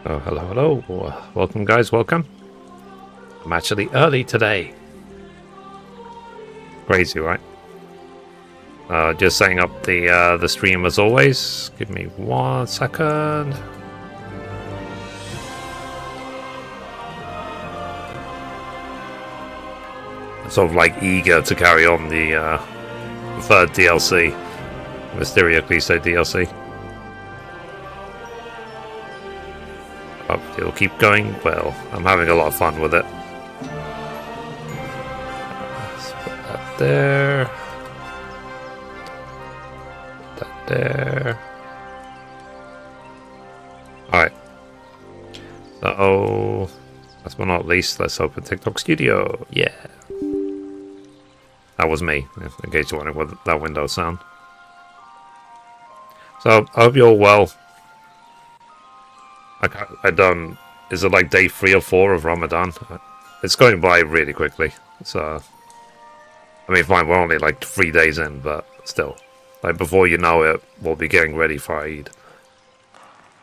Oh, hello. Welcome, guys. Welcome. I'm actually early today. Crazy, right? Just setting up the stream as always. Give me 1 second. Sort of like eager to carry on the third DLC, Mysteria Ecclesiae DLC. It'll keep going. Well, I'm having a lot of fun with it. Let's put that there. Put that there. Alright. So, last but not least, let's open TikTok Studio. Yeah. That was me, in case you're wondering what that window sound. So, I hope you're all well. I done. Is it like day 3 or 4 of Ramadan? It's going by really quickly. So, I mean, fine, we're only like 3 days in, but still, like before you know it, we'll be getting ready for Eid.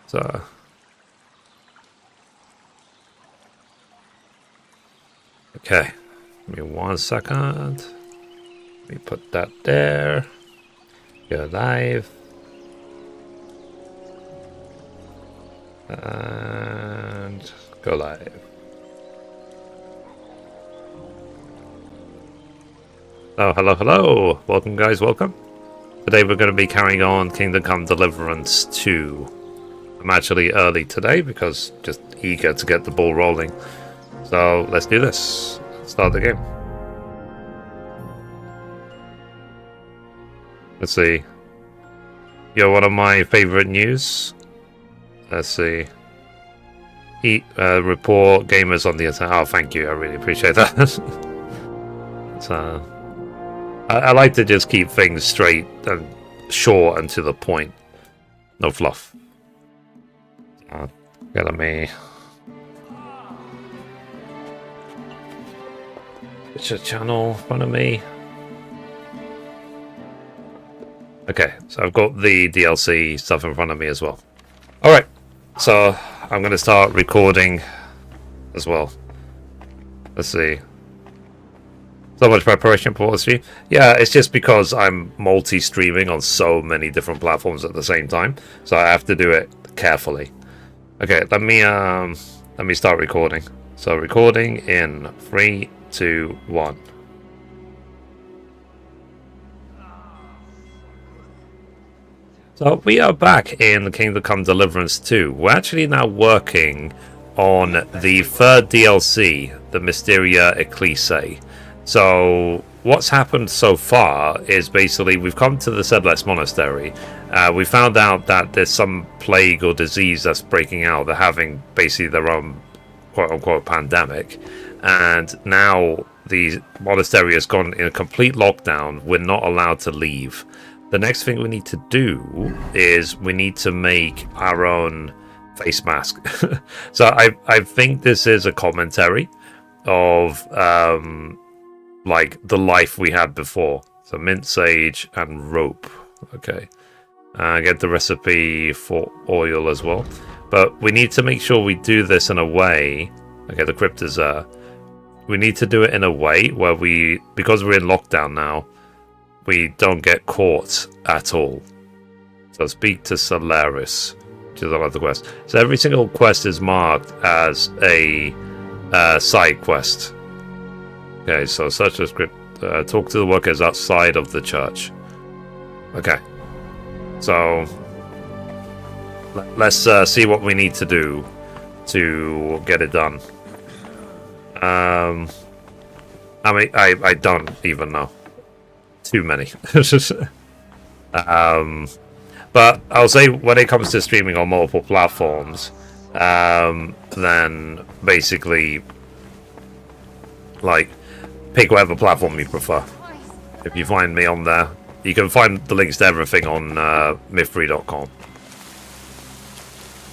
So, okay, give me 1 second. Let me put that there. Go live. And go live. Oh, hello. Welcome, guys, welcome. Today we're going to be carrying on Kingdom Come Deliverance 2. I'm actually early today because just eager to get the ball rolling. So let's do this. Let's start the game. Let's see. You're one of my favorite news. Let's see. Report gamers on the internet. Oh, thank you. I really appreciate that. So, I like to just keep things straight and short and to the point. No fluff. Get me. It's a channel in front of me. Okay, so I've got the DLC stuff in front of me as well. Alright. So, I'm going to start recording as well. Let's see. So much preparation for this stream. Yeah, it's just because I'm multi-streaming on so many different platforms at the same time. So I have to do it carefully. Okay, let me start recording. So recording in 3, 2, 1. So we are back in Kingdom Come Deliverance 2. We're actually now working on the third DLC, the Mysteria Ecclesiae. So what's happened so far is basically we've come to the Sedless Monastery. We found out that there's some plague or disease that's breaking out. They're having basically their own quote-unquote pandemic. And now the monastery has gone in a complete lockdown. We're not allowed to leave. The next thing we need to do is we need to make our own face mask. So I think this is a commentary of like the life we had before. So mint sage and rope. Okay. Get the recipe for oil as well. But we need to make sure we do this in a way. Okay, the crypt is we need to do it in a way where because we're in lockdown now, we don't get caught at all. So speak to Solaris, which is another quest. So every single quest is marked as a side quest. Okay, so search the script. Talk to the workers outside of the church. Okay. So let's see what we need to do to get it done. I mean, I don't even know. Too many. But I'll say when it comes to streaming on multiple platforms, then basically, like, pick whatever platform you prefer. If you find me on there, you can find the links to everything on mythfree.com.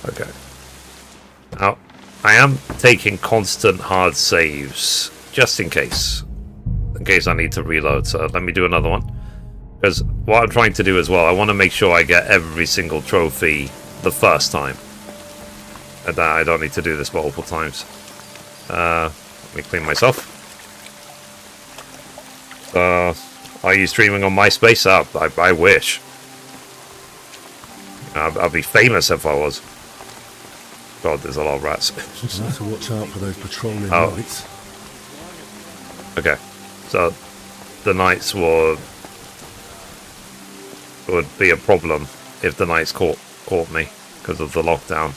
Okay. Now, I am taking constant hard saves, just in case I need to reload, so let me do another one. Because what I'm trying to do as well, I want to make sure I get every single trophy the first time. I don't need to do this multiple times. Let me clean myself. Are you streaming on MySpace? I wish. I'd be famous if I was. God, there's a lot of rats. You'll have to watch out for those patrolling knights. Okay, so the knights would be a problem if the knights caught me because of the lockdown.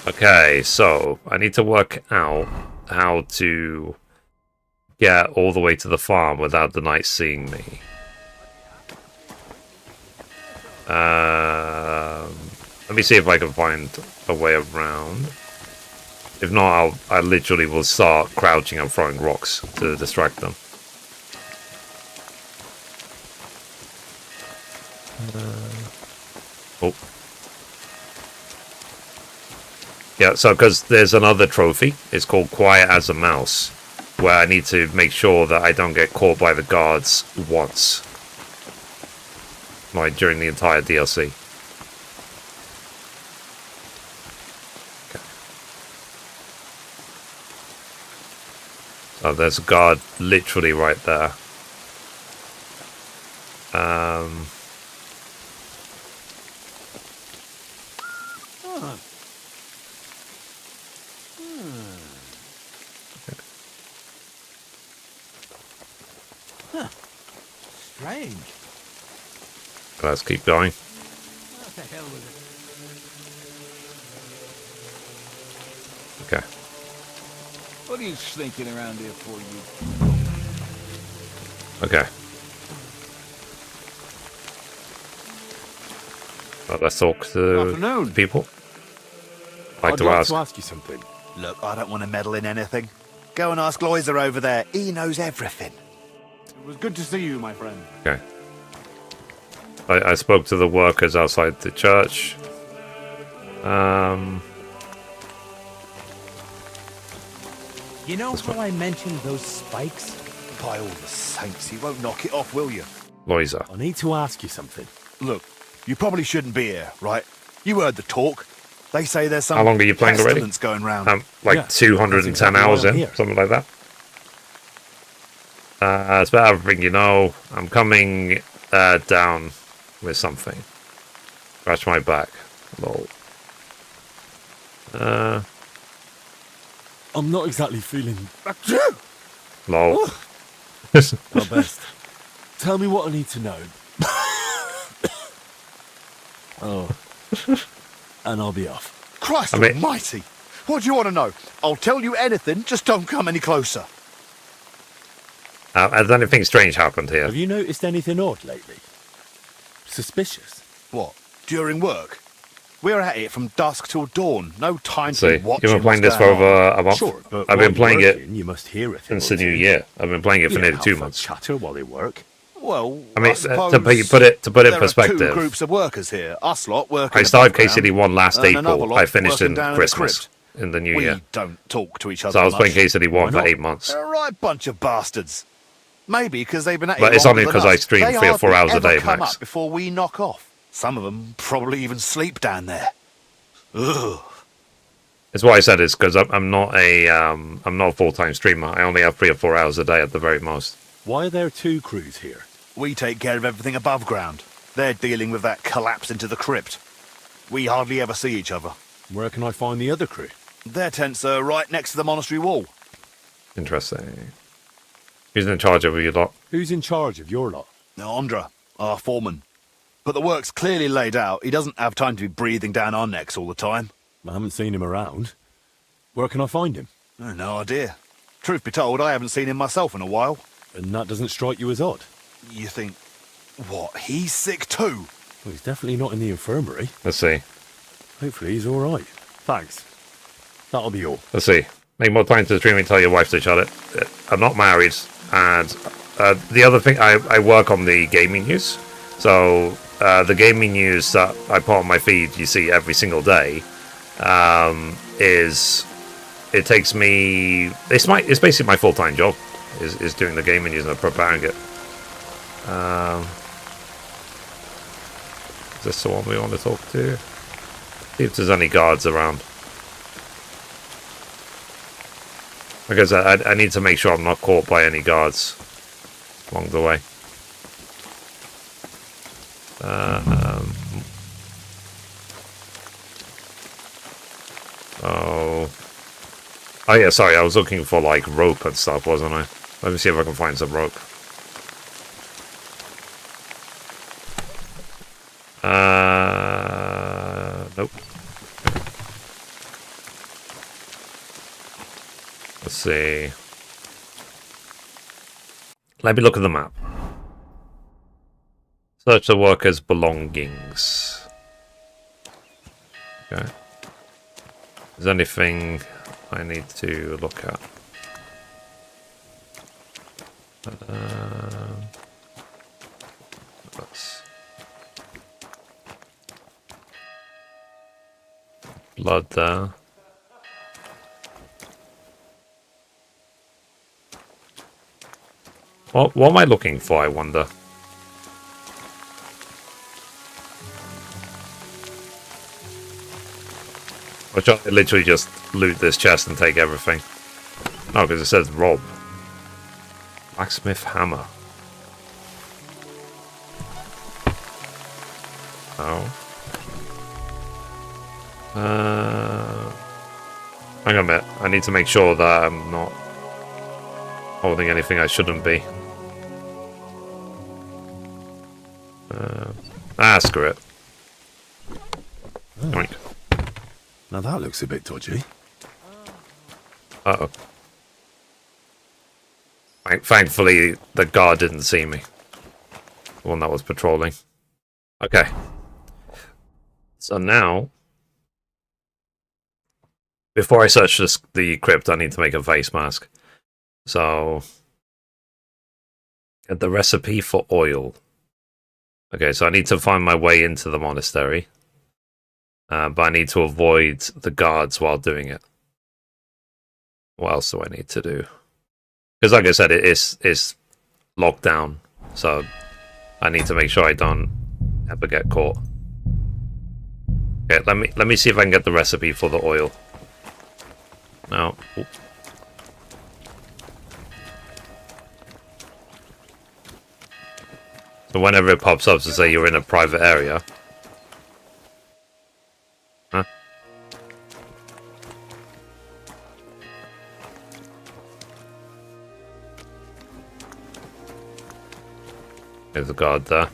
Okay, so I need to work out how to get all the way to the farm without the knights seeing me. Let me see if I can find a way around. If not, I literally will start crouching and throwing rocks to distract them. Oh. Yeah, so because there's another trophy, it's called Quiet as a Mouse, where I need to make sure that I don't get caught by the guards once. Like during the entire DLC. Okay. So there's a guard literally right there. Strange. Let's keep going. What the hell was it? Okay. What are you slinking around here for, you? Okay. Well, let's talk to Afternoon. people. I'd like to ask you something. Look, I don't want to meddle in anything. Go and ask Loiser over there. He knows everything. It was good to see you, my friend. Okay. I spoke to the workers outside the church. You know how I mentioned those spikes? By all the saints, you won't knock it off, will you? Loiser. I need to ask you something. Look, you probably shouldn't be here, right? You heard the talk. They say there's some How long are you playing already? pestilence going round. Like Yeah, 210 that's exactly hours why I'm in, here. something like that. It's about everything you know. I'm coming down with something. Scratch my back. Lol. I'm not exactly feeling Lol. my best. Tell me what I need to know. Oh. And I'll be off. Christ I mean- almighty! What do you want to know? I'll tell you anything, just don't come any closer. Has anything strange happened here? Have you noticed anything odd lately? Suspicious? What? During work? We're at it from dusk till dawn. No time See, to watch. you've been playing this for over a month. Sure, but I've while been playing you're it working, you must hear a thing since or the new two. year. I've been playing it for You know nearly how 2 folk months. chatter while they work. Well, I mean, suppose to put it in there are perspective, two groups of workers here. Us lot working. I started above KCD ground, 1 last and another April. lot I finished working in down the Christmas, crypt. in the new We year. don't talk to each other So I was much. playing KCD 1 Why for not? 8 months. They're a right bunch of bastards. Maybe because they've been at But it it's longer only than 'cause I us. stream They 3 or 4 hardly hours a ever day, come max. up before we knock off. Some of them probably even sleep down there. Ugh. It's why I said it's because I'm not a full-time streamer. I only have 3 or 4 hours a day at the very most. Why are there two crews here? We take care of everything above ground. They're dealing with that collapse into the crypt. We hardly ever see each other. Where can I find the other crew? Their tents are right next to the monastery wall. Interesting. Who's in charge of you lot? Who's in charge of your lot? Now, Andra, our foreman. But the work's clearly laid out. He doesn't have time to be breathing down our necks all the time. I haven't seen him around. Where can I find him? No idea. Truth be told, I haven't seen him myself in a while. And that doesn't strike you as odd? You think, what, he's sick too? Well, he's definitely not in the infirmary. Let's see. Hopefully he's all right. Thanks. That'll be all. Let's see. Make more time to stream and tell your wife to shut it. I'm not married, and the other thing, I work on the gaming news. So the gaming news that I put on my feed, you see every single day, it takes me. It's basically my full-time job. Is doing the gaming news and preparing it. Is this the one we want to talk to? See if there's any guards around. Because I need to make sure I'm not caught by any guards along the way. Oh yeah, sorry, I was looking for like rope and stuff, wasn't I? Let me see if I can find some rope. Nope. Let's see. Let me look at the map. Search the workers' belongings. Okay. Is there anything I need to look at? That's blood there. What am I looking for, I wonder? Or should I literally just loot this chest and take everything? No, because it says rob. Blacksmith hammer. Oh. Hang on a minute. I need to make sure that I'm not holding anything I shouldn't be. Screw it. Yoink. Now that looks a bit dodgy. Uh-oh. Thankfully, the guard didn't see me. The one that was patrolling. Okay. So now, before I search the crypt, I need to make a face mask. So, get the recipe for oil. Okay, so I need to find my way into the monastery. But I need to avoid the guards while doing it. What else do I need to do? Because like I said, it's locked down. So I need to make sure I don't ever get caught. Okay, let me see if I can get the recipe for the oil. No. Ooh. So whenever it pops up to say you're in a private area. Huh? There's a guard there.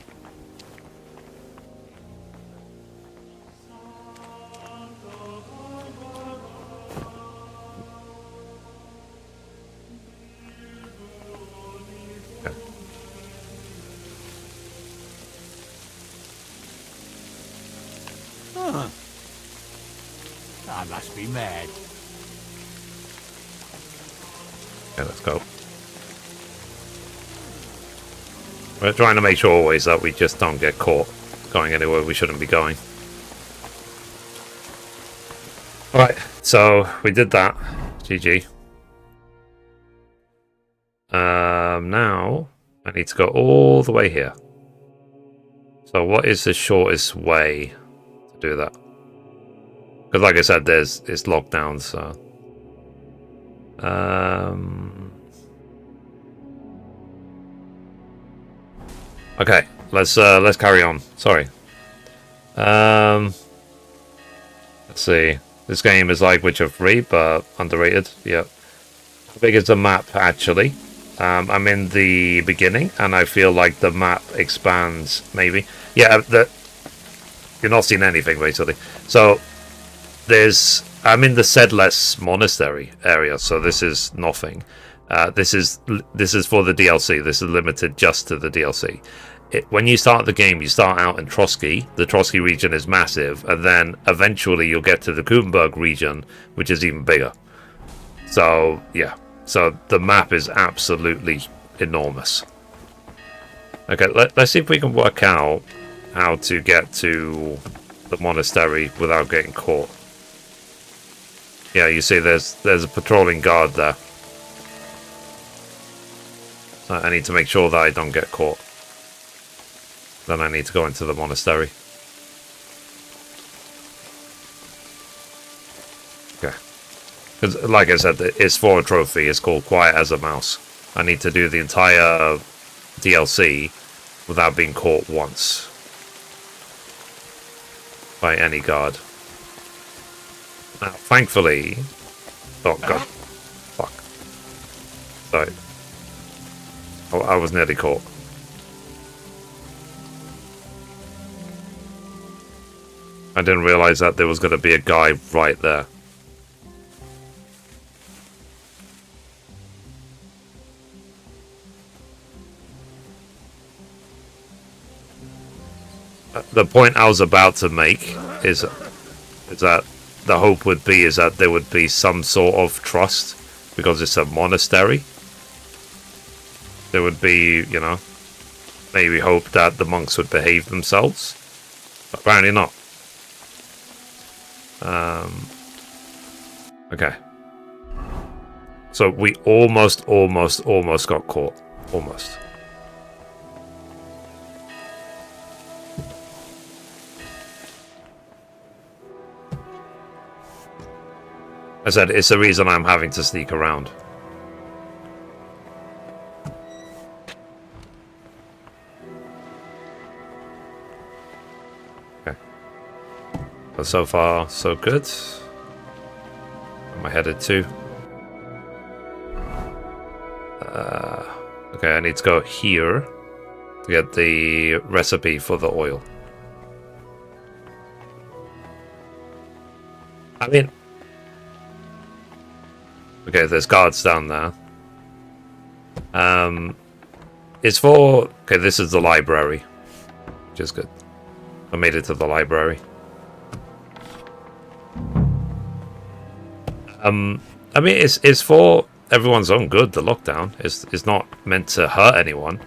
I must be mad. Okay, let's go. We're trying to make sure always that we just don't get caught going anywhere we shouldn't be going. Alright, so we did that. GG. Now I need to go all the way here. So what is the shortest way to do that? Because like I said, it's locked down, so okay, let's carry on. Sorry. Let's see. This game is like Witcher 3, but underrated. Yep. How big is the map actually? I'm in the beginning, and I feel like the map expands. Maybe. Yeah. You're not seeing anything basically. So I'm in the Sedless Monastery area, so this is nothing. This is for the DLC. This is limited just to the DLC. When you start the game, you start out in Trosky. The Trosky region is massive, and then eventually you'll get to the Kuttenberg region, which is even bigger. So yeah, so the map is absolutely enormous. Okay, let's see if we can work out how to get to the monastery without getting caught. Yeah, you see there's a patrolling guard there. So I need to make sure that I don't get caught. Then I need to go into the monastery. Okay. Because, like I said, it's for a trophy. It's called Quiet as a Mouse. I need to do the entire DLC without being caught once by any guard. Now, thankfully... Oh, God. Fuck. Sorry. I was nearly caught. I didn't realise that there was going to be a guy right there. The point I was about to make is that the hope would be is that there would be some sort of trust because it's a monastery. There would be, you know, maybe hope that the monks would behave themselves. But apparently not. Okay. So we almost got caught. Almost. I said it's the reason I'm having to sneak around. Okay. But so far, so good. Where am I headed to? Okay, I need to go here to get the recipe for the oil. I mean... Okay, there's guards down there. It's for... Okay, this is the library. Which is good. I made it to the library. I mean, it's for everyone's own good, the lockdown. It's not meant to hurt anyone.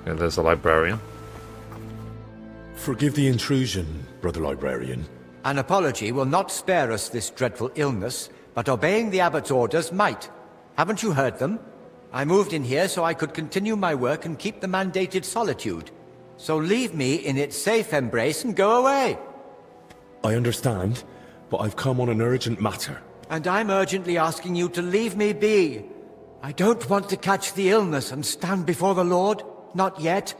Okay, there's a librarian. Forgive the intrusion, brother librarian. An apology will not spare us this dreadful illness, but obeying the abbot's orders might. Haven't you heard them? I moved in here so I could continue my work and keep the mandated solitude. So leave me in its safe embrace and go away. I understand, but I've come on an urgent matter. And I'm urgently asking you to leave me be. I don't want to catch the illness and stand before the Lord. Not yet.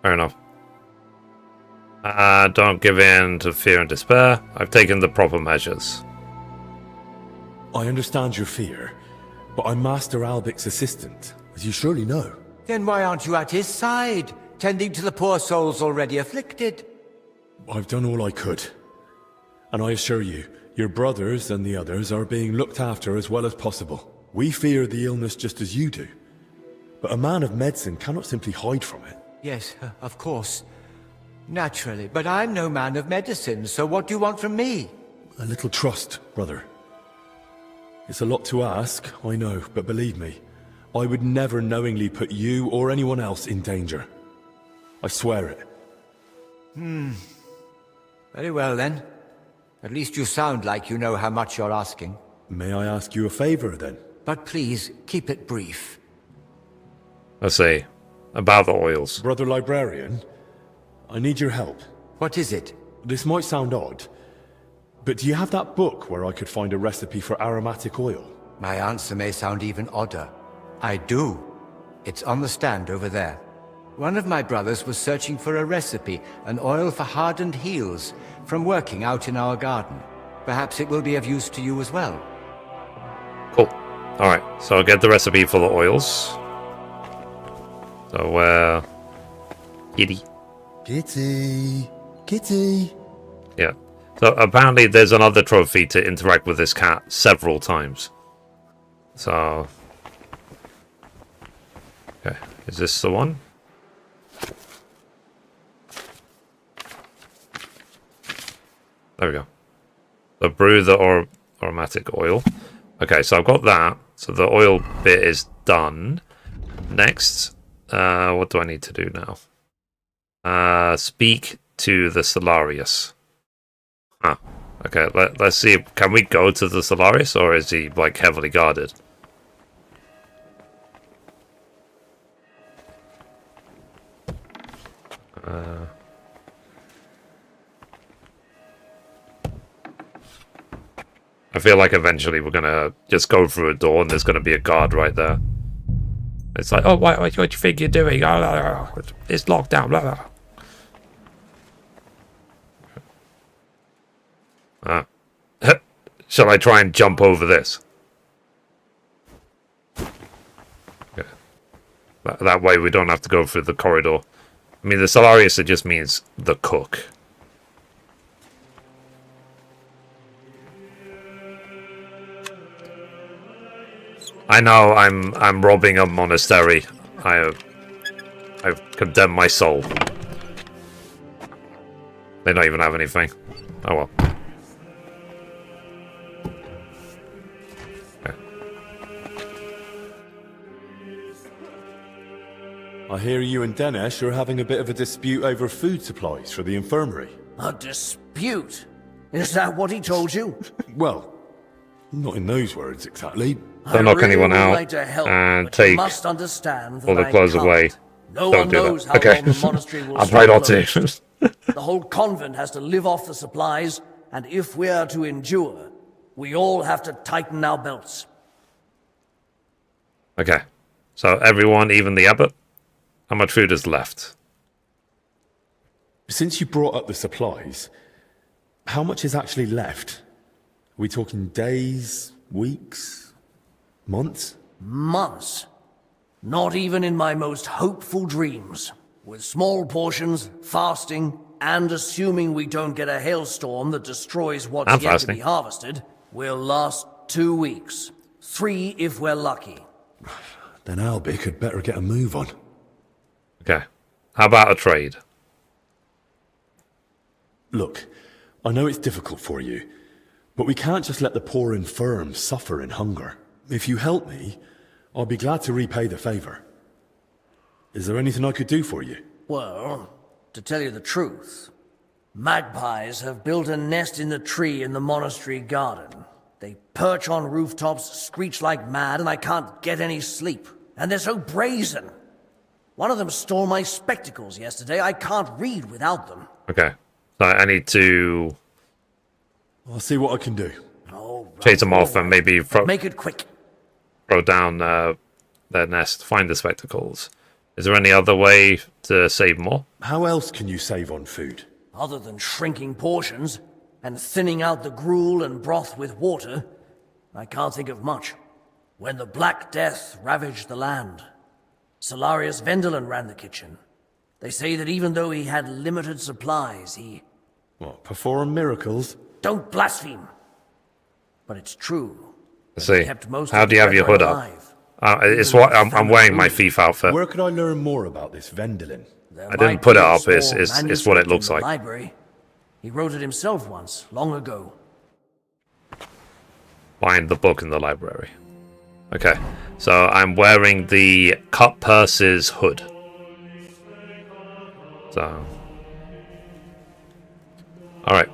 Fair enough. Don't give in to fear and despair. I've taken the proper measures. I understand your fear, but I'm Master Albic's assistant, as you surely know. Then why aren't you at his side, tending to the poor souls already afflicted? I've done all I could. And I assure you, your brothers and the others are being looked after as well as possible. We fear the illness just as you do. But a man of medicine cannot simply hide from it. Yes, of course. Naturally, but I'm no man of medicine, so what do you want from me? A little trust, brother. It's a lot to ask, I know, but believe me, I would never knowingly put you or anyone else in danger. I swear it. Very well then. At least you sound like you know how much you're asking. May I ask you a favor, then? But please, keep it brief. Let's see. About the oils. Brother Librarian, I need your help. What is it? This might sound odd, but do you have that book where I could find a recipe for aromatic oil? My answer may sound even odder. I do. It's on the stand over there. One of my brothers was searching for a recipe, an oil for hardened heels, from working out in our garden. Perhaps it will be of use to you as well. Cool. Alright, so I'll get the recipe for the oils. So, Kitty. Kitty. Kitty. Yeah. So apparently there's another trophy to interact with this cat several times. So... Okay, is this the one? There we go. So brew the aromatic oil. Okay, so I've got that. So the oil bit is done. Next, what do I need to do now? Speak to the Solarius. Ah, okay, let's see. Can we go to the Solarius, or is he, like, heavily guarded? I feel like eventually we're gonna just go through a door and there's gonna be a guard right there. It's like, oh, what do you think you're doing? It's locked down. Shall I try and jump over this? Yeah. That way we don't have to go through the corridor. I mean, the Solarius, it just means the cook. I know I'm robbing a monastery. I've condemned my soul. They don't even have anything. Oh well. I hear you and Dinesh are having a bit of a dispute over food supplies for the infirmary. A dispute? Is that what he told you? Well, not in those words exactly. Don't knock anyone out like to help, and take must understand all the clothes away. No Don't one do knows that. how Okay. long the monastery will I'll try not stay to. closed. The whole convent has to live off the supplies, and if we are to endure, we all have to tighten our belts. Okay. So everyone, even the abbot? How much food is left? Since you brought up the supplies, how much is actually left? Are we talking days, weeks, months? Months. Not even in my most hopeful dreams. With small portions, fasting, and assuming we don't get a hailstorm that destroys what's I'm yet fasting. to be harvested, we'll last 2 weeks. 3 if we're lucky. Then Albic had better get a move on. Okay. How about a trade? Look, I know it's difficult for you, but we can't just let the poor infirm suffer in hunger. If you help me, I'll be glad to repay the favour. Is there anything I could do for you? Well, to tell you the truth, magpies have built a nest in the tree in the monastery garden. They perch on rooftops, screech like mad, and I can't get any sleep. And they're so brazen. One of them stole my spectacles yesterday. I can't read without them. Okay. So I need to I'll see what I can do. Oh, chase them off and maybe make it quick. throw down their nest, find the spectacles. Is there any other way to save more? How else can you save on food? Other than shrinking portions and thinning out the gruel and broth with water, I can't think of much. When the Black Death ravaged the land, Solarius Vendelin ran the kitchen. They say that even though he had limited supplies, he... What, perform miracles? Don't blaspheme! But it's true. Let's see. Kept most How of do you the have your brethren hood alive. up? It's what I'm wearing my thief outfit. Where could I learn more about this Vendelin? There I didn't might put be it a up, it's small what it manuscript looks in the like. Library. He wrote it himself once, long ago. Find the book in the library. Okay. So I'm wearing the cut purse's hood. So. Alright.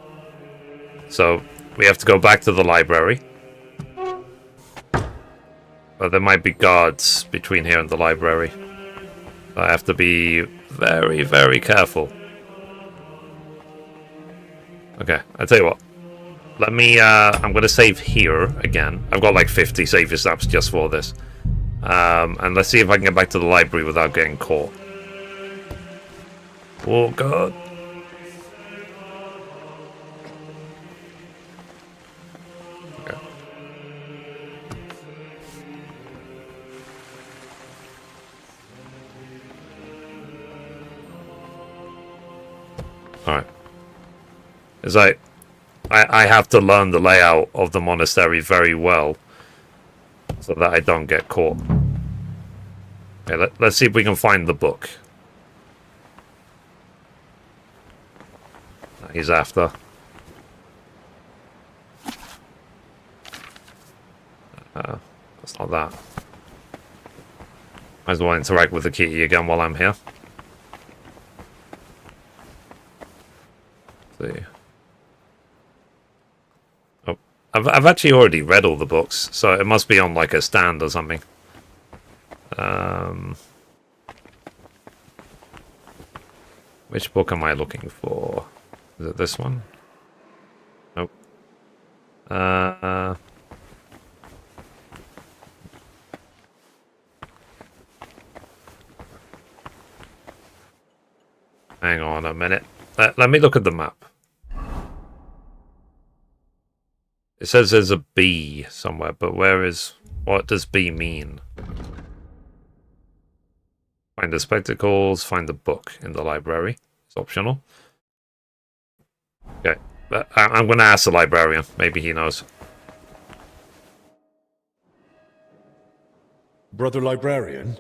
So we have to go back to the library. But there might be guards between here and the library. I have to be very, very careful. Okay, I'll tell you what. Let me, I'm gonna save here again. I've got like 50 save snaps just for this. And let's see if I can get back to the library without getting caught. Oh god. Okay. Alright. It's like I have to learn the layout of the monastery very well so that I don't get caught. Okay, let's see if we can find the book. He's after. That's not that. Might as well interact with the kitty again while I'm here. Let's see. Oh, I've actually already read all the books, so it must be on like a stand or something. Which book am I looking for? Is it this one? Nope. Uh, hang on a minute. Let me look at the map. It says there's a B somewhere, but what does B mean? Find the spectacles, find the book in the library. It's optional. Okay, I'm going to ask the librarian. Maybe he knows. Brother Librarian,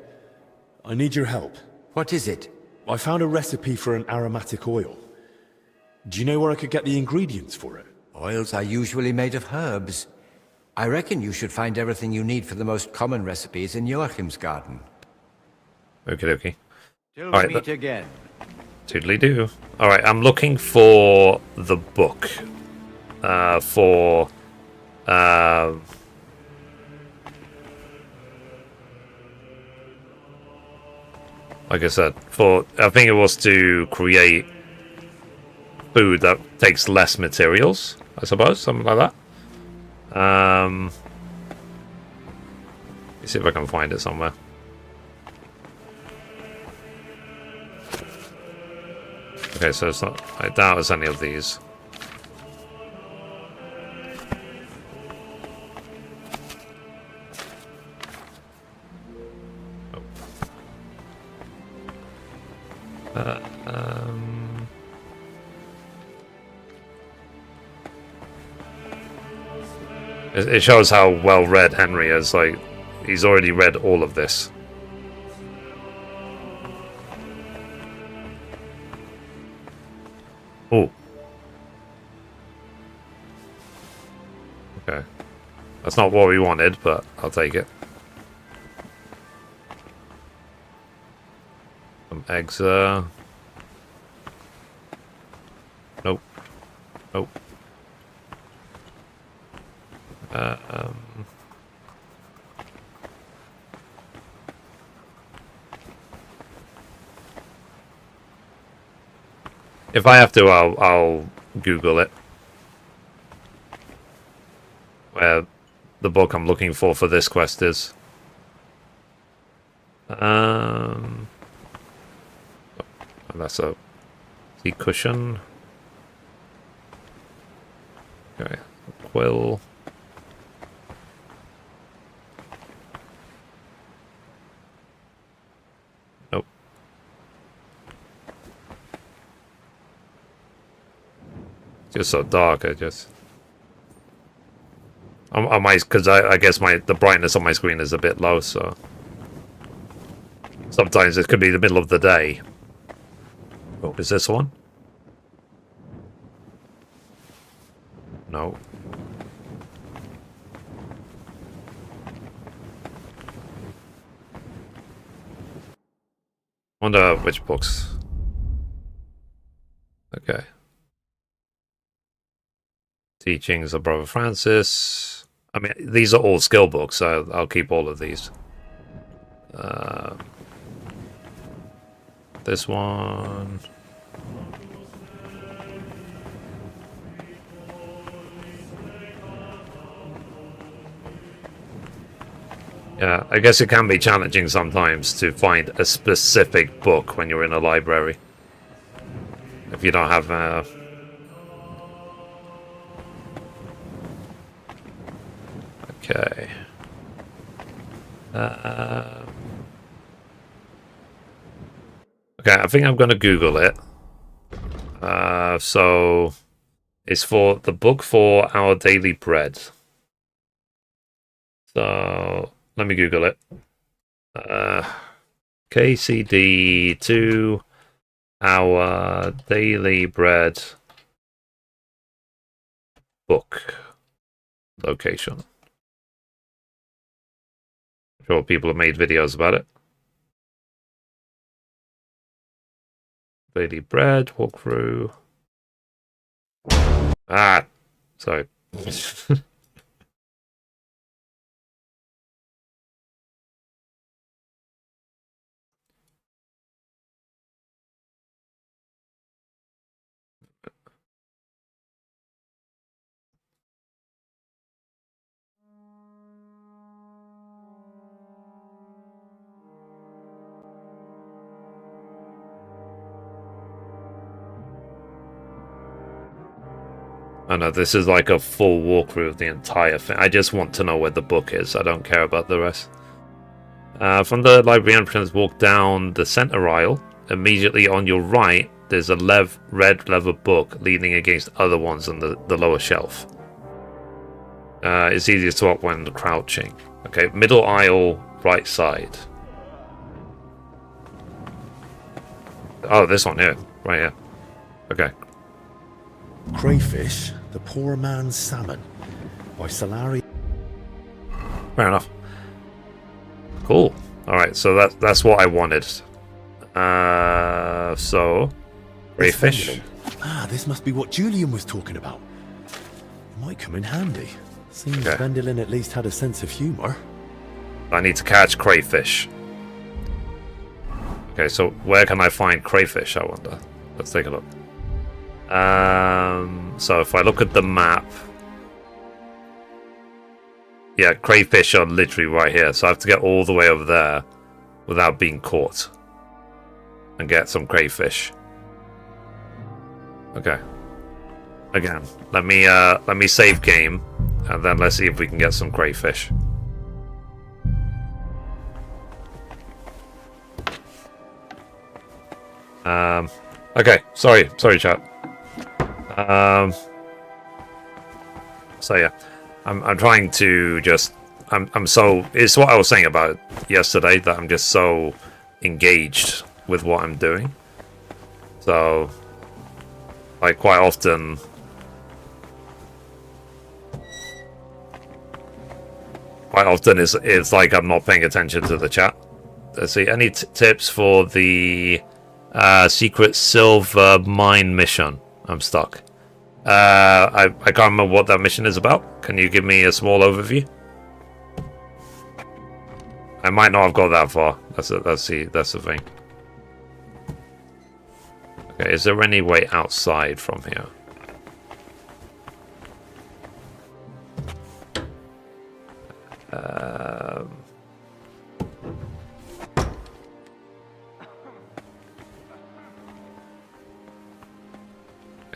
I need your help. What is it? I found a recipe for an aromatic oil. Do you know where I could get the ingredients for it? Oils are usually made of herbs. I reckon you should find everything you need for the most common recipes in Joachim's garden. Okie dokie. Till All right, we meet again. Toodly do. Alright, I'm looking for the book. Like I said, I think it was to create food that takes less materials, I suppose, something like that. Let me see if I can find it somewhere. Okay, so it's not. I doubt it's any of these. It shows how well read Henry is. Like, he's already read all of this. Oh. Okay. That's not what we wanted, but I'll take it. Some eggs, Nope. Nope. If I have to, I'll Google it. Where the book I'm looking for this quest is. That's a seat cushion. Okay, quill. Nope. Just so dark. Because I guess the brightness on my screen is a bit low, so sometimes it could be the middle of the day. Oh, is this one? No. Wonder which books. Okay. Teachings of Brother Francis. I mean, these are all skill books, so I'll keep all of these. This one. Yeah, I guess it can be challenging sometimes to find a specific book when you're in a library. If you don't have... Okay. Okay, I think I'm going to Google it. So, it's for the book for our daily bread. So, let me Google it. KCD to our daily bread book location. I'm sure people have made videos about it. Daily bread walkthrough. Ah, sorry. I know, this is like a full walkthrough of the entire thing. I just want to know where the book is. I don't care about the rest. From the library entrance, walk down the center aisle. Immediately on your right, there's a red leather book leaning against other ones on the lower shelf. It's easier to swap when crouching. Okay, middle aisle, right side. Oh, this one here. Right here. Okay. Crayfish, the poor man's salmon. By Solari. Fair enough. Cool. Alright, so that's what I wanted. So... crayfish. Ah, this must be what Julian was talking about. It might come in handy. Seems Okay. Vendolin at least had a sense of humour. I need to catch crayfish. Okay, so where can I find crayfish, I wonder? Let's take a look. So if I look at the map... yeah, crayfish are literally right here, so I have to get all the way over there without being caught. And get some crayfish. Okay. Again, let me save game, and then let's see if we can get some crayfish. Okay, sorry chat. So yeah, I'm trying to just, I'm so, it's what I was saying about yesterday, that I'm just so engaged with what I'm doing. So, like, quite often, it's like I'm not paying attention to the chat. Let's see, any tips for the secret silver mine mission? I'm stuck. I can't remember what that mission is about. Can you give me a small overview? I might not have got that far. That's the thing. Okay, is there any way outside from here?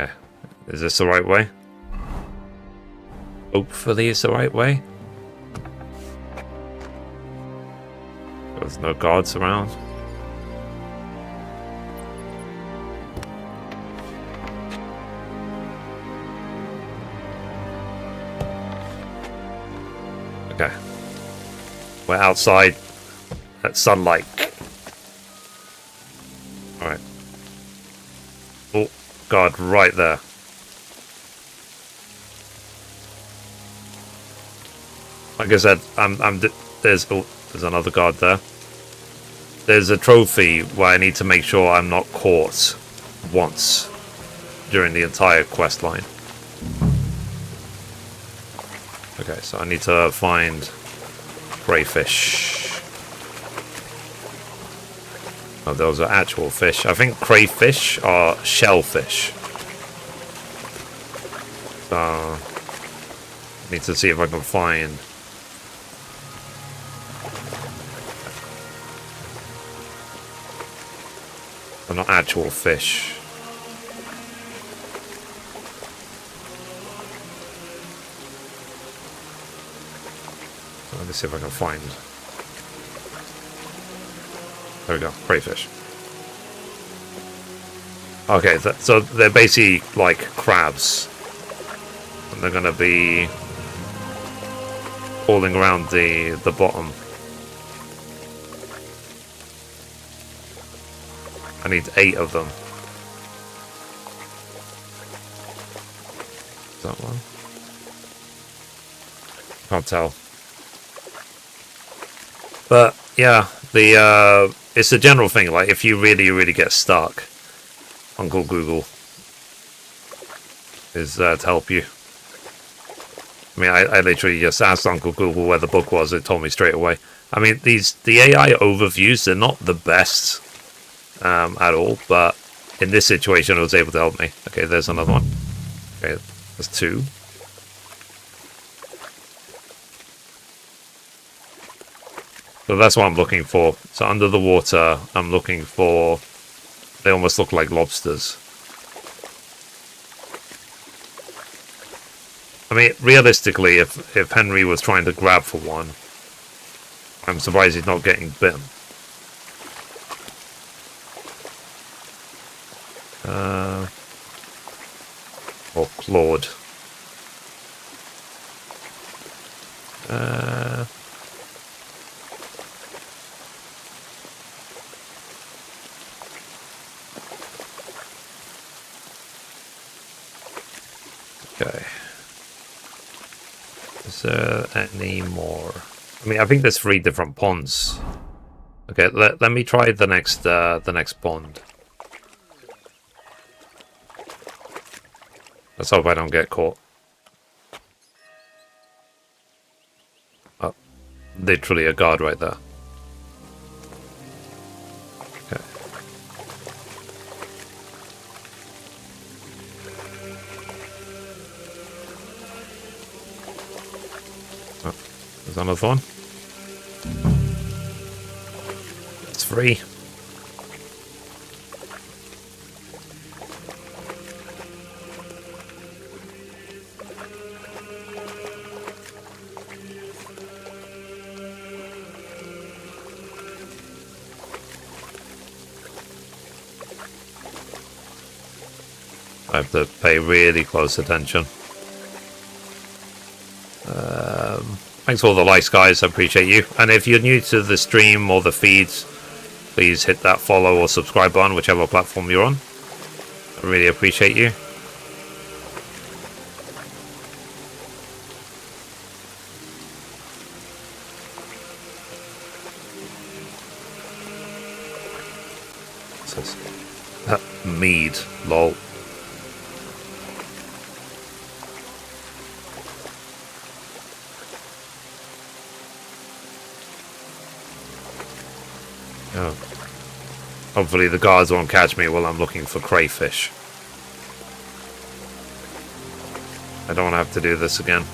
Okay, is this the right way? Hopefully it's the right way. There's no guards around. Okay. We're outside at sunlight. Alright. Oh, guard right there. Like I said, there's another guard there. There's a trophy where I need to make sure I'm not caught once during the entire quest line. Okay, so I need to find crayfish. Oh, those are actual fish. I think crayfish are shellfish. So, I need to see if I can find... they're not actual fish. Let me see if I can find... there we go, crayfish. Okay, so they're basically like crabs. And they're gonna be crawling around the bottom. I need 8 of them. Is that one? Can't tell. But yeah, it's a general thing. Like if you really get stuck, Uncle Google is there to help you. I mean, I literally just asked Uncle Google where the book was. It told me straight away. I mean, the AI overviews, they're not the best at all, but in this situation, it was able to help me. Okay, there's another one. Okay, there's 2. So that's what I'm looking for. So under the water, I'm looking for... they almost look like lobsters. I mean, realistically, if Henry was trying to grab for one, I'm surprised he's not getting bitten. Or clawed. Okay. Is there any more? I mean, I think there's 3 different ponds. Okay, let me try the next pond. Let's hope I don't get caught. Oh, literally a guard right there. Okay. Oh, there's another one. It's free. I have to pay really close attention. Thanks for all the likes, guys. I appreciate you. And if you're new to the stream or the feeds, please hit that follow or subscribe button, whichever platform you're on. I really appreciate you. Mead, lol. Oh. Hopefully the guards won't catch me while I'm looking for crayfish. I don't want to have to do this again.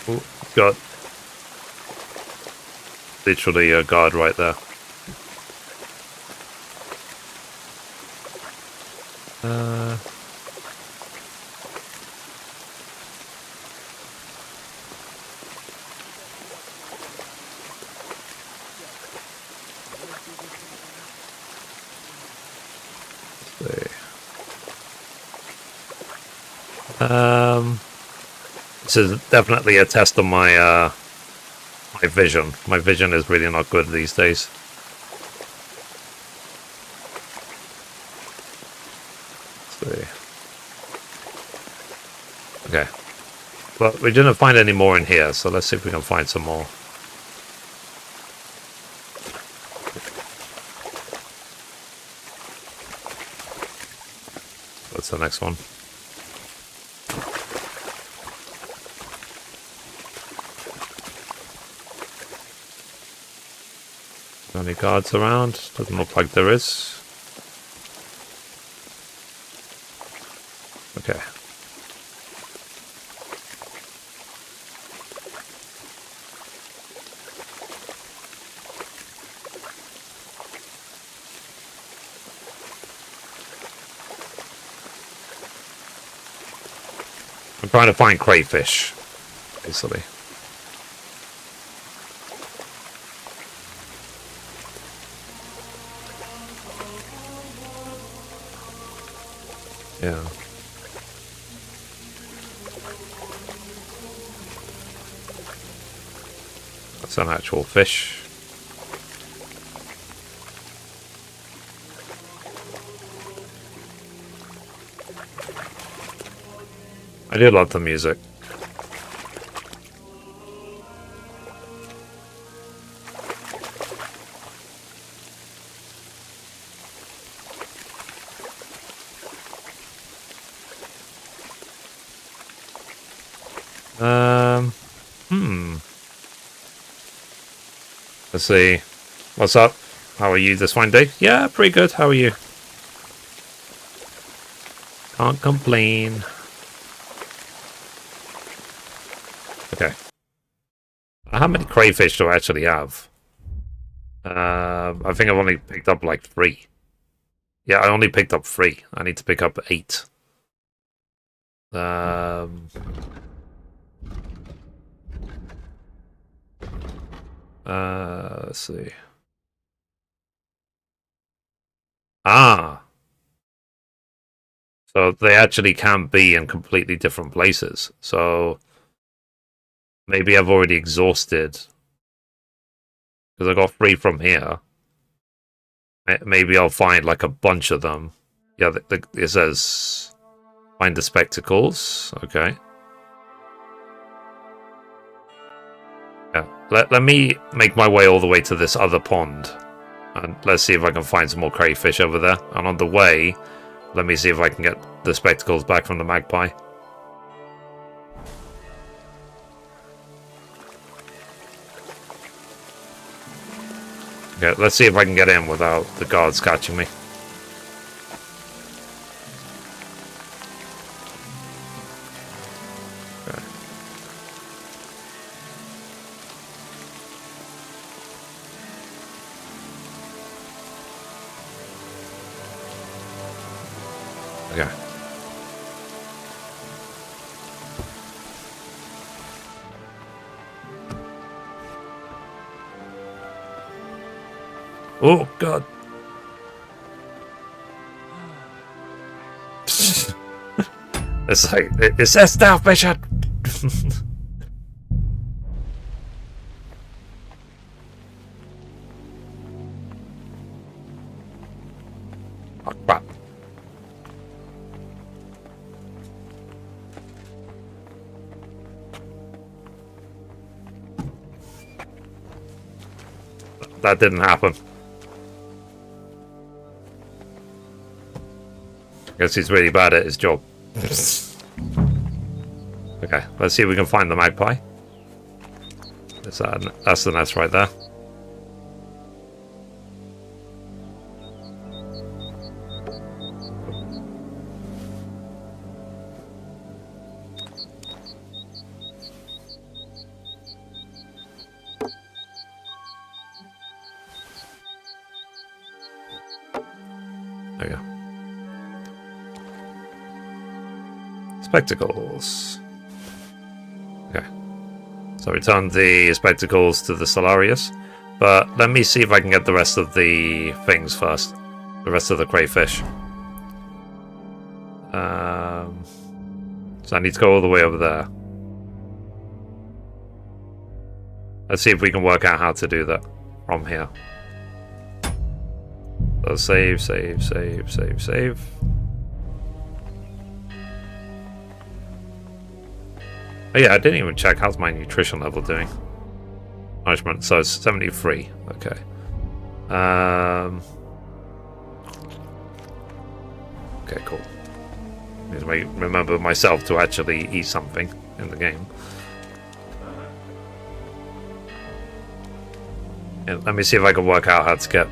Oh, got literally a guard right there. This is definitely a test of my my vision. My vision is really not good these days. Let's see. Okay. Well, we didn't find any more in here, so let's see if we can find some more. What's the next one? Any guards around? Doesn't look like there is. Okay. I'm trying to find crayfish, basically. Yeah. That's an actual fish. I do love the music. Let's see. What's up? How are you this fine day? Yeah, pretty good. How are you? Can't complain. Okay. How many crayfish do I actually have? I think I've only picked up like 3. Yeah, I only picked up 3. I need to pick up 8. Let's see. Ah, so they actually can be in completely different places. So maybe I've already exhausted because I got 3 from here. Maybe I'll find like a bunch of them. Yeah, it says find the spectacles. Okay. Yeah. Let me make my way all the way to this other pond. And let's see if I can find some more crayfish over there. And on the way, let me see if I can get the spectacles back from the magpie. Okay, let's see if I can get in without the guards catching me. Okay. Okay. Oh, God. It's like, it says stealth mission! Oh, crap. That didn't happen. Guess he's really bad at his job. Okay, let's see if we can find the magpie. That's the nest right there. There we go. Spectacles. Okay. So return the spectacles to the Solarius. But let me see if I can get the rest of the things first. The rest of the crayfish. So I need to go all the way over there. Let's see if we can work out how to do that from here. So save, save, save, save, save. Oh yeah, I didn't even check how's my nutrition level doing. Nourishment, so it's 73. Okay. Okay, cool. Need to remember myself to actually eat something in the game. Yeah, let me see if I can work out how to get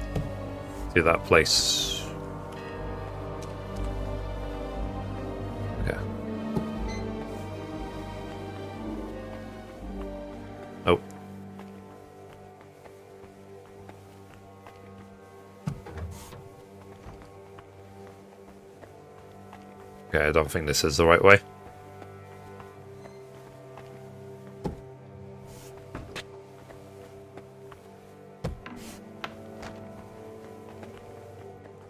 to that place. Okay. Oh. Okay, I don't think this is the right way.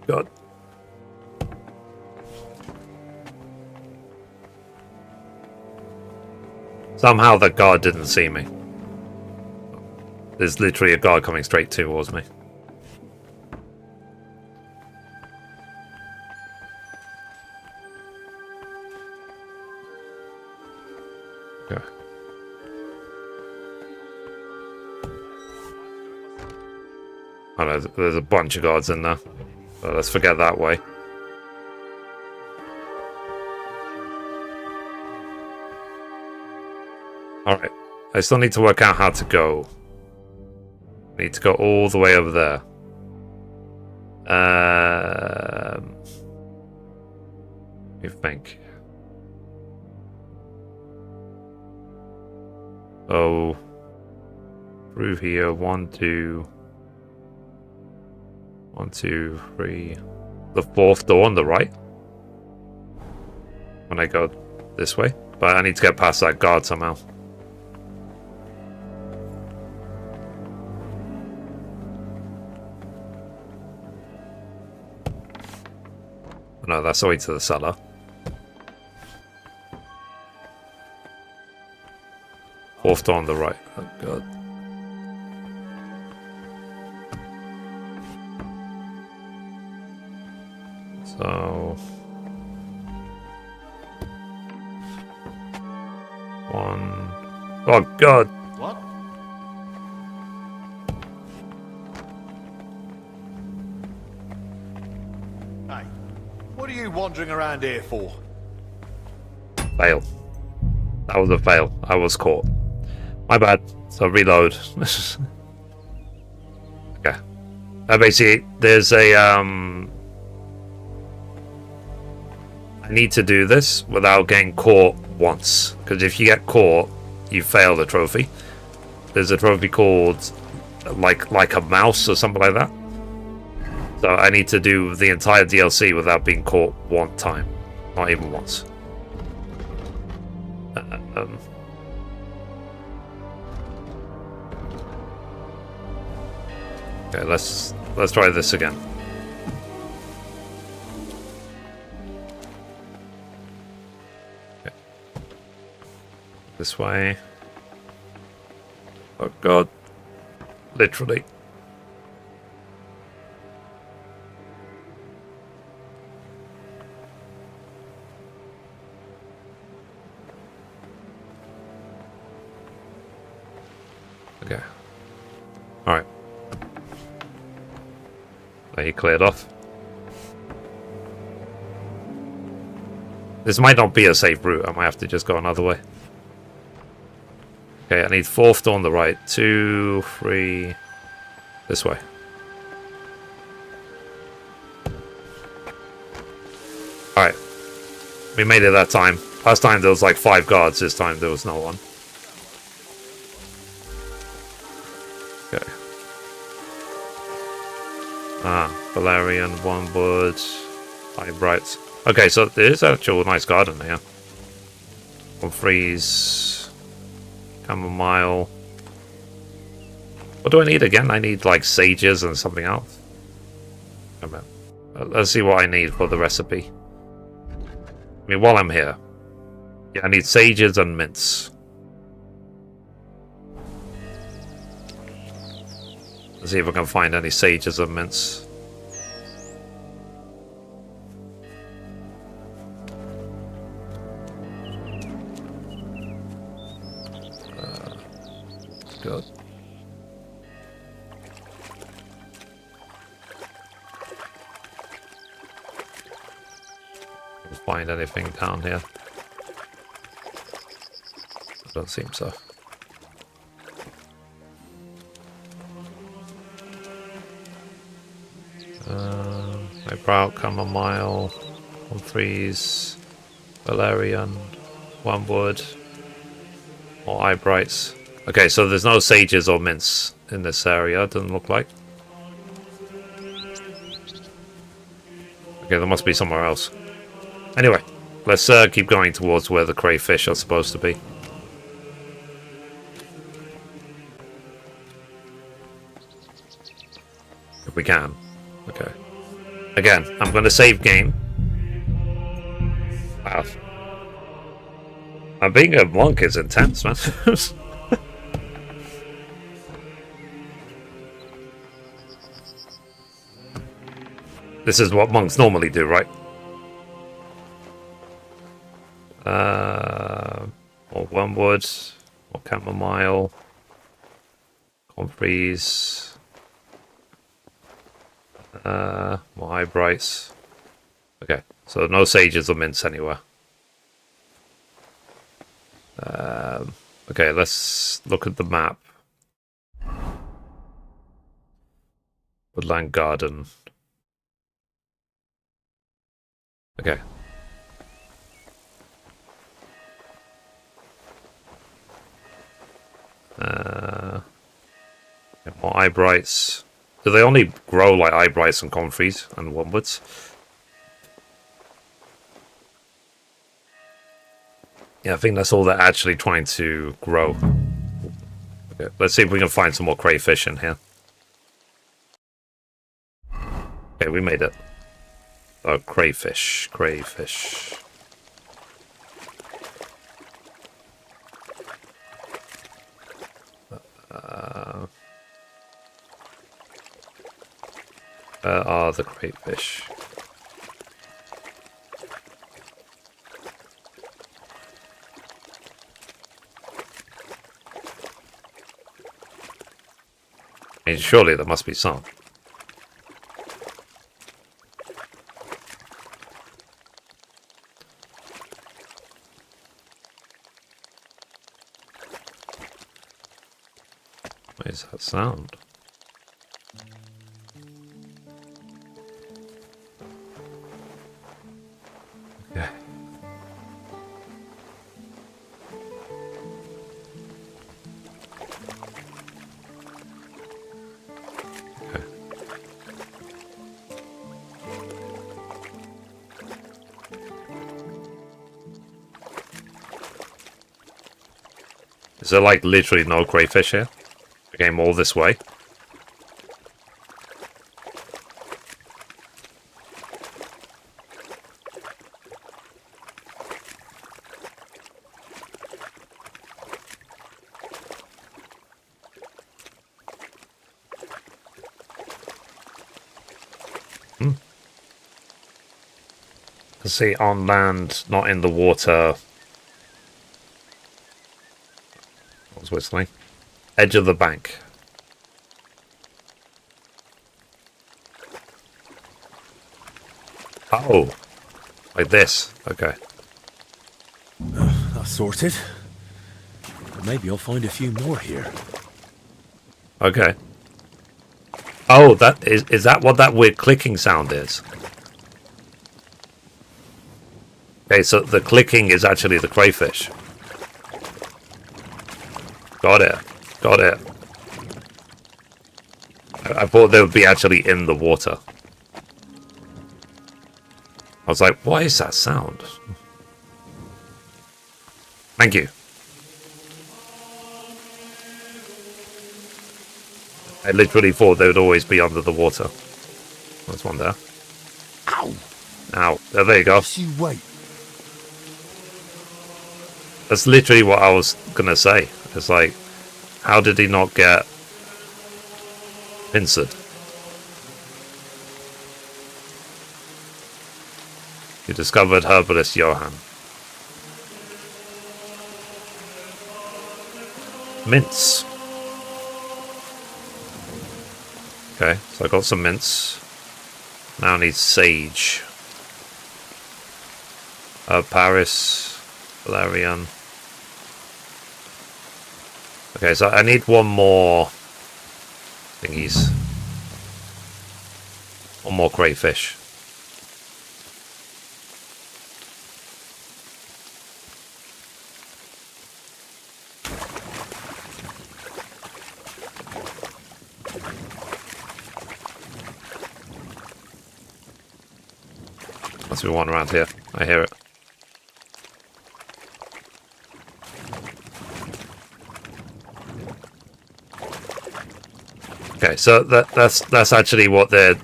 God. Somehow that guard didn't see me. There's literally a guard coming straight towards me. Okay. Oh no, there's a bunch of guards in there. So let's forget that way. Alright. I still need to work out how to go. I need to go all the way over there. Let me think. Oh. Through here. 1, 2, 1, 2, 3. The fourth door on the right. When I go this way. But I need to get past that guard somehow. No, that's the way to the cellar. Fourth door on the right. Oh god. So... 1... Oh god! What? Hey, what are you wandering around here for? Fail. That was a fail. I was caught. My bad. So reload. Okay. Basically, there's a I need to do this without getting caught once. Because if you get caught, you fail the trophy. There's a trophy called like a mouse or something like that. So I need to do the entire DLC without being caught one time. Not even once. Okay, let's try this again. Okay. This way. Oh god. Literally. Okay. Alright. Are you cleared off? This might not be a safe route. I might have to just go another way. Okay, I need fourth door on the right. 2, 3... This way. Alright. We made it that time. Last time there was like 5 guards. This time there was no one. Okay. Valerian, Wormwood, Eyebrights. Okay, so there is actual nice garden here. One freeze, chamomile. What do I need again? I need like sages and something else. Let's see what I need for the recipe. I mean, while I'm here, yeah, I need sages and mints. Let's see if I can find any sages and mints. Good. Can't find anything down here. I don't seem so. Eyebrow, chamomile, 1 freeze, valerian, wormwood, more eyebrights. Okay, so there's no sages or mints in this area, doesn't look like. Okay, there must be somewhere else. Anyway, let's keep going towards where the crayfish are supposed to be. If we can. Okay. Again, I'm going to save game. Wow. Being a monk is intense, man. This is what monks normally do, right? More wormwood, more chamomile, comfreys, more eyebrights. Okay, so no sages or mints anywhere. Okay, let's look at the map. Woodland Garden. Okay. More eyebrights. Do they only grow like eyebrights and comfreys and wormwoods? Yeah, I think that's all they're actually trying to grow. Okay, let's see if we can find some more crayfish in here. Okay, we made it. Oh, crayfish. Where are the crayfish? I mean, surely there must be some. What is that sound? Okay. Okay. Is there like literally no crayfish here? We came all this way. Let's see, on land, not in the water. I was whistling. Edge of the bank. Oh, like this. Okay. That's sorted. Maybe I'll find a few more here. Okay. Oh, that is that what that weird clicking sound is? Okay, so the clicking is actually the crayfish. Got it. Got it. I thought they would be actually in the water. I was like, what is that sound? Thank you. I literally thought they would always be under the water. There's one there. Ow! Ow. There you go. You wait. That's literally what I was gonna say. It's like, how did he not get pincered? You discovered herbalist Johann. Mints. Okay, so I got some mints. Now I need sage. Paris, Valerian. Okay, so I need one more thingies. One more crayfish. Must be one around here. I hear it. Okay, so that's actually what they're...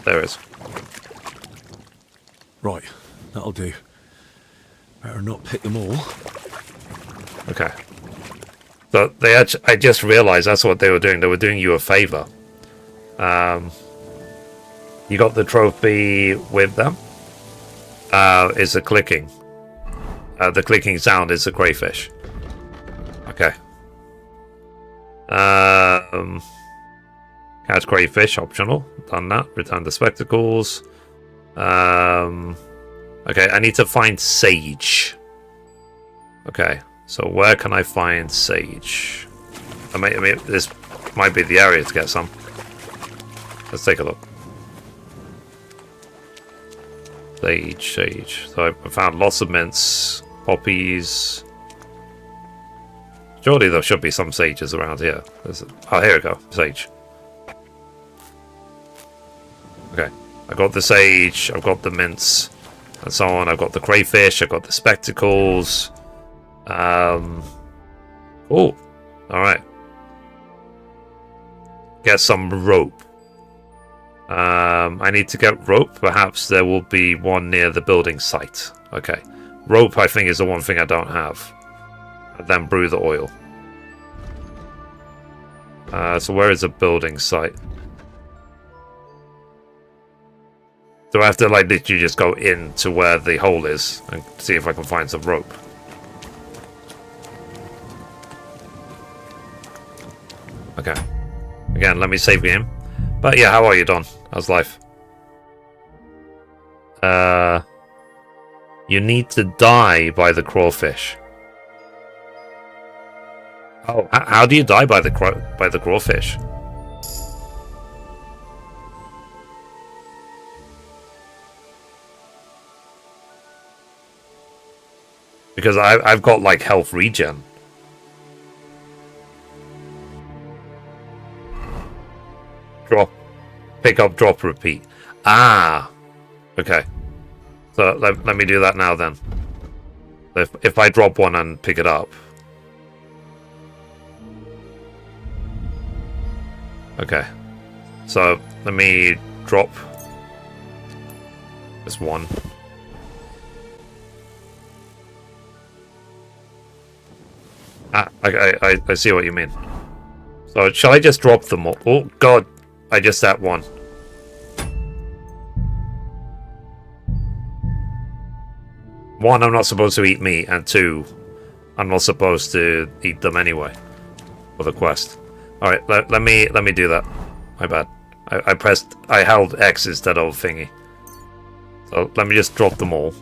There is. Right, that'll do. Better not pick them all. Okay. So they actually, I just realized that's what they were doing. They were doing you a favor. You got the trophy with them. Is the clicking. The clicking sound is the crayfish. Okay. Catch crayfish, optional. Done that. Return the spectacles. Okay, I need to find sage. Okay, so where can I find sage? I mean, this might be the area to get some. Let's take a look. Sage. So I found lots of mints, poppies, Surely there should be some sages around here. Oh, here we go. Sage. Okay. I got the sage. I've got the mince. And so on. I've got the crayfish. I've got the spectacles. Oh. Alright. Get some rope. I need to get rope. Perhaps there will be one near the building site. Okay. Rope, I think, is the one thing I don't have. And then brew the oil. So where is the building site? Do I have to, like, literally just go into where the hole is and see if I can find some rope? Okay. Again, let me save game. But yeah, how are you, Don? How's life? You need to die by the crawfish. Oh, how do you die by the crawfish? Because I've got like health regen. Drop, pick up, drop, repeat. Ah, okay. So let me do that now then. If I drop one and pick it up. Okay. So let me drop this one. Ah, I see what you mean. So shall I just drop them all? Oh god, I just had one. One, I'm not supposed to eat meat, and two, I'm not supposed to eat them anyway for the quest. All right, let me do that. My bad. I held X instead of thingy. So let me just drop them all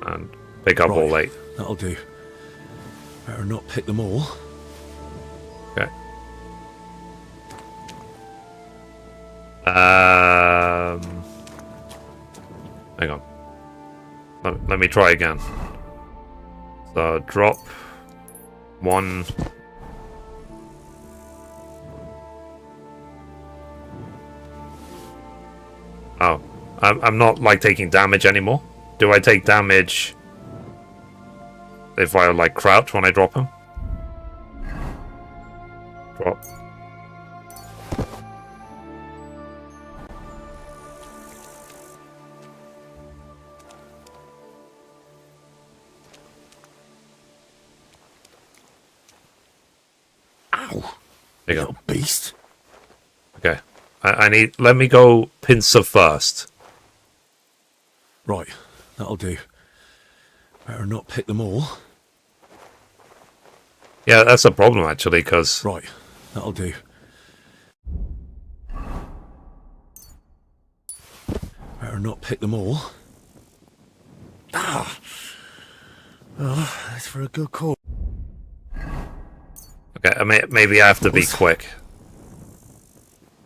and pick up all 8. That'll do. Better not pick them all. Okay. Hang on. Let me try again. So drop 1. Oh, I'm not like taking damage anymore. Do I take damage if I like crouch when I drop him? Drop. Ow! There you go. Little beast. Okay. I need... Let me go pincer first. Right, that'll do. Better not pick them all. Yeah, that's a problem actually, because... Right, that'll do. Better not pick them all. Ah! Oh, that's for a good call. Okay, maybe I have to be quick.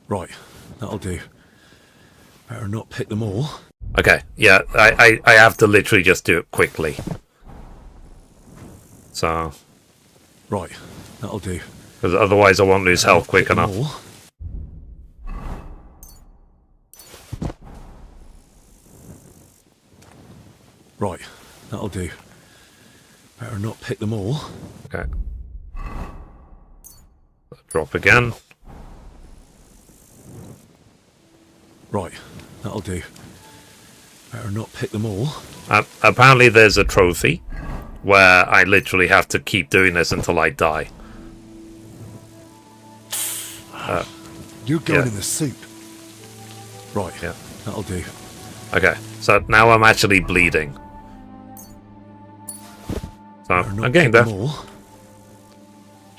Right, that'll do. Better not pick them all. Okay, yeah, I have to literally just do it quickly. So... Right, that'll do. Because otherwise I won't lose health quick enough. Right, that'll do. Better not pick them all. Okay. Drop again. Right, that'll do. Better not pick them all. Apparently there's a trophy where I literally have to keep doing this until I die. You're going yeah. in the soup. Right, Yeah. that'll do. Okay, so now I'm actually bleeding. So Better not I'm getting pick there. them all.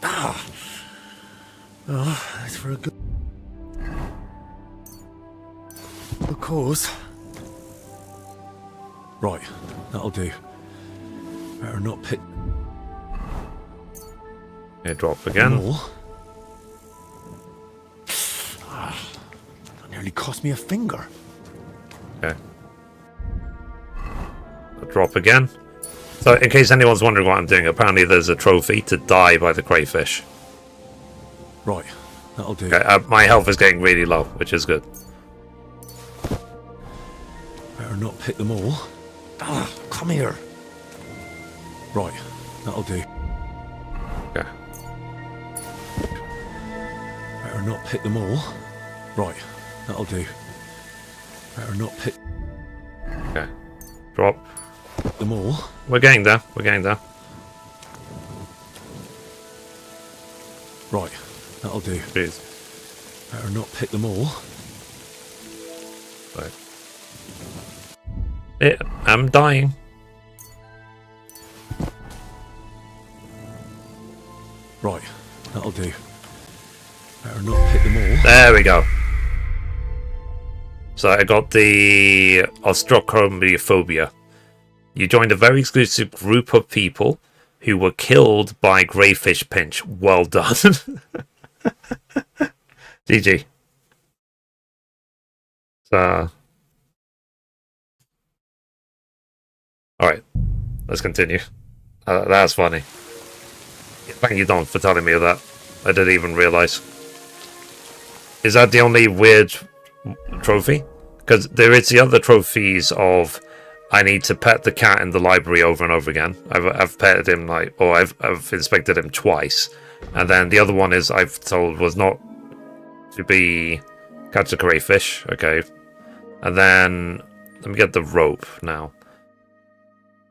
Ah! Oh, that's for a good cause. Right, that'll do. Better not pick Okay, drop them again. all. Ah, that nearly cost me a finger. Okay. Drop again. So, in case anyone's wondering what I'm doing, apparently there's a trophy to die by the crayfish. Right, that'll do. Okay, my health is getting really low, which is good. Better not pick them all. Ah, come here. Right, that'll do. Okay. Better not pick them all. Right, that'll do. Better not pick Okay. Drop. them all. We're getting there. We're getting there. Right, that'll do. Jeez. Better not pick them all. Right. Yeah, I'm dying. Right, that'll do. Better not pick them all. There we go. So I got the Ostrochromophobia. You joined a very exclusive group of people who were killed by Greyfish Pinch. Well done. GG. So, alright, let's continue. That's funny. Thank you, Don, for telling me that. I didn't even realise. Is that the only weird trophy? Because there is the other trophies of I need to pet the cat in the library over and over again. I've petted him I've inspected him twice, and then the other one is I've told was not to be catch the crayfish. Okay, and then let me get the rope now.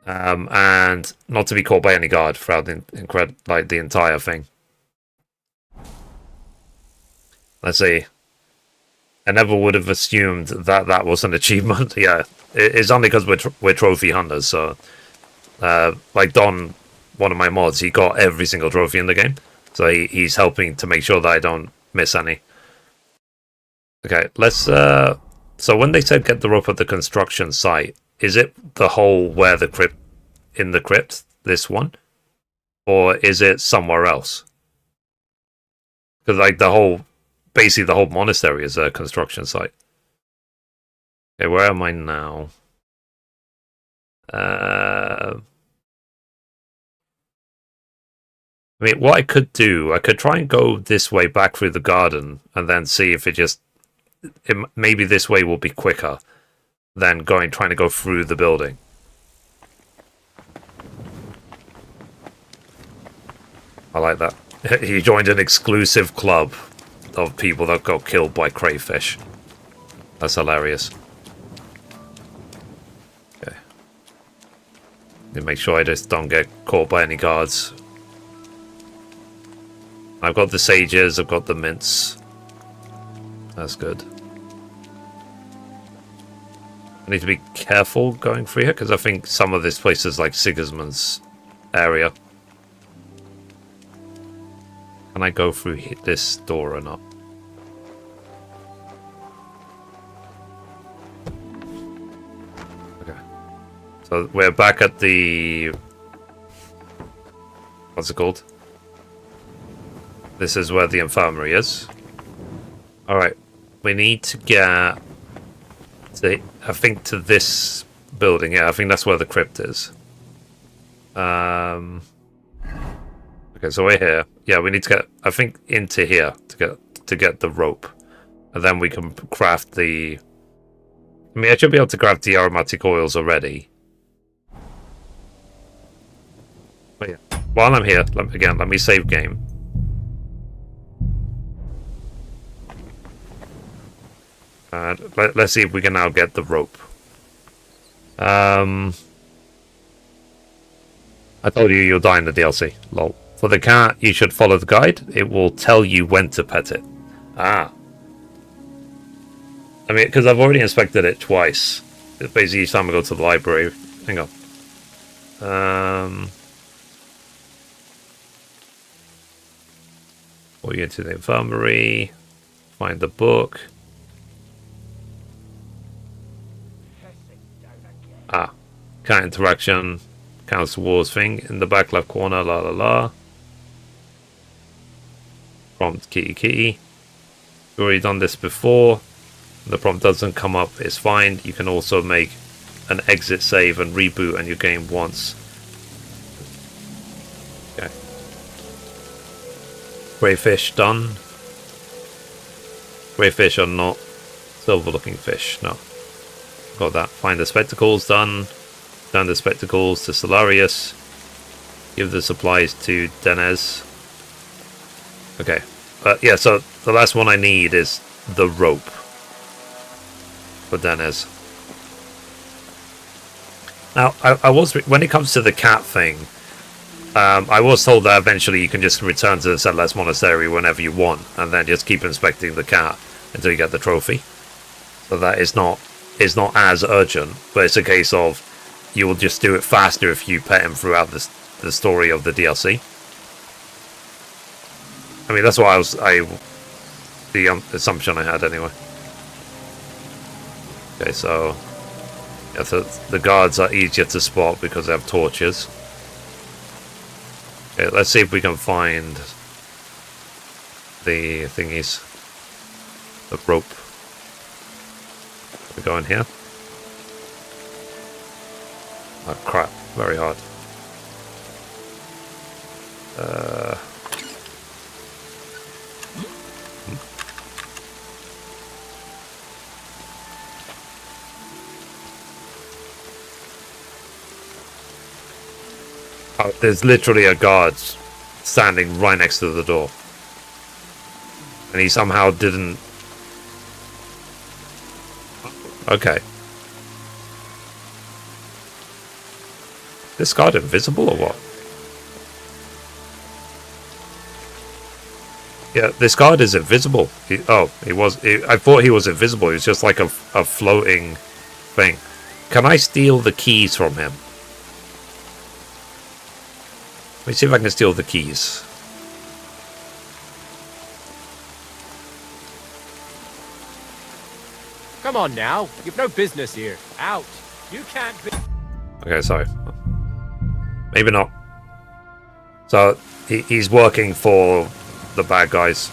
And not to be caught by any guard throughout the entire thing. Let's see. I never would have assumed that that was an achievement. Yeah, it's only because we're trophy hunters. So, like Don, one of my mods, he got every single trophy in the game. So he's helping to make sure that I don't miss any. Okay, let's. So when they said get the rope at the construction site, is it the hole where the crypt in the crypt? This one, or is it somewhere else? Because like basically the whole monastery is a construction site. Okay, where am I now? I mean, what I could do, I could try and go this way back through the garden and then see if maybe this way will be quicker than trying to go through the building. I like that. He joined an exclusive club of people that got killed by crayfish. That's hilarious. Okay. Need to make sure I just don't get caught by any guards. I've got the sages, I've got the mints. That's good. I need to be careful going through here, because I think some of this place is like Sigismund's area. Can I go through this door or not? Okay. So we're back at the... What's it called? This is where the infirmary is. Alright. We need to get... I think to this building. Yeah, I think that's where the crypt is. Okay, so we're here. Yeah, we need to get, I think, into here to get the rope, and then we can craft the. I mean, I should be able to craft the aromatic oils already. But yeah, while I'm here, let me save game. And let's see if we can now get the rope. I told you you'll die in the DLC. Lol. For the cat, you should follow the guide. It will tell you when to pet it. Ah. I mean, because I've already inspected it twice. It's basically each time I go to the library. Hang on. Or you into the infirmary. Find the book. Ah. Cat interaction. Counts towards thing. In the back left corner. La la la. Prompt kitty kitty. We've already done this before. The prompt doesn't come up, it's fine. You can also make an exit save and reboot and your game once Grey fish done. Grey fish are not silver looking fish, no. Got that. Find the spectacles done. Turn the spectacles to Solarius. Give the supplies to Denez. Okay. Yeah, so the last one I need is the rope for Denez. Now, I was, when it comes to the cat thing, I was told that eventually you can just return to the Settlers Monastery whenever you want, and then just keep inspecting the cat until you get the trophy. So that is not as urgent, but it's a case of you will just do it faster if you pet him throughout the story of the DLC. I mean, that's what the assumption I had anyway. Okay, so yeah, the guards are easier to spot because they have torches. Okay, let's see if we can find the thingies. The rope. We go in here. Oh crap, very hard. Oh, there's literally a guard standing right next to the door. And he somehow didn't... Okay. This guard invisible or what? Yeah, this guard is invisible. I thought he was invisible. He was just like a floating thing. Can I steal the keys from him? Let me see if I can steal the keys. Come on now, you've no business here. Out. You can't be... Okay, sorry. Maybe not. So, he's working for the bad guys.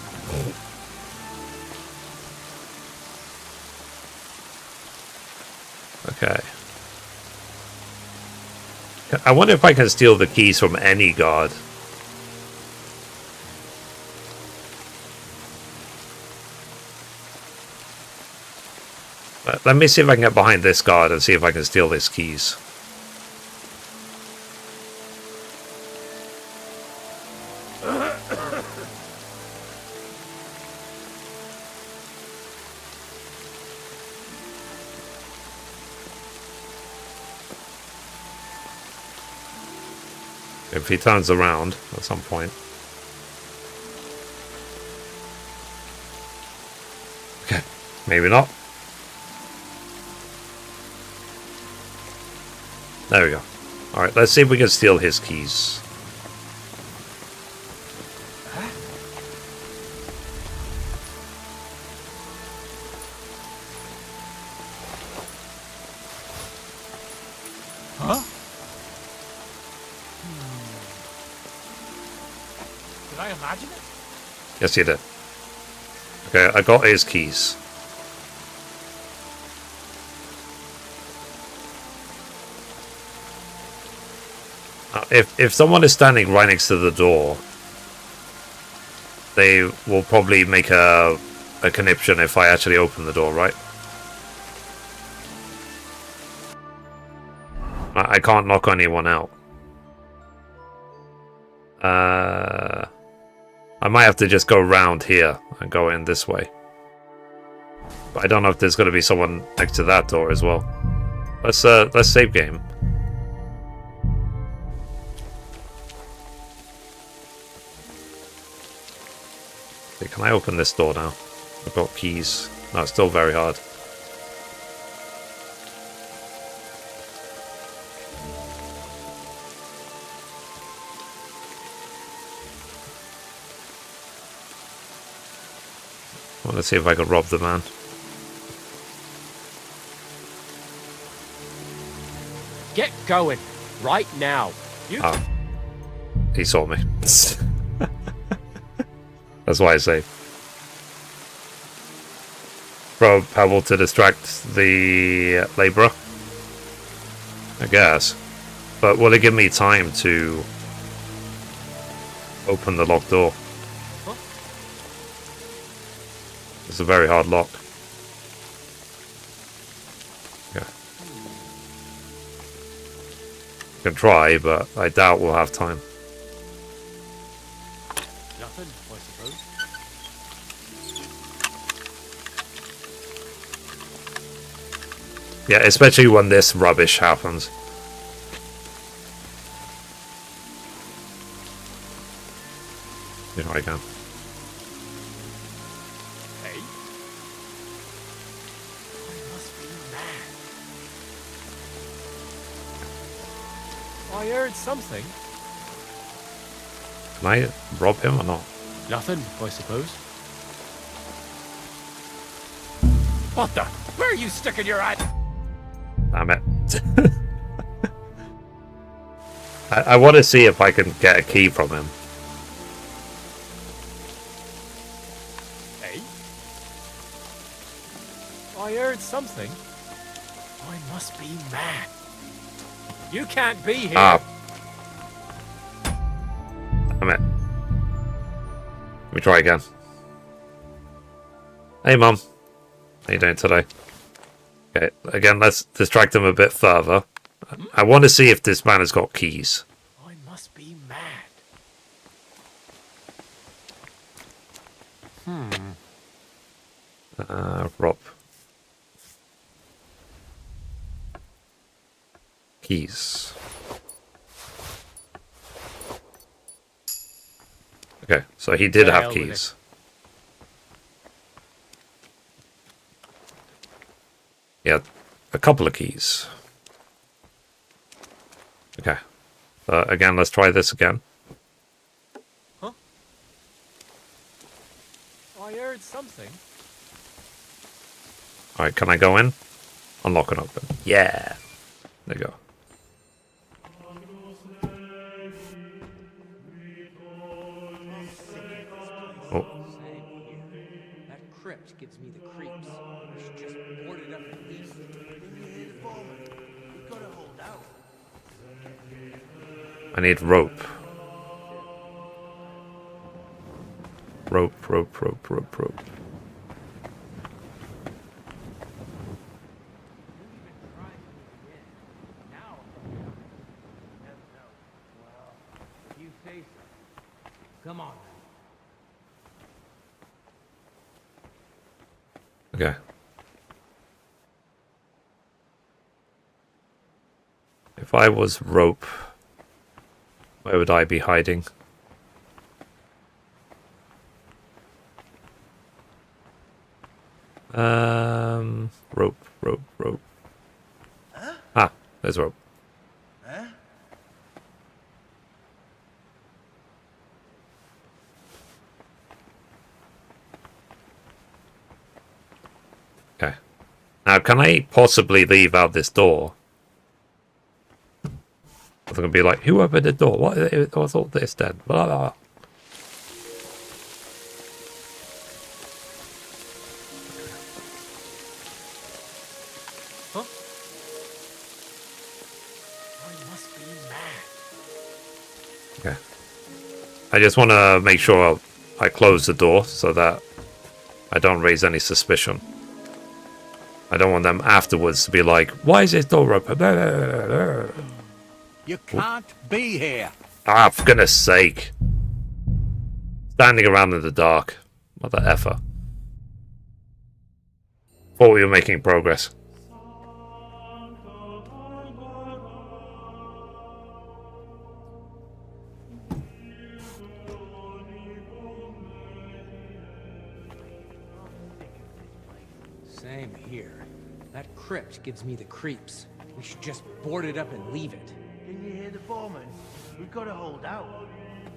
Okay. I wonder if I can steal the keys from any guard. Let me see if I can get behind this guard and see if I can steal his keys. If he turns around at some point. Okay, maybe not. There we go. Alright, let's see if we can steal his keys. Huh? Did I imagine it? Yes, you did. Okay, I got his keys. If someone is standing right next to the door, they will probably make a conniption if I actually open the door, right? I can't knock anyone out. I might have to just go around here and go in this way. But I don't know if there's going to be someone next to that door as well. Let's save game. Okay, can I open this door now? I've got keys. No, it's still very hard. Well, let's see if I can rob the man. Get going. Right now. You... Oh. He saw me. That's why I say. Throw a pebble to distract the labourer? I guess. But will it give me time to open the locked door? Huh? It's a very hard lock. Yeah. Can try, but I doubt we'll have time. Nothing, I suppose. Yeah, especially when this rubbish happens. You know I can. Hey? I must be mad. I heard something. Can I rob him or not? Nothing, I suppose. What the? Where are you sticking your eye? Damn it. I want to see if I can get a key from him. Hey? I heard something. I must be mad. You can't be here. Ah. Damn it. Let me try again. Hey, Mum. How you doing today? Okay, again, let's distract him a bit further. I want to see if this man has got keys. I must be mad. Rob. Keys. Okay, so he did To have hell with keys. Yeah, a couple of keys. Okay. Again, let's try this again. Huh? I heard something. Alright, can I go in? Unlock and open. Yeah. There you go. Oh, That crypt gives me the creeps. We should just board it up and leave it. I need rope. Rope. You say so. Come on. Okay. If I was rope, where would I be hiding? Rope. Ah, there's rope. Okay. Now, can I possibly leave out this door? I'm gonna be like, who opened the door? What? I thought this then. Blah, blah, blah. Huh? I must be mad. Okay. I just want to make sure I close the door so that I don't raise any suspicion. I don't want them afterwards to be like, why is this door open? Blah, blah, blah, blah. You can't be here. Ah, for goodness sake. Standing around in the dark. Mother effer. Thought we were making progress. Same here. That crypt gives me the creeps. We should just board it up and leave it. Can you hear the foreman? We've got to hold out.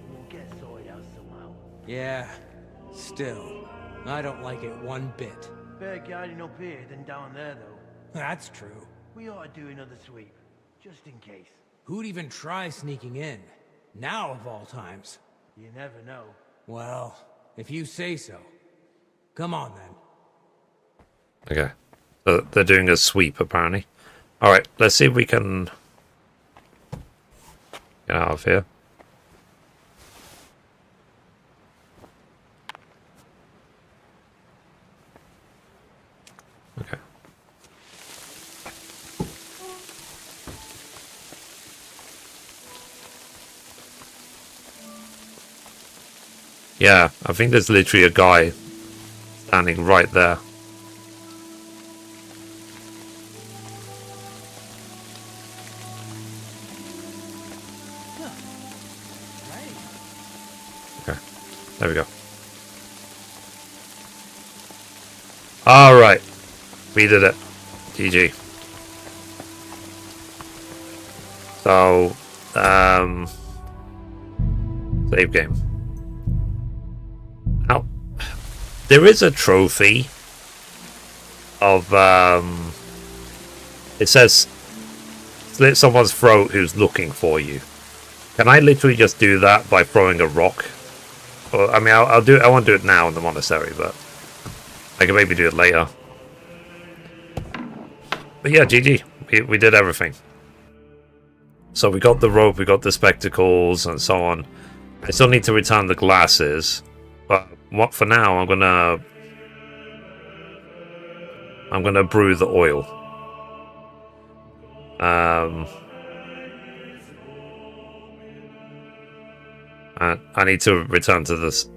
We'll get sorted out somehow. Yeah. Still, I don't like it one bit. Better guarding up here than down there, though. That's true. We ought to do another sweep, just in case. Who'd even try sneaking in? Now of all times. You never know. Well, if you say so. Come on then. Okay. So they're doing a sweep, apparently. Alright, let's see if we can get out of here. Yeah, I think there's literally a guy standing right there. Okay, there we go. Alright, we did it. GG. So, save game. Now, there is a trophy of, it says, slit someone's throat who's looking for you. Can I literally just do that by throwing a rock? Or, I mean, I'll do it, I won't do it now in the monastery, but I can maybe do it later. But yeah, GG. We did everything. So we got the rope, we got the spectacles, and so on. I still need to return the glasses, but what for now? I'm gonna brew the oil. I need to return to this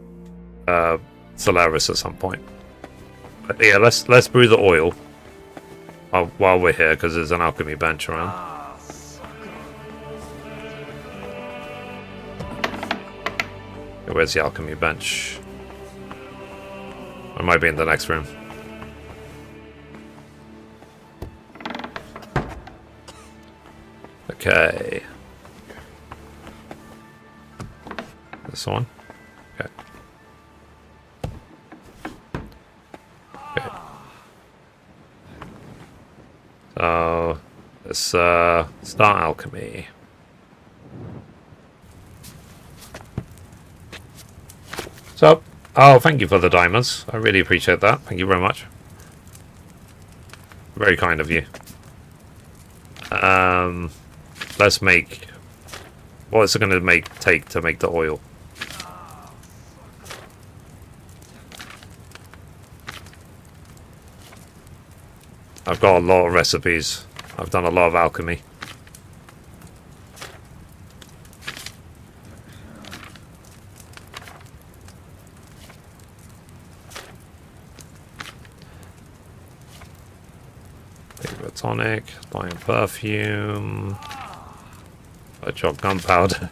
Solaris at some point. But yeah, let's brew the oil while we're here, because there's an alchemy bench around. Where's the alchemy bench? It might be in the next room. Okay. This one? Okay. Okay. So, let's start alchemy. So, oh, thank you for the diamonds. I really appreciate that. Thank you very much. Very kind of you. Let's make... What is it going to take to make the oil? I've got a lot of recipes. I've done a lot of alchemy. Tonic, dying perfume, I chop gunpowder,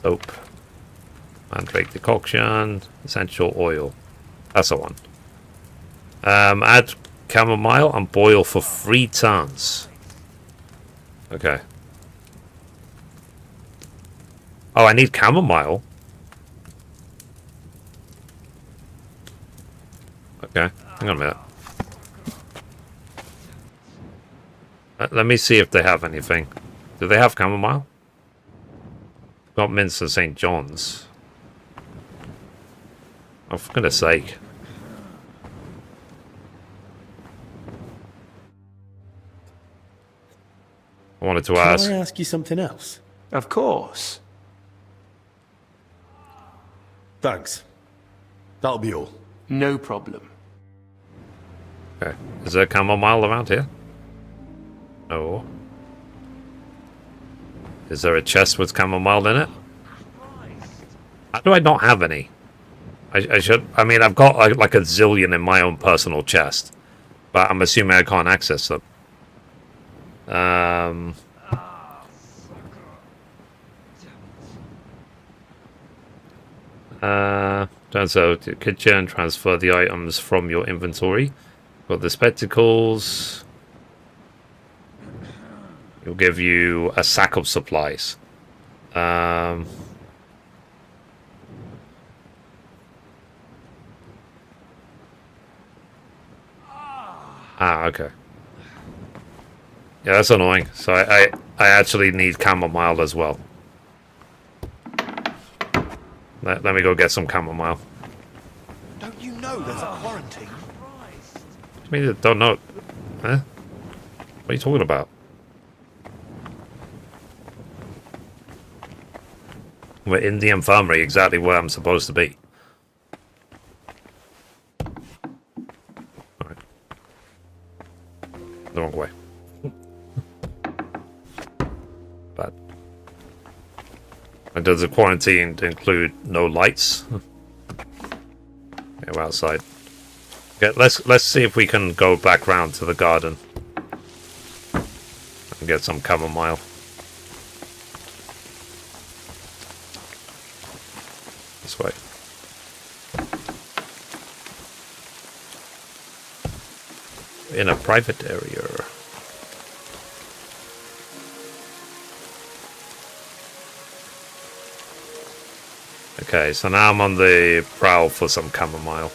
soap, mandrake decoction, essential oil. That's the one. Add chamomile and boil for 3 turns. Okay. Oh, I need chamomile. Okay, hang on a minute. Let me see if they have anything. Do they have chamomile? Got Minster St. John's. Oh, for goodness sake. I wanted to ask. Can I ask you something else? Of course. Thanks. That'll be all. No problem. Okay. Is there chamomile around here? No. Is there a chest with chamomile in it? How do I not have any? I should... I mean, I've got like a zillion in my own personal chest. But I'm assuming I can't access them. Turns out you can transfer the items from your inventory. Got the spectacles. It'll give you a sack of supplies. Ah, okay. Yeah, that's annoying. So I actually need chamomile as well. Let me go get some chamomile. Don't you know there's a quarantine? I mean, don't know. Huh? What are you talking about? We're in the infirmary, exactly where I'm supposed to be. Alright. The wrong way. Bad. And does the quarantine include no lights? Okay, we're outside. Okay, let's see if we can go back round to the garden and get some chamomile. This way. In a private area. Okay, so now I'm on the prowl for some chamomile.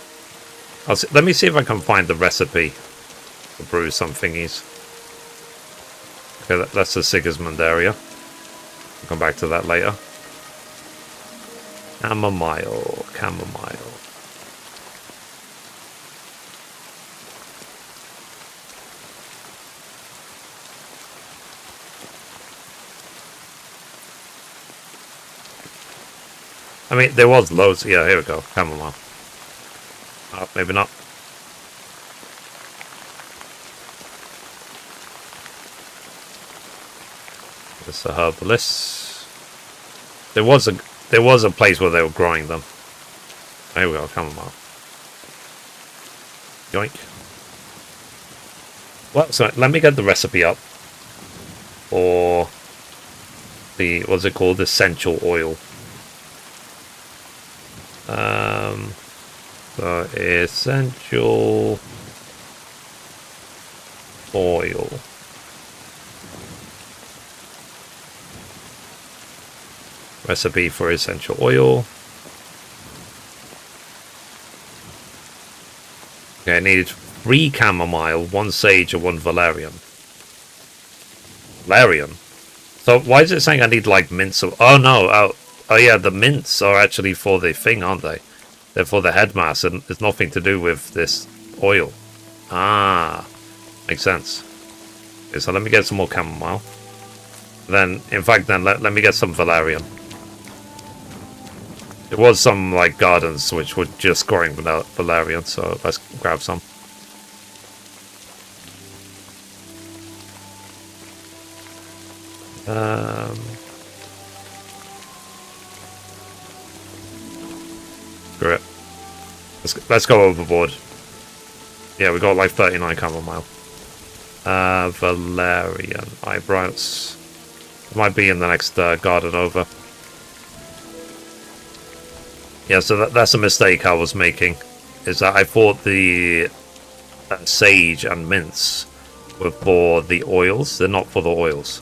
Let me see if I can find the recipe to brew some thingies. Okay, that's the Sigismund area. I'll come back to that later. Chamomile, chamomile. I mean, there was loads. Yeah, here we go. Chamomile. Oh, maybe not. It's a herbalist. There was a place where they were growing them. Here we go. Chamomile. Yoink. Well, so let me get the recipe up for the what's it called? Essential oil. So essential oil. Recipe for essential oil. Okay, I needed 3 chamomile, 1 sage, and 1 valerian. Valerian? So why is it saying I need like mints of... Oh no, oh yeah, the mints are actually for the thing, aren't they? They're for the head mass, and it's nothing to do with this oil. Ah, makes sense. Okay, so let me get some more chamomile. Then, in fact, then let me get some valerian. There was some like gardens which were just growing valerian, so let's grab some. Screw it. Let's go overboard. Yeah, we got like 39 chamomile. Valerian eyebrows. It might be in the next garden over. Yeah, so that's a mistake I was making. Is that I thought the sage and mints were for the oils. They're not for the oils.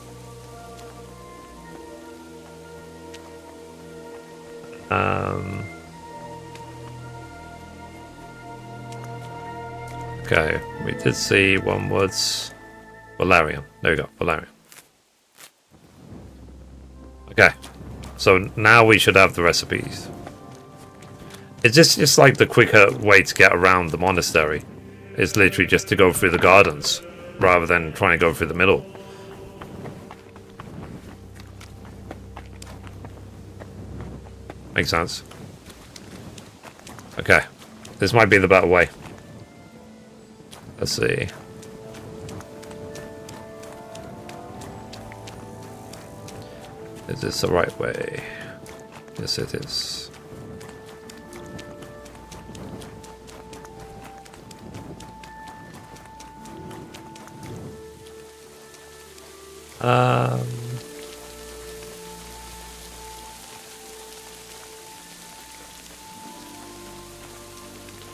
Okay, we did see one was valerian. There we go, valerian. Okay, so now we should have the recipes. Is this just like the quicker way to get around the monastery? It's literally just to go through the gardens rather than trying to go through the middle. Makes sense. Okay, this might be the better way. Let's see. Is this the right way? Yes, it is.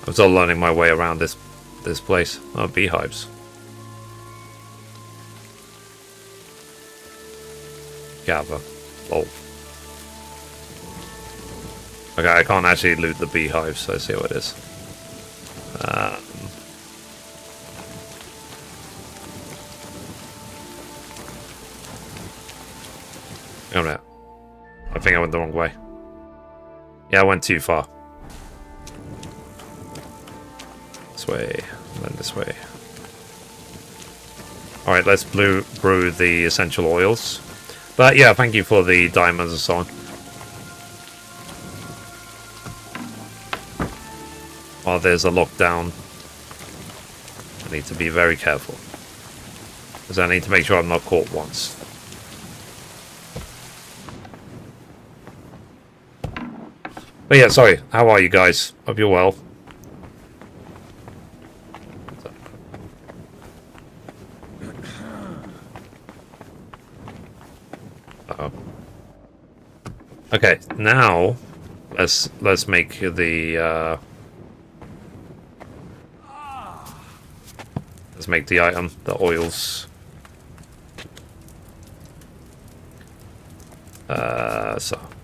I'm still learning my way around this place. Oh, beehives. Gather. Oh. Okay, I can't actually loot the beehives, so I see what it is. Oh no. I think I went the wrong way. Yeah, I went too far. This way, and then this way. Alright, let's brew the essential oils. But yeah, thank you for the diamonds and so on. While there's a lockdown, I need to be very careful. Because I need to make sure I'm not caught once. But yeah, sorry. How are you guys? Hope you're well. Uh-oh. Okay, now let's make the let's make the item, the oils.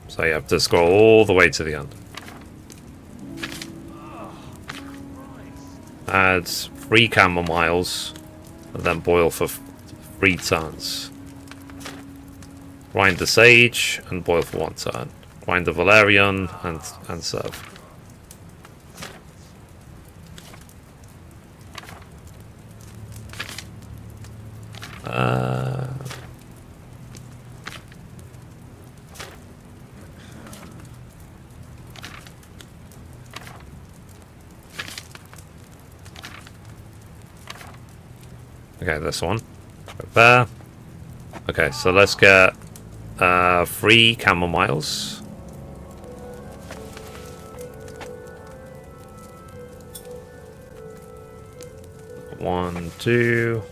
So you have to scroll all the way to the end. Add 3 camomiles, and then boil for 3 turns. Grind the sage and boil for 1 turn. Grind the valerian and serve. Okay, this one. Right there. Okay, so let's get 3 camomiles. One, 2.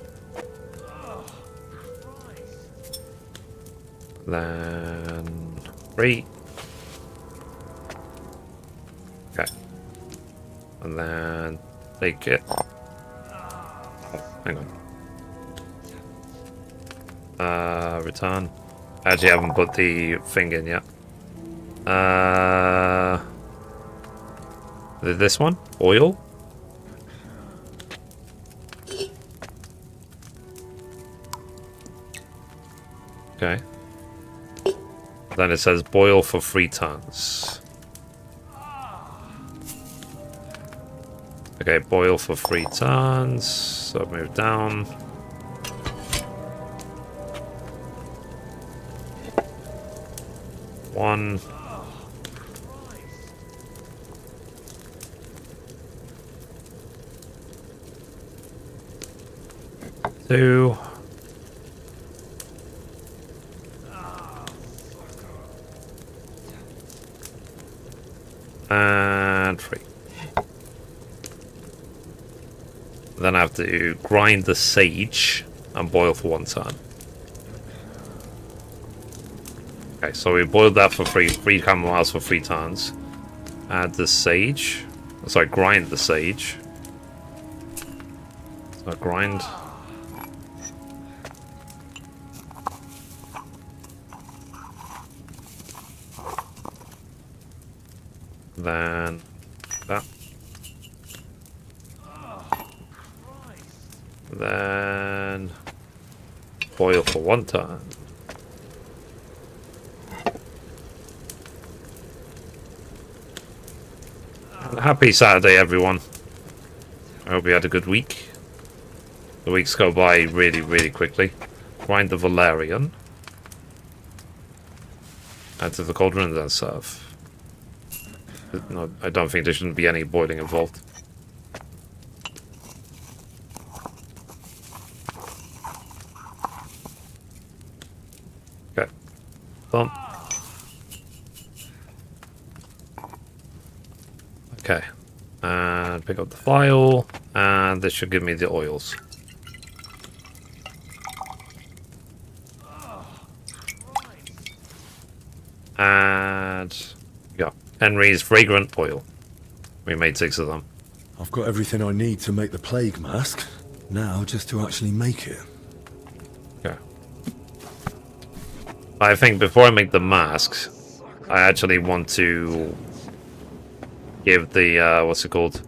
Then 3. Okay. And then take it. Oh, hang on. Return. I actually haven't put the thing in yet. This one? Oil? Okay. Then it says boil for 3 turns. Okay, boil for 3 turns. So move down. One. Two. And 3. Then I have to grind the sage and boil for 1 turn. Okay, so we boiled that for 3 camomiles for 3 turns. Add the sage. Sorry, grind the sage. So grind. Then that. Then boil for 1 turn. Happy Saturday, everyone. I hope you had a good week. The weeks go by really, really quickly. Grind the valerian. Add to the cauldron and then serve. No, I don't think there shouldn't be any boiling involved. Okay. Done. Okay. And pick up the file. And this should give me the oils. And yeah, Henry's fragrant oil. We made 6 of them. I've got everything I need to make the plague mask. Now, just to actually make it. Okay. I think before I make the masks, I actually want to give the what's it called?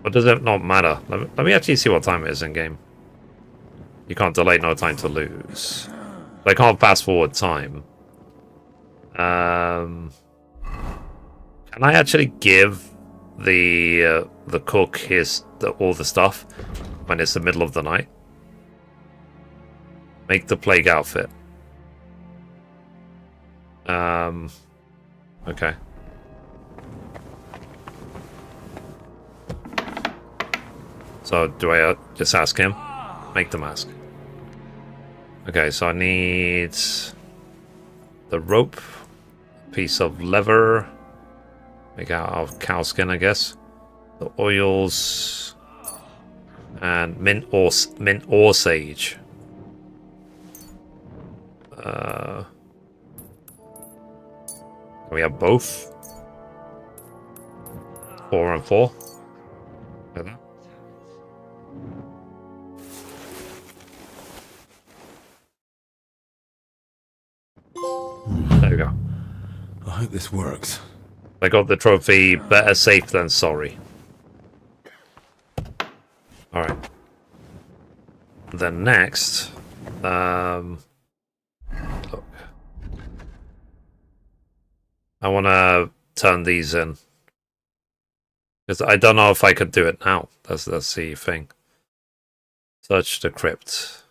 Or does it not matter? Let me actually see what time it is in game. You can't delay, no time to lose. I can't fast forward time. Can I actually give the cook all the stuff when it's the middle of the night? Make the plague outfit. Okay. So do I just ask him? Make the mask. Okay, so I need the rope, piece of leather. Make out of cow skin, I guess. The oils and mint or sage. Can we have both? 4 and 4. Like that. There we go. I hope this works. I got the trophy. Better safe than sorry. Alright. Then next, look. I want to turn these in. Because I don't know if I could do it now. That's the thing. Search the crypt.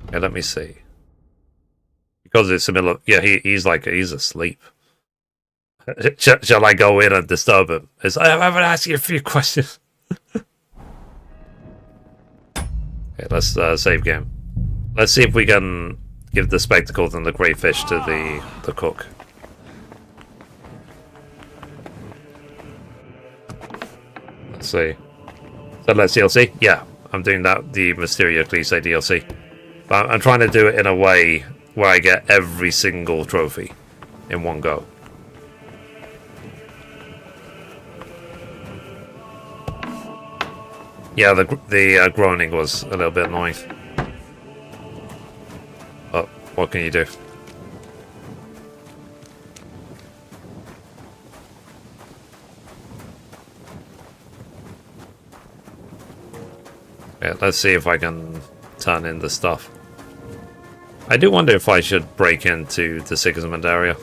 Okay, let me see. Because it's the middle of... Yeah, he's asleep. Shall I go in and disturb him? I haven't asked you a few questions. Okay, let's save game. Let's see if we can give the spectacles and the grey fish to the cook. Let's see. So let's DLC? Yeah, I'm doing that, the Mysteria Ecclesia DLC. But I'm trying to do it in a way where I get every single trophy in one go. Yeah, the groaning was a little bit annoying. But what can you do? Yeah, let's see if I can turn in the stuff. I do wonder if I should break into the Sigismund area.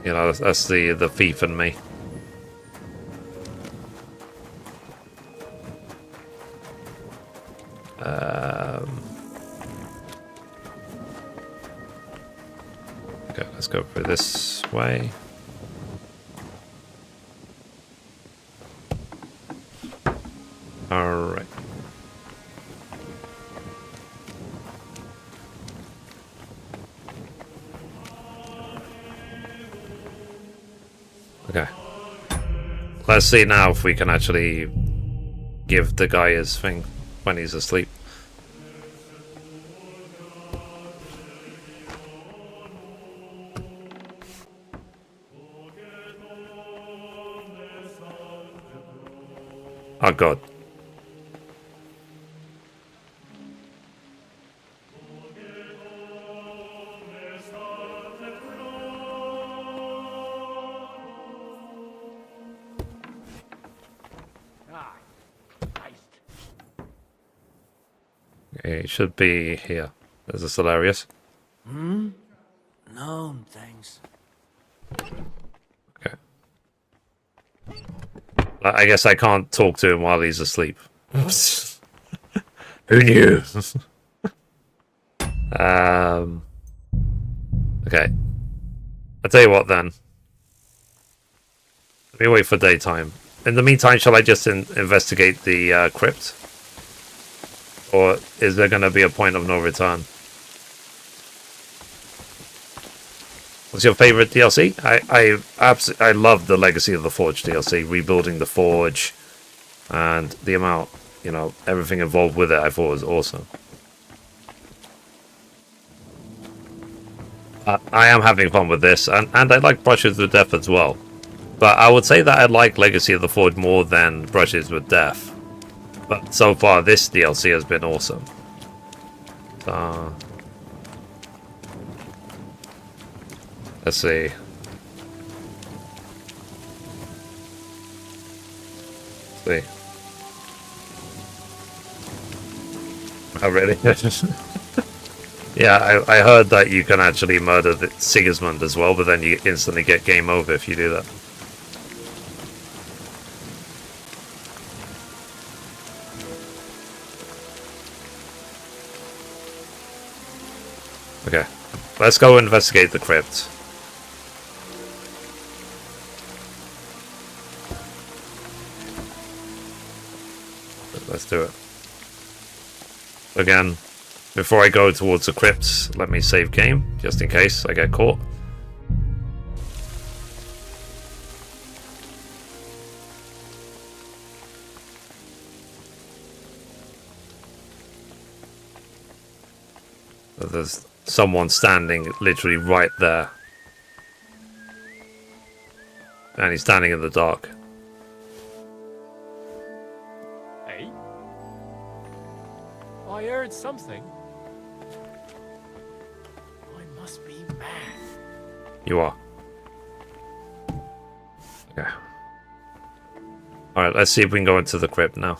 You know, that's the thief in me. Okay, let's go for this way. All right. Okay. Let's see now if we can actually give the guy his thing when he's asleep. Oh god. Okay, it should be here. This is hilarious. No, thanks. Okay. I guess I can't talk to him while he's asleep. Who knew? Okay. I'll tell you what then. Let me wait for daytime. In the meantime, shall I just investigate the crypt? Or is there going to be a point of no return? What's your favorite DLC? I love the Legacy of the Forge DLC, rebuilding the Forge, and the amount, you know, everything involved with it. I thought was awesome. I am having fun with this, and I like Brushes with Death as well. But I would say that I like Legacy of the Forge more than Brushes with Death. But so far, this DLC has been awesome. Let's see. Oh, really? Yeah, I heard that you can actually murder the Sigismund as well, but then you instantly get game over if you do that. Okay, let's go investigate the crypt. Let's do it. Again, Before I go towards the crypts, let me save game, just in case I get caught. There's someone standing literally right there. And he's standing in the dark. Hey? I heard something. I must be mad. You are. Okay. Alright, let's see if we can go into the crypt now.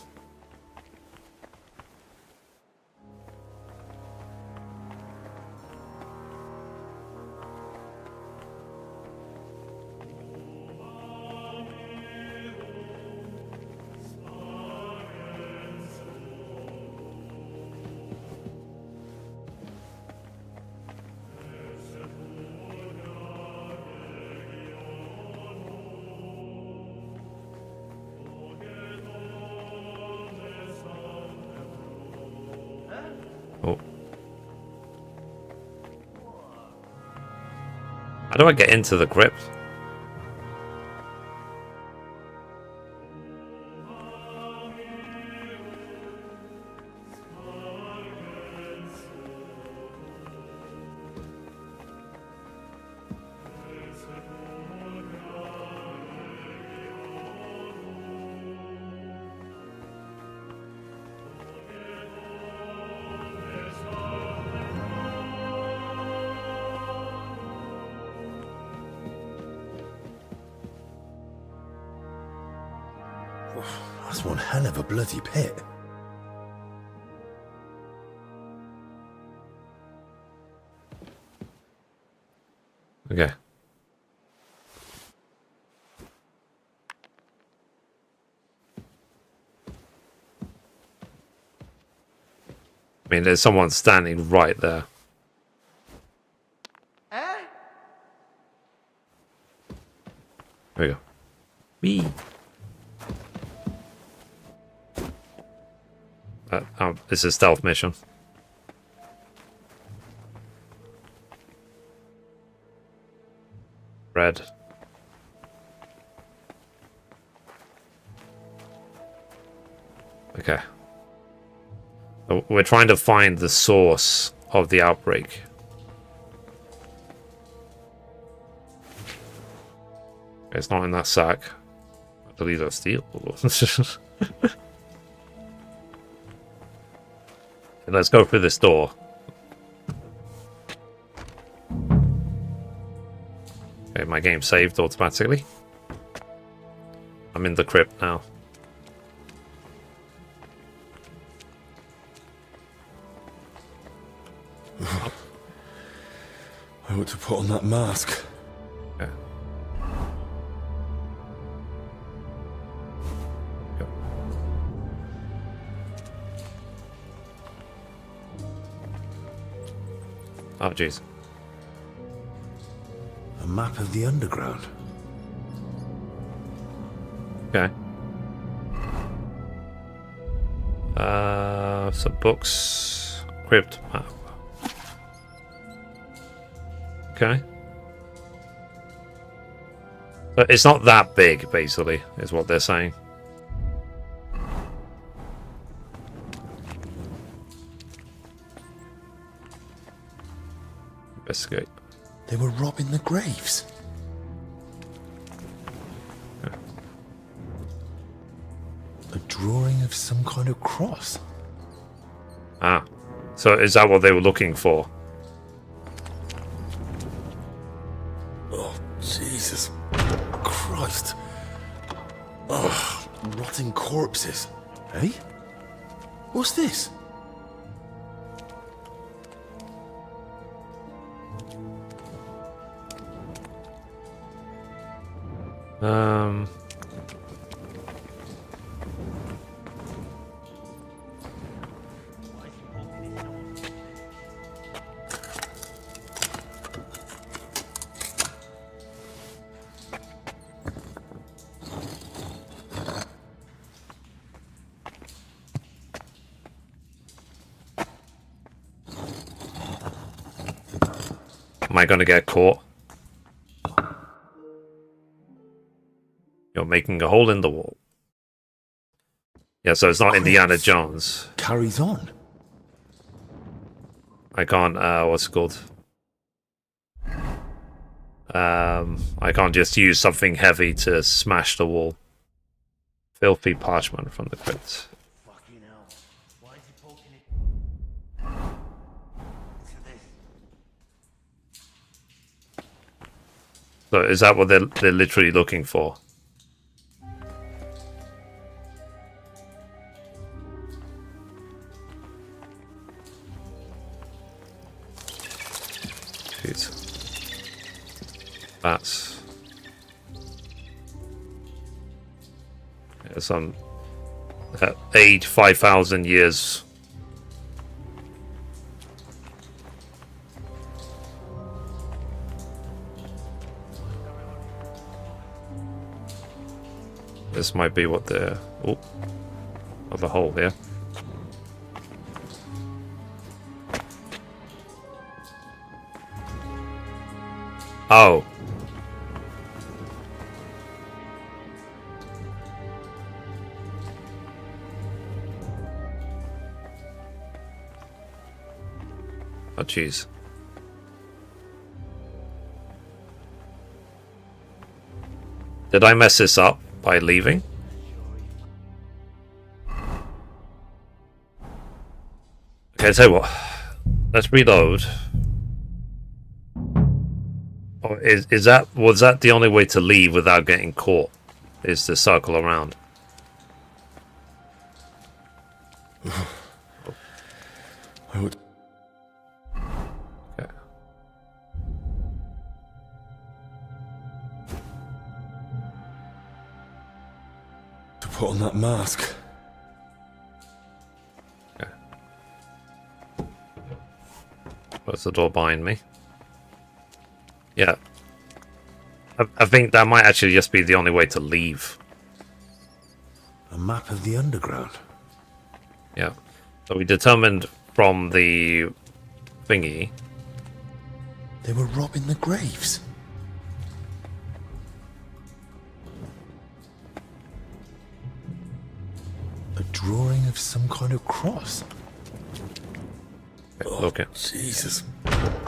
Oh. How do I get into the crypt? That's one hell of a bloody pit. Okay. I mean, there's someone standing right there. There we go. Wee. It's a stealth mission. Red. Okay. We're trying to find the source of the outbreak. It's not in that sack. I believe that's steel. Let's go through this door. Okay, my game saved automatically. I'm in the crypt now. I ought to put on that mask. Okay. Go. Oh, jeez. A map of the underground. Okay. Some books. Crypt map. Okay. But it's not that big, basically, is what they're saying. Investigate. They were robbing the graves. Yeah. A drawing of some kind of cross. Ah. So is that what they were looking for? Oh, Jesus Christ. Ugh, rotting corpses. Eh? What's this? Am I going to get caught? You're making a hole in the wall. Yeah, so it's not Indiana Jones. Carries on. I can't, what's it called? I can't just use something heavy to smash the wall. Filthy parchment from the crypt. Fucking hell. Why is he poking it? Look at this. So is that what they're literally looking for? Jeez. That's some age 5,000 years. This might be what they're... Oh, of a hole here. Oh. Oh, jeez. Did I mess this up by leaving? Okay, tell you what. Let's reload. Oh, is that... Was that the only way to leave without getting caught? Is to circle around? I would... Okay. to put on that mask. Okay. What's the door behind me? Yeah. I think that might actually just be the only way to leave. A map of the underground. Yeah. So we determined from the thingy. They were robbing the graves. A drawing of some kind of cross. Okay. Jesus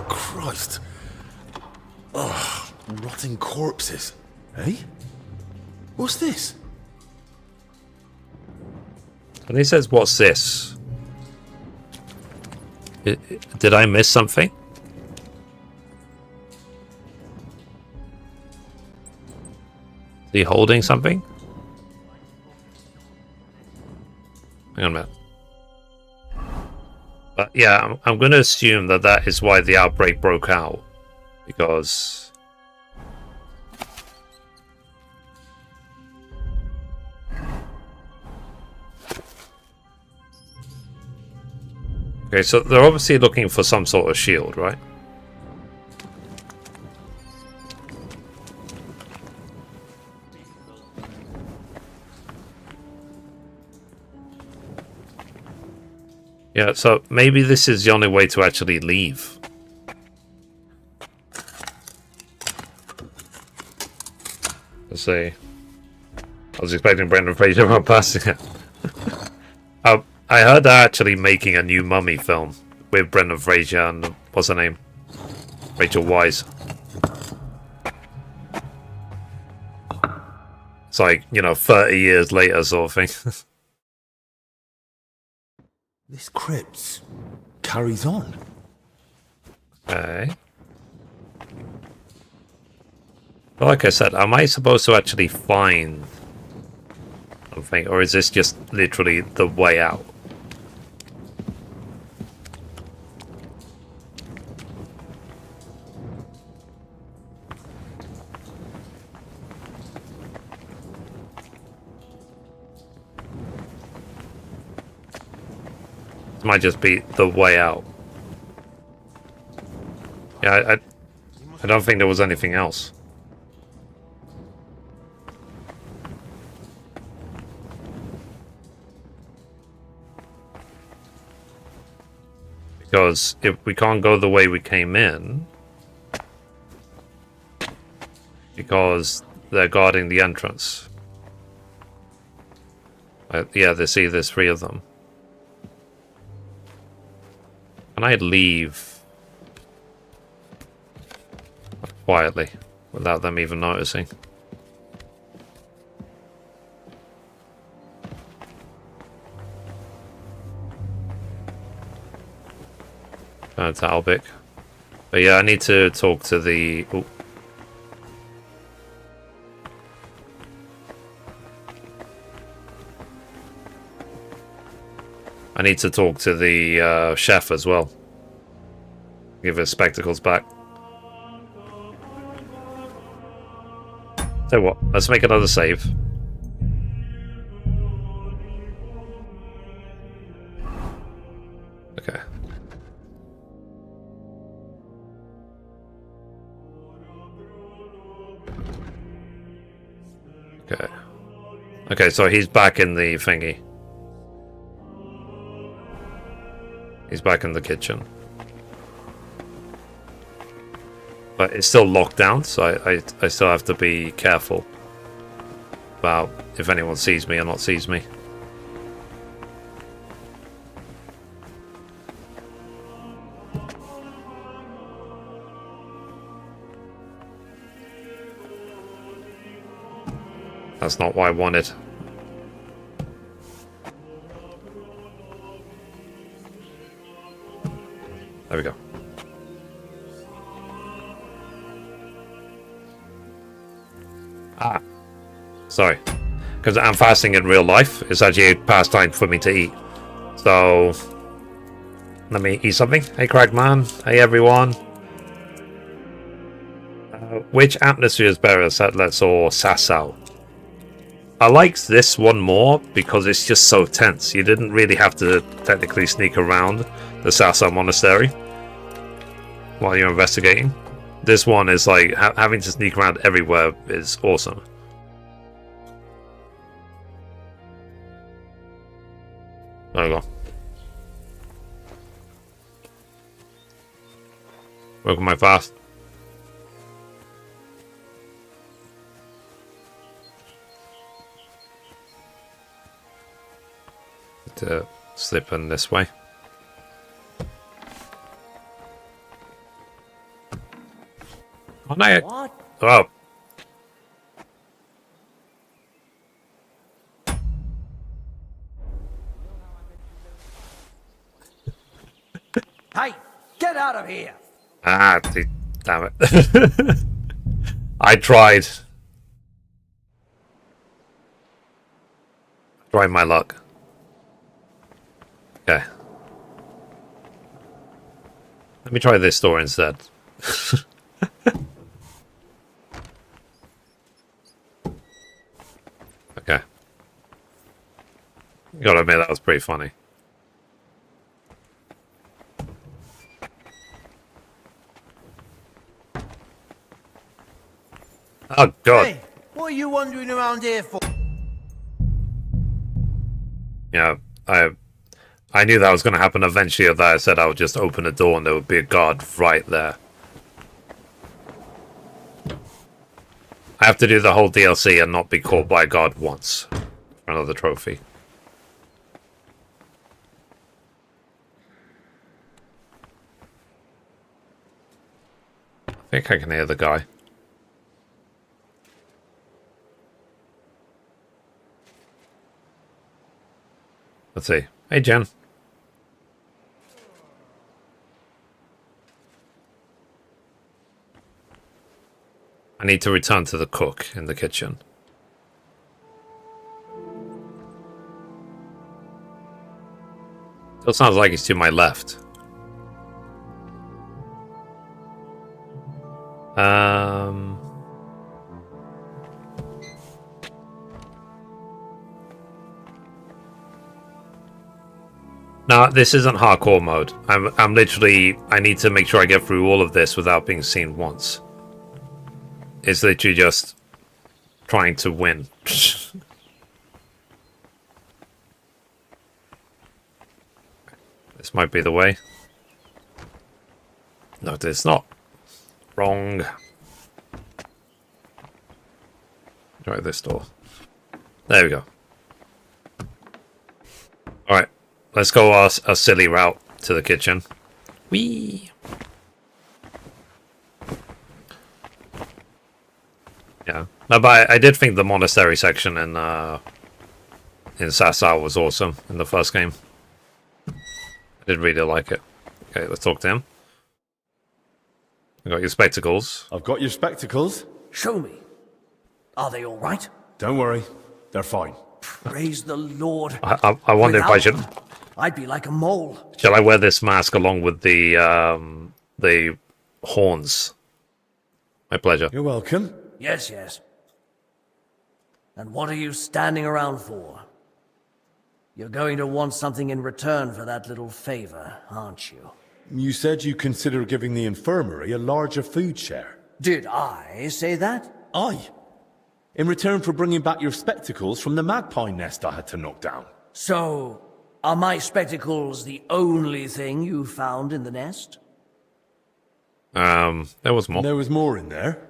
Christ. Ugh, rotting corpses. Eh? What's this? And he says, what's this? Did I miss something? Is he holding something? Hang on a minute. But yeah, I'm going to assume that that is why the outbreak broke out. Because... Okay, so they're obviously looking for some sort of shield, right? Yeah, so maybe this is the only way to actually leave. Let's see. I was expecting Brendan Fraser to run past it. I heard they're actually making a new Mummy film with Brendan Fraser and what's her name? Rachel Weisz. It's like, you know, 30 years later sort of thing. This crypt carries on. Okay. But like I said, am I supposed to actually find something, or is this just literally the way out? It might just be the way out. Yeah, I don't think there was anything else. Because if we can't go the way we came in... because they're guarding the entrance. Yeah, there's 3 of them. Can I leave quietly without them even noticing? To Albic. But yeah, I need to talk to the... Ooh. I need to talk to the chef as well. Give his spectacles back. So what? Let's make another save. Okay. Okay. Okay, so he's back in the thingy. He's back in the kitchen. But it's still locked down, so I still have to be careful about if anyone sees me or not sees me. That's not what I wanted. There we go. Ah. Sorry. Because I'm fasting in real life. It's actually a pastime for me to eat. So... let me eat something. Hey, Cragman. Hey, everyone. Which atmosphere is better, Settlers or Sasau? I liked this one more because it's just so tense. You didn't really have to technically sneak around the Sasau Monastery while you're investigating. This one is like having to sneak around everywhere is awesome. There we go. Welcome my fast. To slip in this way. Oh no! What? Oh. Hey, get out of here! Ah, damn it! I tried. Tried my luck. Okay. Let me try this door instead. Okay. You gotta admit, that was pretty funny. Oh, God. Hey, what are you wandering around here for? Yeah, I knew that was going to happen eventually. That I said I would just open a door and there would be a guard right there. I have to do the whole DLC and not be caught by a guard once for another trophy. I think I can hear the guy. Let's see. Hey, Jen. I need to return to the cook in the kitchen. Still sounds like he's to my left. No, this isn't hardcore mode. I'm literally... I need to make sure I get through all of this without being seen once. It's literally just trying to win. This might be the way. No, it's not. Wrong. Try this door. There we go. Alright, let's go our silly route to the kitchen. Whee! Yeah. No, but I did think the monastery section in Sassau was awesome in the first game. I did really like it. Okay, let's talk to him. You got your spectacles. I've got your spectacles. Show me. Are they all right? Don't worry, they're fine. Praise the Lord. I wonder if I should... I'd be like a mole. Shall I wear this mask along with the horns? My pleasure. You're welcome. Yes, yes. And what are you standing around for? You're going to want something in return for that little favor, aren't you? You said you consider giving the infirmary a larger food share. Did I say that? Aye. In return for bringing back your spectacles from the magpie nest I had to knock down. So, are my spectacles the only thing you found in the nest? There was more. There was more in there.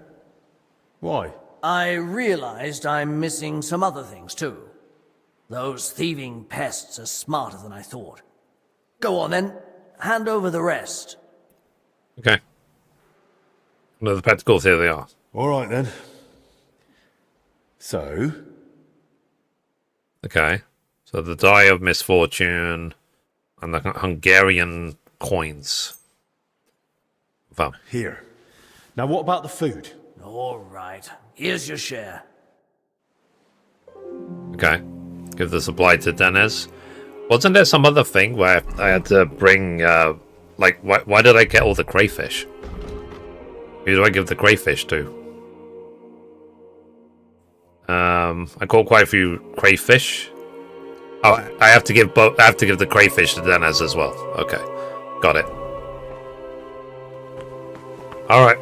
Why? I realized I'm missing some other things, too. Those thieving pests are smarter than I thought. Go on, then. Hand over the rest. Okay. No, the spectacles, here they are. All right, then. So? Okay. So the Die of Misfortune and the Hungarian coins. Wow. Here. Now, what about the food? All right. Here's your share. Okay. Give the supply to Denez. Wasn't there some other thing where I had to bring, like, why did I get all the crayfish? Who do I give the crayfish to? I caught quite a few crayfish. Oh, I have to give both. I have to give the crayfish to Denez as well. Okay, got it. All right.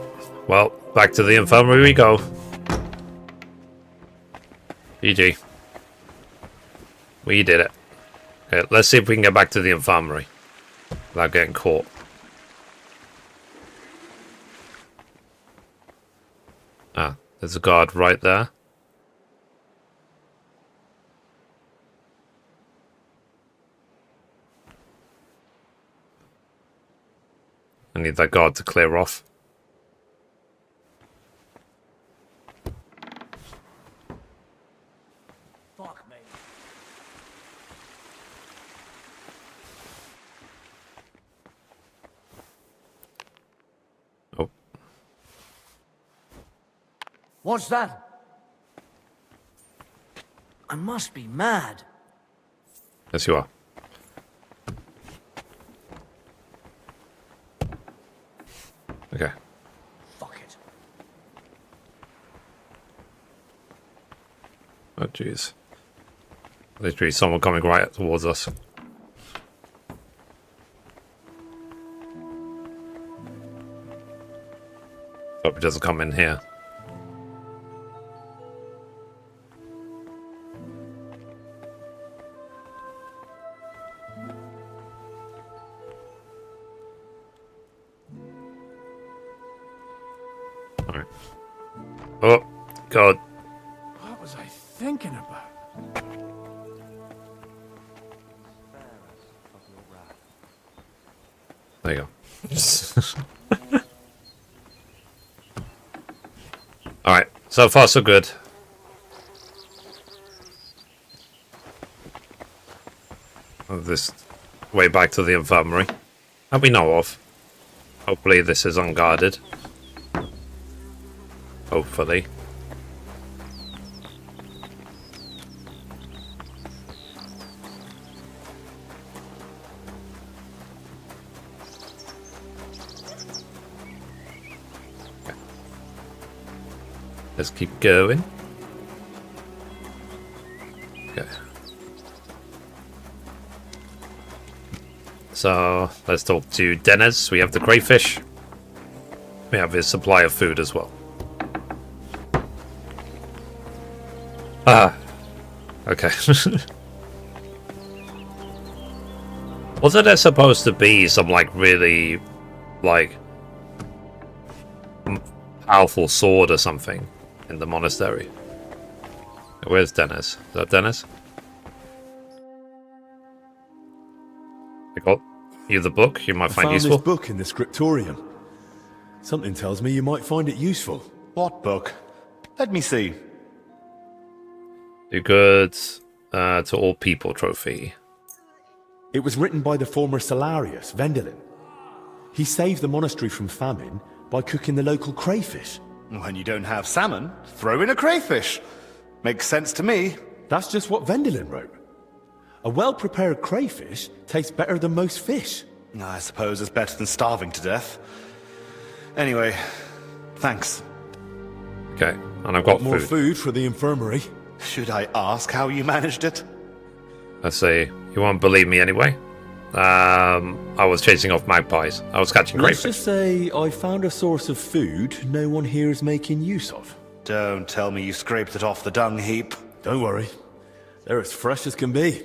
Well, back to the infirmary we go. GG. We did it. Okay, let's see if we can get back to the infirmary without getting caught. Ah, there's a guard right there. I need that guard to clear off. Fuck me. Oh. What's that? I must be mad. Yes, you are. Okay. Fuck it. Oh, jeez. Literally someone coming right towards us. Hope it doesn't come in here. Alright. Oh, God. What was I thinking about? There you go. Alright, so far so good. This way back to the infirmary. That we know of. Hopefully this is unguarded. Hopefully. Let's keep going. Okay. So, let's talk to Denez. We have the crayfish. We have his supply of food as well. Ah. Okay. Wasn't there supposed to be some, like, really, like, powerful sword or something in the monastery? Where's Dennis? Is that Dennis? I got you the book you might I find found useful. this book in the scriptorium. Something tells me you might find it useful. What book? Let me see. Do good to all people trophy. It was written by the former Salarius, Vendelin. He saved the monastery from famine by cooking the local crayfish. When you don't have salmon, throw in a crayfish. Makes sense to me. That's just what Vendelin wrote. A well-prepared crayfish tastes better than most fish. I suppose it's better than starving to death. Anyway, thanks. Okay, and I've got More food. food for the infirmary. Should I ask how you managed it? Let's see. You won't believe me anyway. I was chasing off magpies. I was catching Let's crayfish. just say I found a source of food no one here is making use of. Don't tell me you scraped it off the dung heap. Don't worry. They're as fresh as can be.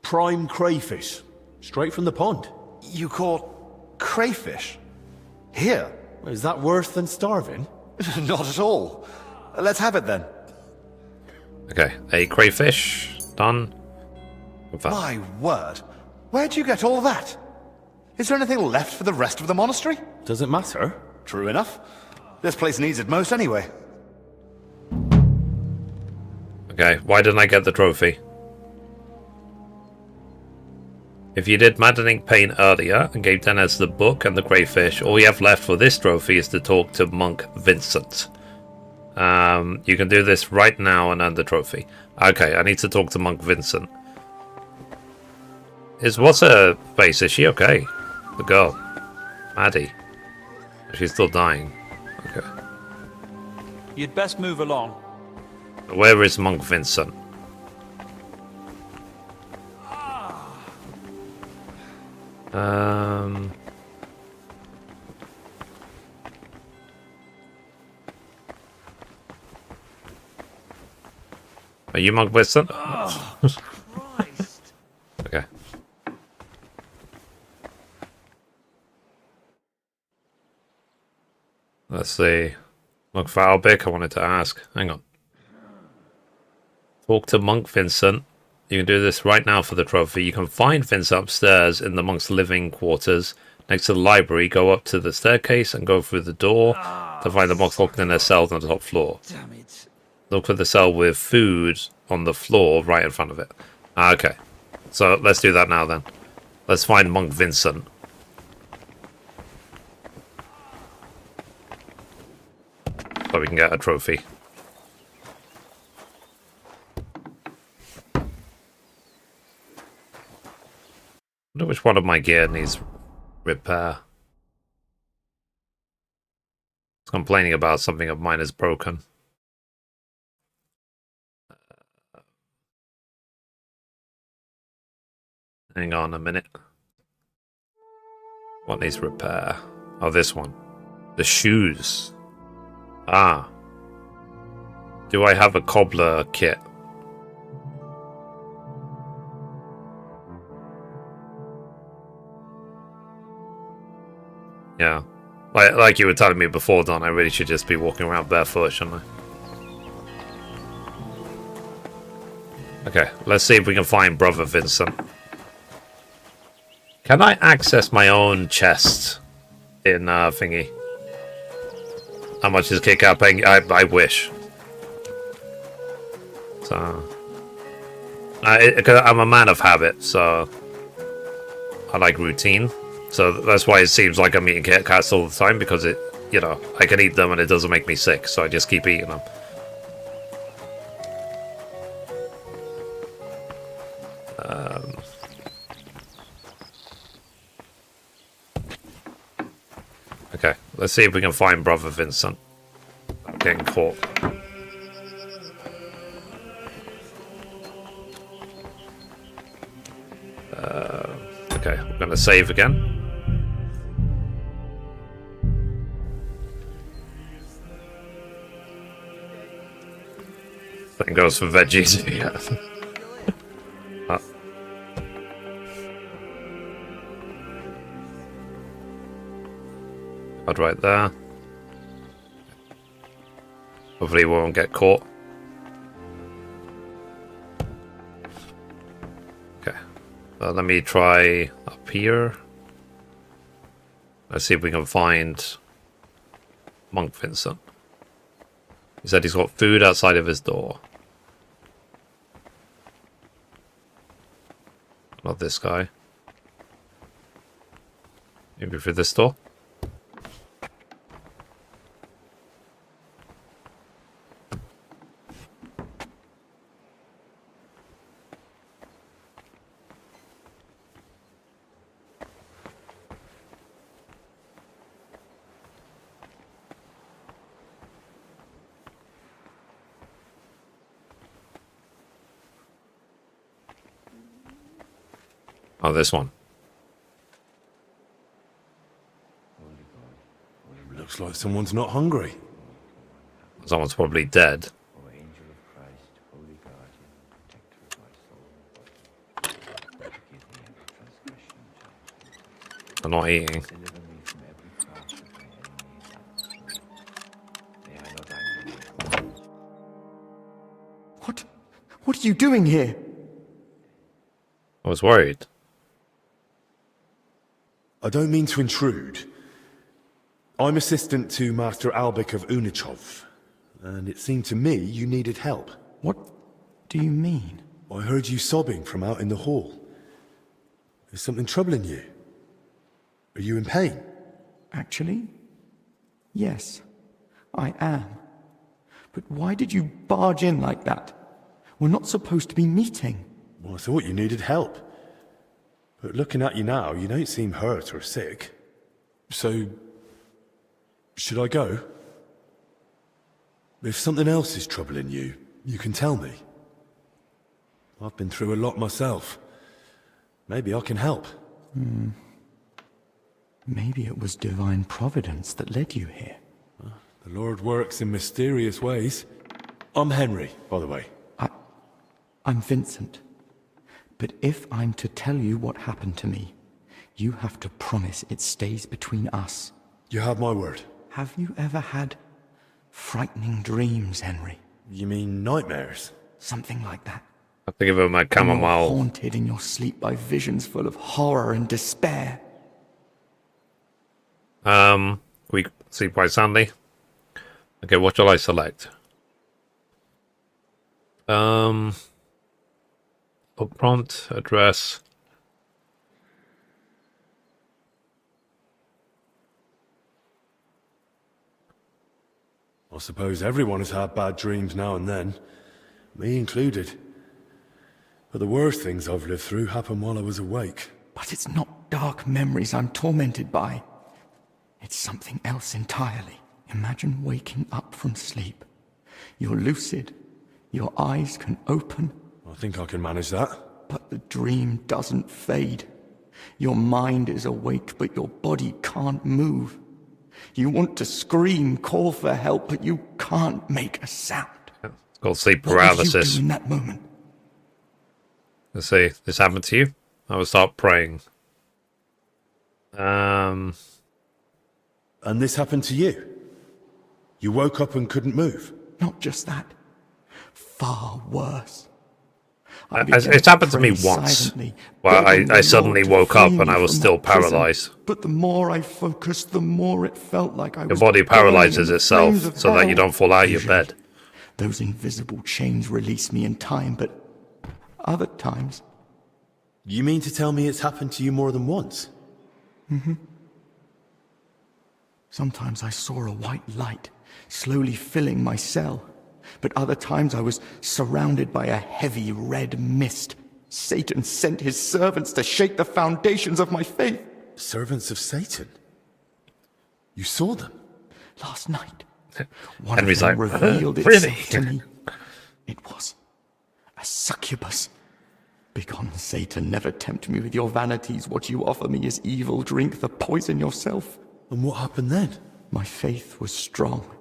Prime crayfish. Straight from the pond. You caught crayfish? Here? Is that worse than starving? Not at all. Let's have it then. Okay, a crayfish. Done. Confirm. My word. Where'd you get all that? Is there anything left for the rest of the monastery? Does it matter? True enough. This place needs it most anyway. Okay, why didn't I get the trophy? If you did maddening pain earlier and gave Dennis the book and the crayfish, all you have left for this trophy is to talk to Monk Vincent. You can do this right now and earn the trophy. Okay, I need to talk to Monk Vincent. What's her face? Is she okay? The girl. Maddie. She's still dying. Okay. You'd best move along. Where is Monk Vincent? Are you Monk Vincent? Oh, Christ. Okay. Let's see. Monk Falbic, I wanted to ask. Hang on. Talk to Monk Vincent. You can do this right now for the trophy. You can find Vincent upstairs in the monk's living quarters next to the library. Go up to the staircase and go through the door to find the monks locked in their cells on the top floor. Damn it. Look for the cell with food on the floor right in front of it. Okay. So let's do that now then. Let's find Monk Vincent. So we can get a trophy. I wonder which one of my gear needs repair. It's complaining about something of mine is broken. Hang on a minute. What needs repair? Oh, this one. The shoes. Ah. Do I have a cobbler kit? Yeah. Like you were telling me before, Don, I really should just be walking around barefoot, shouldn't I? Okay, let's see if we can find Brother Vincent. Can I access my own chest in thingy? How much is kick-out paying? I wish. So, I'm a man of habit, so I like routine. So that's why it seems like I'm eating Kit Kats all the time, because it, you know, I can eat them and it doesn't make me sick, so I just keep eating them. Okay, let's see if we can find Brother Vincent. I'm getting caught. Okay, we're going to save again. Same goes for veggies. Yeah. Right there. Hopefully we won't get caught. So let me try up here. Let's see if we can find Monk Vincent. He said he's got food outside of his door. Not this guy. Maybe through this door. Oh, this one. Looks like someone's not hungry. Someone's probably dead. They're not eating. What are you doing here? I was worried. I don't mean to intrude. I'm assistant to Master Albik of Unichov, and it seemed to me you needed help. What do you mean? I heard you sobbing from out in the hall. Is something troubling you? Are you in pain? Actually, yes, I am. But why did you barge in like that? We're not supposed to be meeting. Well, I thought you needed help. But looking at you now, you don't seem hurt or sick. So, should I go? If something else is troubling you, you can tell me. I've been through a lot myself. Maybe I can help. Maybe it was divine providence that led you here. The Lord works in mysterious ways. I'm Henry, by the way. I'm Vincent. But if I'm to tell you what happened to me, you have to promise it stays between us. You have my word. Have you ever had frightening dreams, Henry? You mean nightmares? Something like that. I have to give him my chamomile. You're haunted in your sleep by visions full of horror and despair. We sleep quite soundly. Okay, what shall I select? Book prompt, address. I suppose everyone has had bad dreams now and then, me included. But the worst things I've lived through happened while I was awake. But it's not dark memories I'm tormented by. It's something else entirely. Imagine waking up from sleep. You're lucid. Your eyes can open. I think I can manage that. But the dream doesn't fade. Your mind is awake, but your body can't move. You want to scream, call for help, but you can't make a sound. It's called sleep What would paralysis. you do in that moment? Let's see, this happened to you? I will start praying. And this happened to you? You woke up and couldn't move? Not just that. Far worse. It's happened to me once. Well, I suddenly woke up and I was still paralyzed. But the more I focused, the more it felt like I was. Your body paralyzes burning in itself flames of so that you hell. don't fall out of your bed. Those invisible chains release me in time, but other times. You mean to tell me it's happened to you more than once? Mm-hmm. Sometimes I saw a white light slowly filling my cell. But other times I was surrounded by a heavy red mist. Satan sent his servants to shake the foundations of my faith. Servants of Satan? You saw them? Last night, one Henry's of them like, revealed really? itself to me. It was a succubus. Begone, Satan, never tempt me with your vanities. What you offer me is evil. Drink the poison yourself. And what happened then? My faith was strong.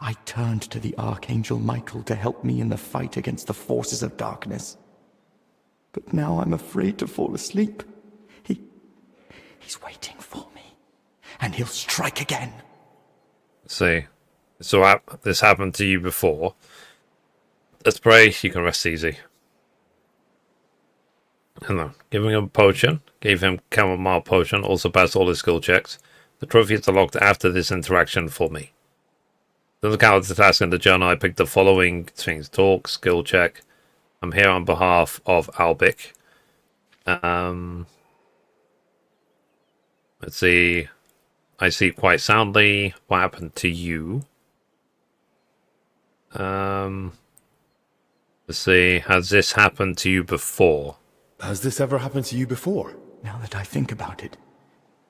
I turned to the Archangel Michael to help me in the fight against the forces of darkness. But now I'm afraid to fall asleep. He's waiting for me. And he'll strike again. See. So this happened to you before. Let's pray. You can rest easy. Hello. Giving him a potion. Gave him chamomile potion. Also passed all his skill checks. The trophy is unlocked after this interaction for me. Doesn't count the task in the journal. I picked the following things. Talk, skill check. I'm here on behalf of Albic. Let's see. I sleep quite soundly. What happened to you? Let's see. Has this happened to you before? Has this ever happened to you before? Now that I think about it,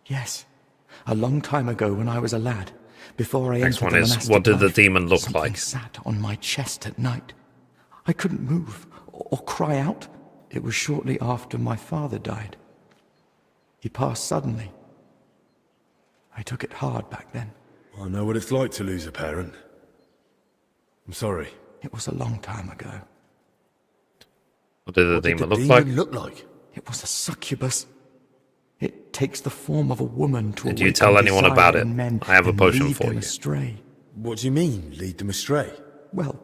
yes. A long time ago when I was a lad, before I Next entered one the is, monastic what did the life, demon look something like? sat on my chest at night. I couldn't move or cry out. It was shortly after my father died. He passed suddenly. I took it hard back then. I know what it's like to lose a parent. I'm sorry. It was a long time ago. What did the demon look like? It was a succubus. It takes the form of a woman to Did you awaken tell anyone desire about it? in men I have a and potion lead for them you. Astray. What do you mean, lead them astray? Well,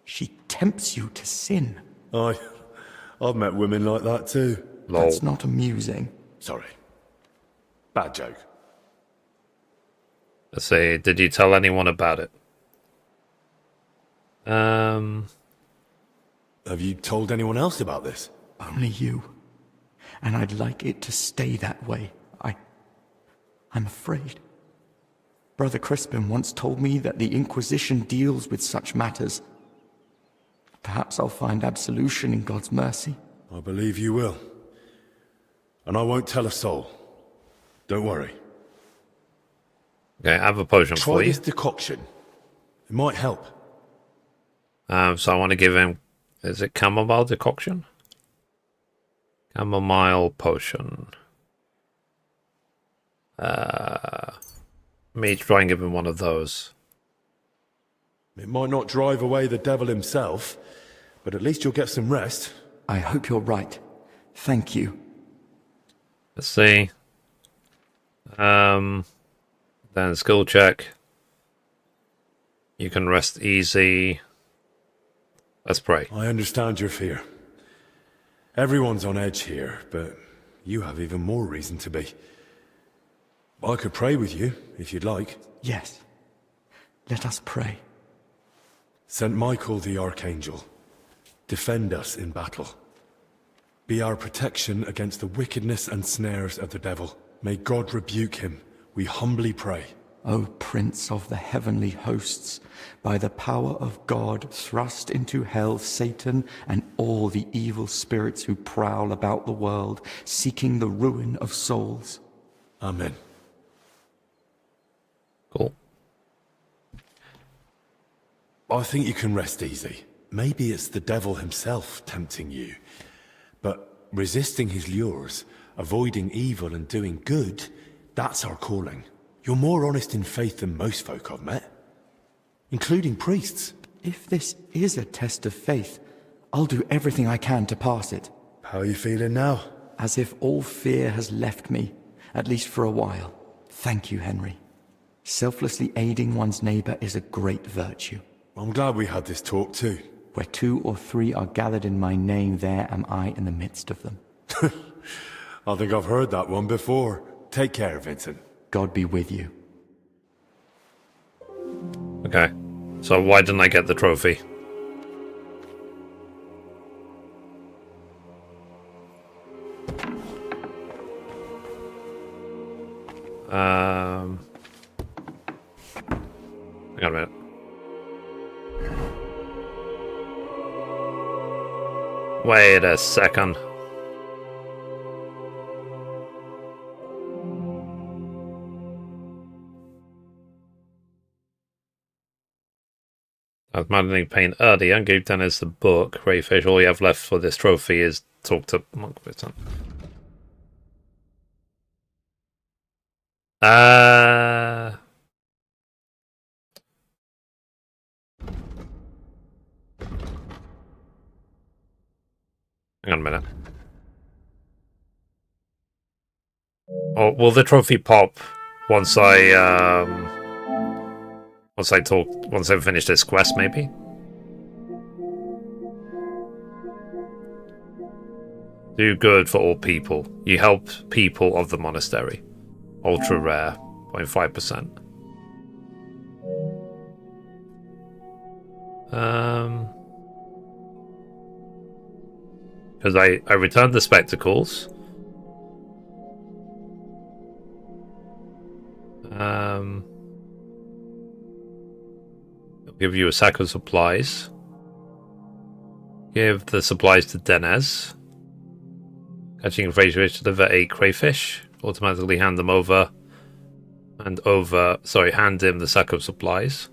she tempts you to sin. I've met women like that too. That's not amusing. Sorry. Bad joke. Let's see. Did you tell anyone about it? Have you told anyone else about this? Only you. And I'd like it to stay that way. I'm afraid. Brother Crispin once told me that the Inquisition deals with such matters. Perhaps I'll find absolution in God's mercy. I believe you will. And I won't tell a soul. Don't worry. Okay, I have a potion Try for you. this decoction. It might help. So I want to give him... Is it chamomile decoction? Chamomile potion. Me try and give him one of those. It might not drive away the devil himself, but at least you'll get some rest. I hope you're right. Thank you. Let's see. Then skill check. You can rest easy. Let's pray. I understand your fear. Everyone's on edge here, but you have even more reason to be. I could pray with you, if you'd like. Yes. Let us pray. Saint Michael the Archangel, defend us in battle. Be our protection against the wickedness and snares of the devil. May God rebuke him, we humbly pray. O Prince of the heavenly hosts, by the power of God, thrust into hell Satan and all the evil spirits who prowl about the world, seeking the ruin of souls. Amen. Cool. I think you can rest easy. Maybe it's the devil himself tempting you. But resisting his lures, avoiding evil and doing good, that's our calling. You're more honest in faith than most folk I've met, including priests. If this is a test of faith, I'll do everything I can to pass it. How are you feeling now? As if all fear has left me, at least for a while. Thank you, Henry. Selflessly aiding one's neighbor is a great virtue. I'm glad we had this talk too. Where 2 or 3 are gathered in my name, there am I in the midst of them. I think I've heard that one before. Take care, Vincent. God be with you. Okay. So why didn't I get the trophy? Hang on a minute. Wait a second. I was managing pain earlier and gave Dennis the book. Rayfish, all you have left for this trophy is talk to Monk Vincent. Hang on a minute. Oh, will the trophy pop once I finish this quest, maybe? Do good for all people. You help people of the monastery. Ultra rare. 0.5%. Because I returned the spectacles. I'll give you a sack of supplies. Give the supplies to Denez. Catching a fish, deliver 8 crayfish. Automatically hand them over. Hand him the sack of supplies.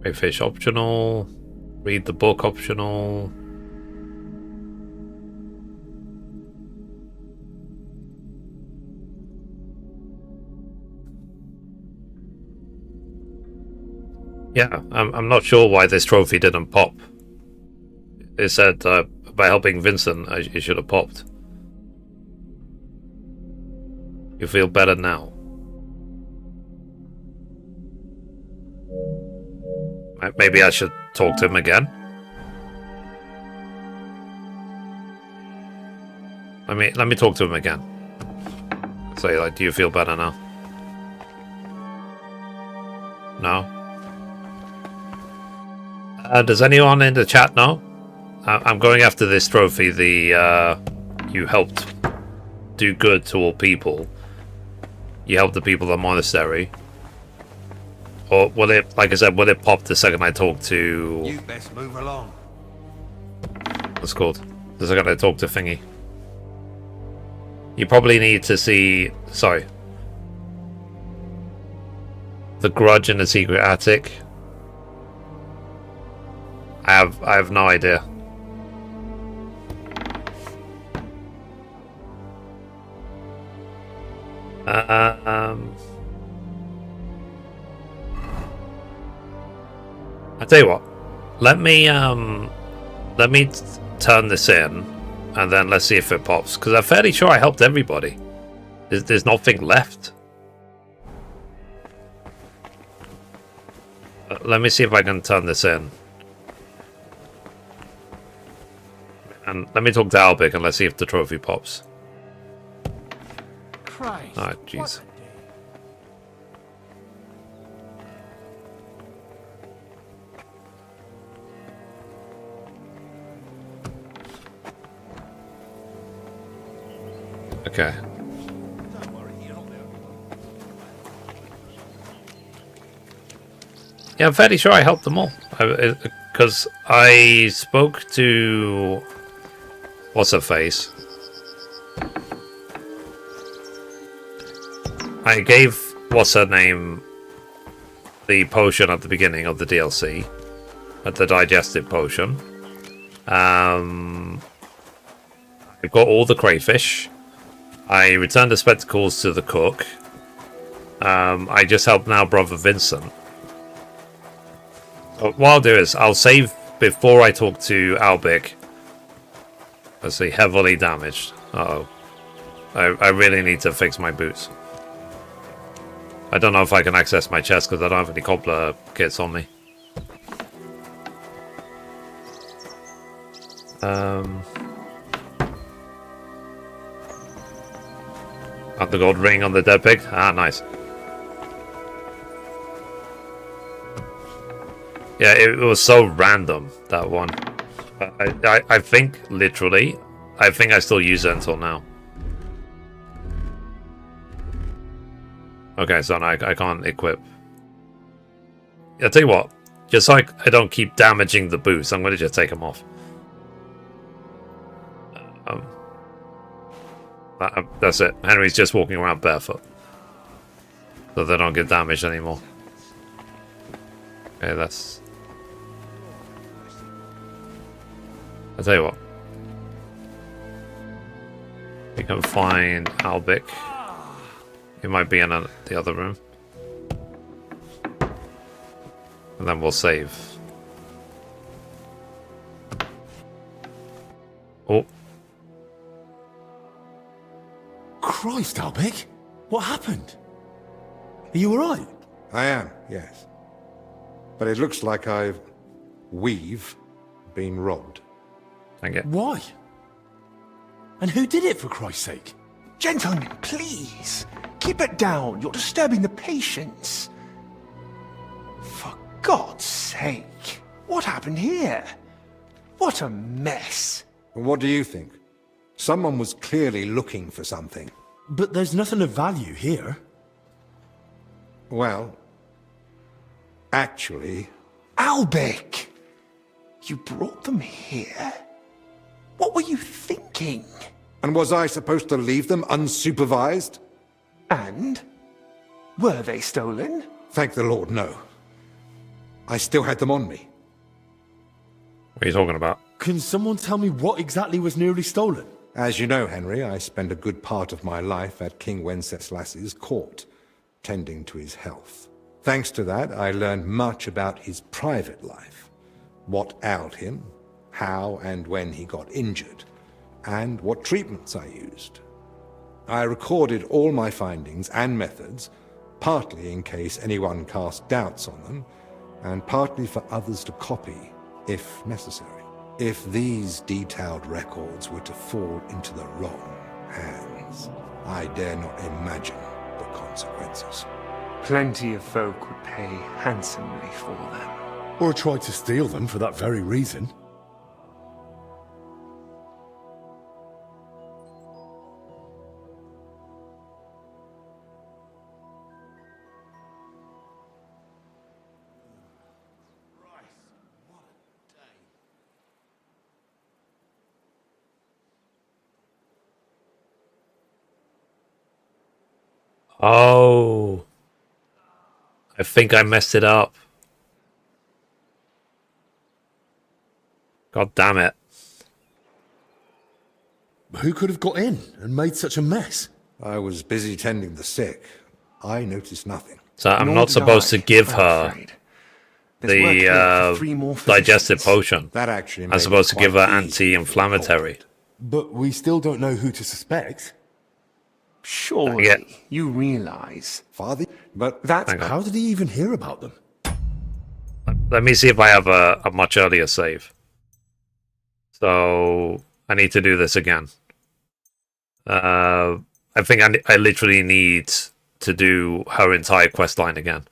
Crayfish optional. Read the book optional. Yeah, I'm not sure why this trophy didn't pop. It said by helping Vincent, it should have popped. You feel better now. Maybe I should talk to him again. Let me talk to him again. Say, like, do you feel better now? No? Does anyone in the chat know? I'm going after this trophy. You helped do good to all people. You helped the people of the monastery. Or will it, like I said, will it pop the second I talk to... You best move along. What's it called? The second I talk to Thingy. You probably need to see... Sorry. The Grudge in the Secret Attic. I have no idea. I tell you what. Let me turn this in, and then let's see if it pops. Because I'm fairly sure I helped everybody. There's nothing left. Let me see if I can turn this in. And let me talk to Albic and let's see if the trophy pops. Christ. Oh, jeez. Okay. Yeah, I'm fairly sure I helped them all. Because I spoke to... What's her face? I gave what's her name the potion at the beginning of the DLC, at the digestive potion. I got all the crayfish. I returned the spectacles to the cook. I just helped now brother Vincent. What I'll do is I'll save before I talk to Albic. Let's see, heavily damaged. Uh-oh. I really need to fix my boots. I don't know if I can access my chest because I don't have any cobbler kits on me. Got the gold ring on the dead pig. Ah, nice. Yeah, it was so random, that one. I think, literally, I think I still use it until now. Okay, so I can't equip. I'll tell you what, just so I don't keep damaging the boots, I'm going to just take them off. That's it. Henry's just walking around barefoot. So they don't get damaged anymore. Okay, that's... I'll tell you what. We can find Albic. He might be in the other room. And then we'll save. Oh. Christ, Albic! What happened? Are you alright? I am, yes. But it looks like we've been robbed. Thank you. Why? And who did it, for Christ's sake? Gentlemen, please. Keep it down. You're disturbing the patients. For God's sake. What happened here? What a mess. What do you think? Someone was clearly looking for something. But there's nothing of value here. Well, actually... Albec! You brought them here? What were you thinking? And was I supposed to leave them unsupervised? And? Were they stolen? Thank the Lord, no. I still had them on me. What are you talking about? Can someone tell me what exactly was nearly stolen? As you know, Henry, I spent a good part of my life at King Wenceslas's court, tending to his health. Thanks to that, I learned much about his private life, what ailed him, how and when he got injured, and what treatments I used. I recorded all my findings and methods, partly in case anyone cast doubts on them, and partly for others to copy, if necessary. If these detailed records were to fall into the wrong hands, I dare not imagine the consequences. Plenty of folk would pay handsomely for them. Or tried to steal them for that very reason. Oh. I think I messed it up. God damn it. Who could have got in and made such a mess? I was busy tending the sick. I noticed nothing. So I'm Nor not did supposed I, to give I'm her afraid. There's work here for 3 more digestive physicians. potion. That actually I'm made supposed it to give her quite easy anti-inflammatory. But we still don't know who to suspect. Surely Yeah. you realize Father, but that Hang on. How did he even hear about them? Let me see if I have a much earlier save. So I need to do this again. I think I literally need to do her entire quest line again.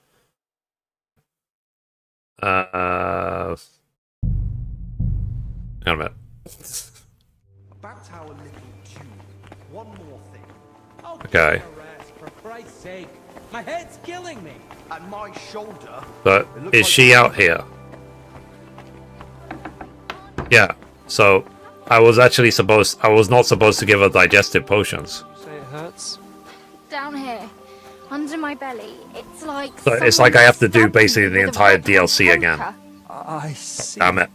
Hang on a minute. about our little tune. One more thing. Okay. For Christ's sake, my head's killing me. At my shoulder. But It looks is like she out here? Yeah. So I was not supposed to give her digestive potions. Say it hurts. Down here, under my belly, it's like. So it's like I have to do someone basically stabbed the me with a entire red hot DLC again. poker. I see. Damn it.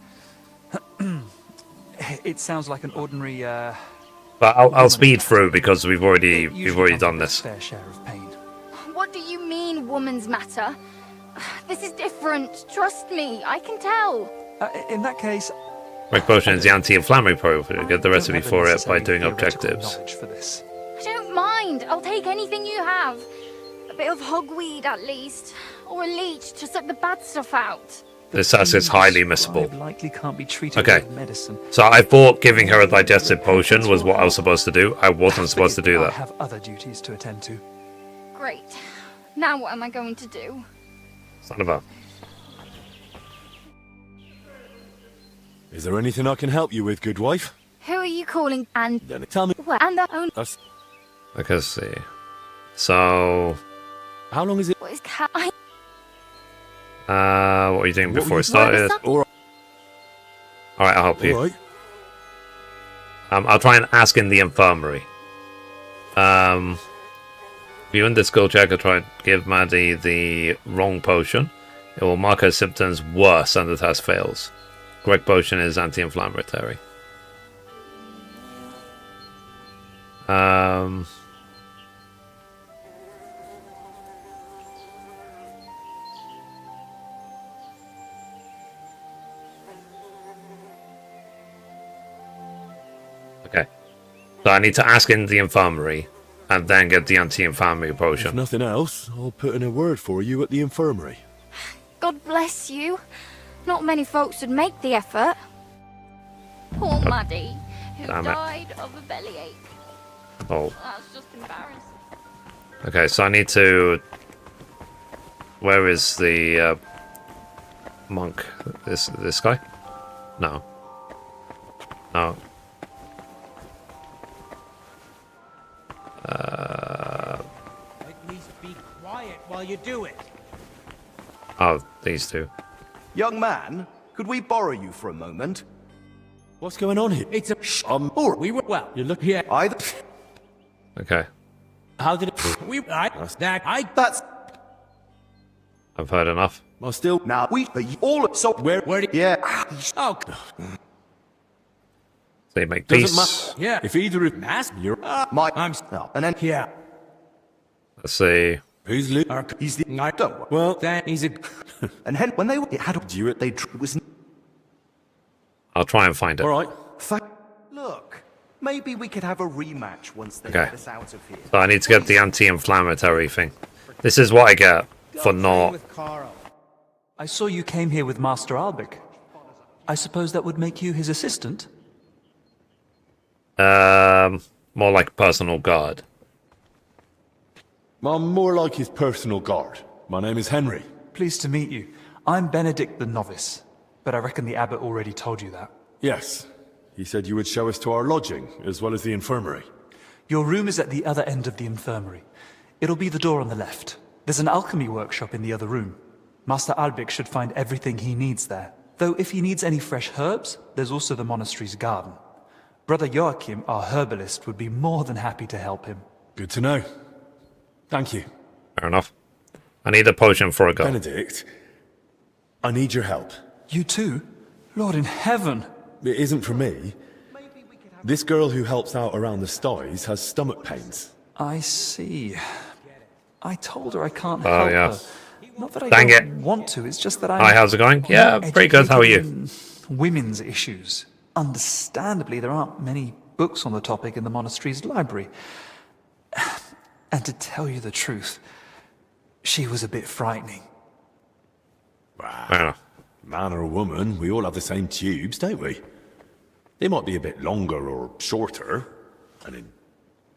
It sounds like an ordinary, But I'll speed through because we've already usually done comes with this. a fair share of pain. What do you mean, woman's matter? This is different. Trust me, I can tell. In that case, Quick potion is the anti-inflammatory potion. Get the I don't recipe have the for it by necessary doing theoretical objectives. knowledge for this. I don't mind. I'll take anything you have. A bit of hogweed, at least. Or a leech to suck the bad stuff out. This task is highly missable. Likely can't be treated Okay. with medicine. So I thought giving her a digestive potion was what I was supposed to do. I wasn't supposed to do I that. have other duties to attend to. Great. Now what am I going to do? Son of a... Is there anything I can help you with, good wife? Who are you calling? And Then tell me. well, and the own. Us. Let's see. So... How long is it? What is cat? I what were you doing What before were it you- started? Alright. Alright, I'll help you. Alright. I'll try and ask in the infirmary. If you in the skill check, I'll try and give Maddie the wrong potion. It will mark her symptoms worse and the test fails. Correct potion is anti-inflammatory. Okay. So I need to ask in the infirmary and then get the anti-inflammatory If potion. nothing else, I'll put in a word for you at the infirmary. God bless you. Not many folks would make the effort. Poor Maddie, who Damn it. died of a bellyache. Oh, That's just embarrassing. okay. So I need to. Where is the monk? This guy? No. No. At least be quiet while you do it. Oh, these two. Young man, could we borrow you for a moment? What's going on here? It's a or we were well. You look here. Either. Okay. How did it? That's. I've heard enough. Well, still. Now we all so Where? Did, yeah. Oh, They make Doesn't peace. matter. yeah. If either of Mask. you're. I'm no, and then Yeah. Let's see. Who's Luke? he's the I don't worry. Well, Then he's a. And hen when they it had you it. they it was I'll try and find it. All right. look. Maybe we could have a rematch once they Okay. get us out of here. So I need to get the anti-inflammatory thing. This is what I get for not. With Carl. I saw you came here with Master Albic. I suppose that would make you his assistant? More like personal guard. I'm more like his personal guard. My name is Henry. Pleased to meet you. I'm Benedict the Novice, but I reckon the abbot already told you that. Yes. He said you would show us to our lodging, as well as the infirmary. Your room is at the other end of the infirmary. It'll be the door on the left. There's an alchemy workshop in the other room. Master Albic should find everything he needs there. Though if he needs any fresh herbs, there's also the monastery's garden. Brother Joachim, our herbalist, would be more than happy to help him. Good to know. Thank you. Fair enough. I need a potion for a go. Benedict, I need your help. You too? Lord in heaven! It isn't for me. This girl who helps out around the sties has stomach pains. I see. I told her I can't Oh, help yeah. her. Not that I Dang don't it. want to, it's just that I'm... Hi, how's it going? Yeah, pretty good. How are you? educated in women's issues. Understandably, there aren't many books on the topic in the monastery's library. And to tell you the truth, she was a bit frightening. Fair enough. Man or woman, we all have the same tubes, don't we? They might be a bit longer or shorter, and in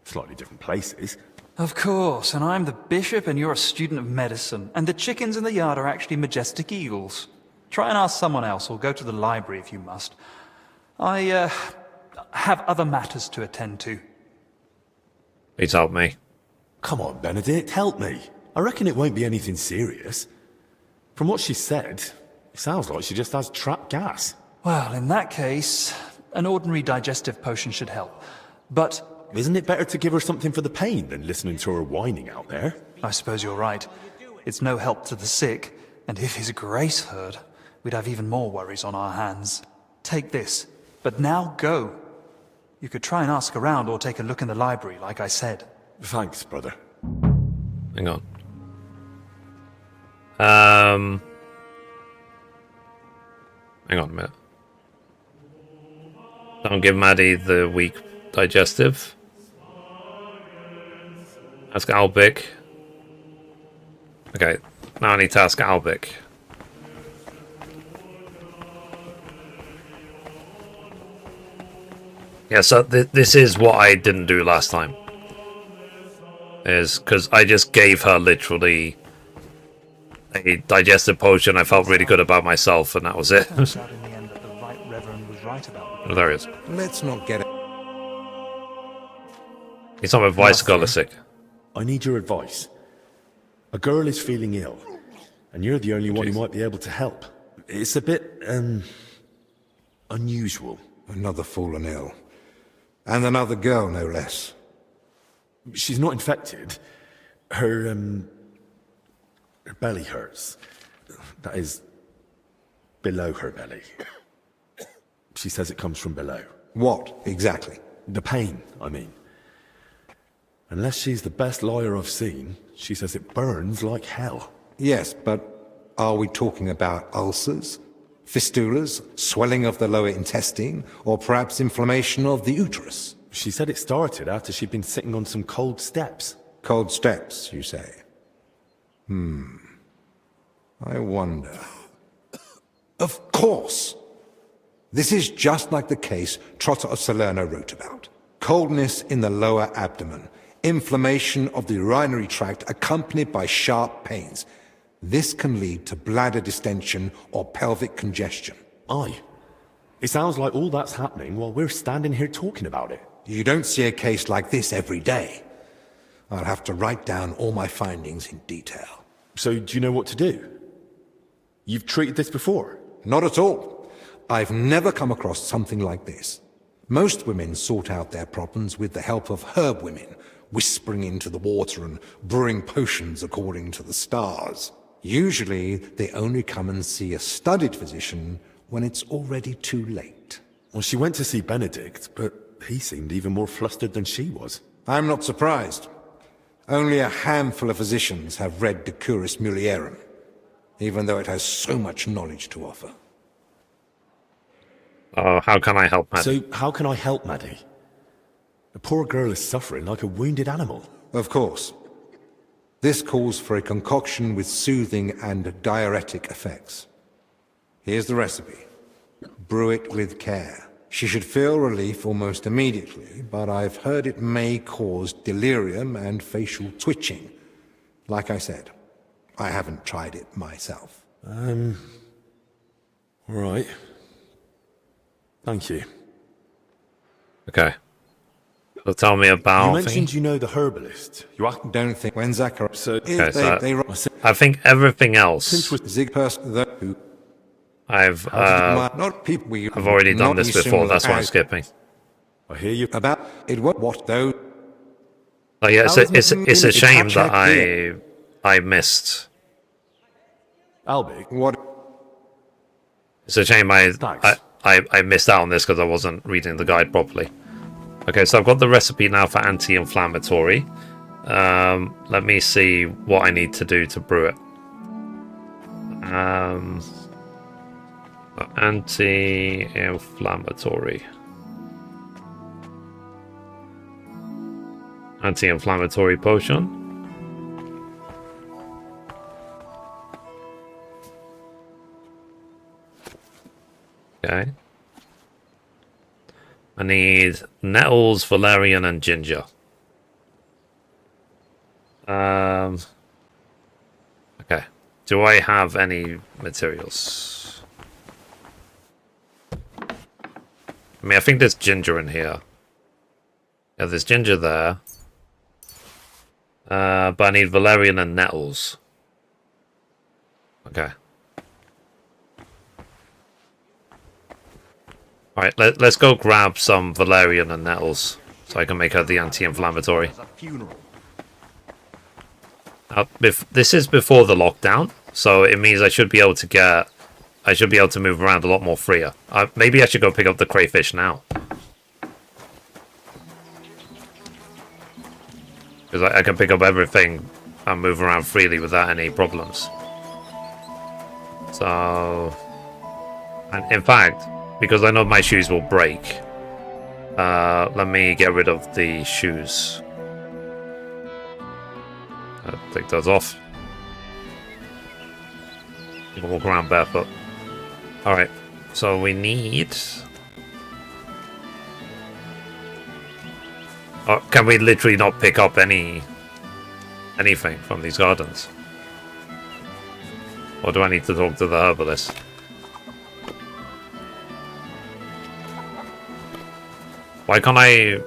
slightly different places. Of course, and I'm the bishop and you're a student of medicine, and the chickens in the yard are actually majestic eagles. Try and ask someone else, or go to the library if you must. I have other matters to attend to. Please help me. Come on, Benedict, help me. I reckon it won't be anything serious. From what she said, it sounds like she just has trapped gas. Well, in that case, an ordinary digestive potion should help. But... Isn't it better to give her something for the pain than listening to her whining out there? I suppose you're right. It's no help to the sick, and if His Grace heard, we'd have even more worries on our hands. Take this, but now go. You could try and ask around or take a look in the library, like I said. Thanks, brother. Hang on. Hang on a minute. Don't give Maddie the weak digestive. Ask Albic. Okay, now I need to ask Albic. Yeah, so this is what I didn't do last time. Is because I just gave her literally a digestive potion. I felt really good about myself, and that was it. Turns out in the end that the right reverend was right about Oh, there he is. Let's not get it. He's on with Weissgala sick. I need your advice. A girl is feeling ill, and you're the only one who might be able to help. It's a bit, unusual. Another fallen ill. And another girl, no less. She's not infected. Her belly hurts. That is, below her belly. She says it comes from below. What, exactly? The pain, I mean. Unless she's the best liar I've seen, she says it burns like hell. Yes, but are we talking about ulcers, fistulas, swelling of the lower intestine, or perhaps inflammation of the uterus? She said it started after she'd been sitting on some cold steps. Cold steps, you say? I wonder. Of course! This is just like the case Trotter of Salerno wrote about. Coldness in the lower abdomen, inflammation of the urinary tract accompanied by sharp pains. This can lead to bladder distension or pelvic congestion. Aye. It sounds like all that's happening while we're standing here talking about it. You don't see a case like this every day. I'll have to write down all my findings in detail. So do you know what to do? You've treated this before? Not at all. I've never come across something like this. Most women sort out their problems with the help of herb women, whispering into the water and brewing potions according to the stars. Usually, they only come and see a studied physician when it's already too late. Well, she went to see Benedict, but he seemed even more flustered than she was. I'm not surprised. Only a handful of physicians have read De Curis Mulierum, even though it has so much knowledge to offer. How can I help, Maddie? So, how can I help, Maddie? The poor girl is suffering like a wounded animal. Of course. This calls for a concoction with soothing and diuretic effects. Here's the recipe. Brew it with care. She should feel relief almost immediately, but I've heard it may cause delirium and facial twitching. Like I said, I haven't tried it myself. All right. Thank you. Okay. So tell me about... You mentioned you know the herbalist. You don't think when Zachar... So, okay, so I think everything else... I've already done this before, that's why I'm skipping. I hear you. About it, what though? Oh yeah, it's a shame that I missed. Albie, what? It's a shame I missed out on this because I wasn't reading the guide properly. Okay, so I've got the recipe now for anti-inflammatory. Let me see what I need to do to brew it. Anti-inflammatory. Anti-inflammatory potion. Okay. I need nettles, valerian, and ginger. Okay. Do I have any materials? I mean, I think there's ginger in here. Yeah, there's ginger there. But I need valerian and nettles. Okay. Alright, let's go grab some valerian and nettles so I can make her the anti-inflammatory. This is before the lockdown, so it means I should be able to move around a lot more freer. Maybe I should go pick up the crayfish now. Because I can pick up everything and move around freely without any problems. So... And in fact, because I know my shoes will break, let me get rid of the shoes. Take those off. You can walk around barefoot. Alright, so we need... Oh, can we literally not pick up anything from these gardens? Or do I need to talk to the herbalist? Why can't I...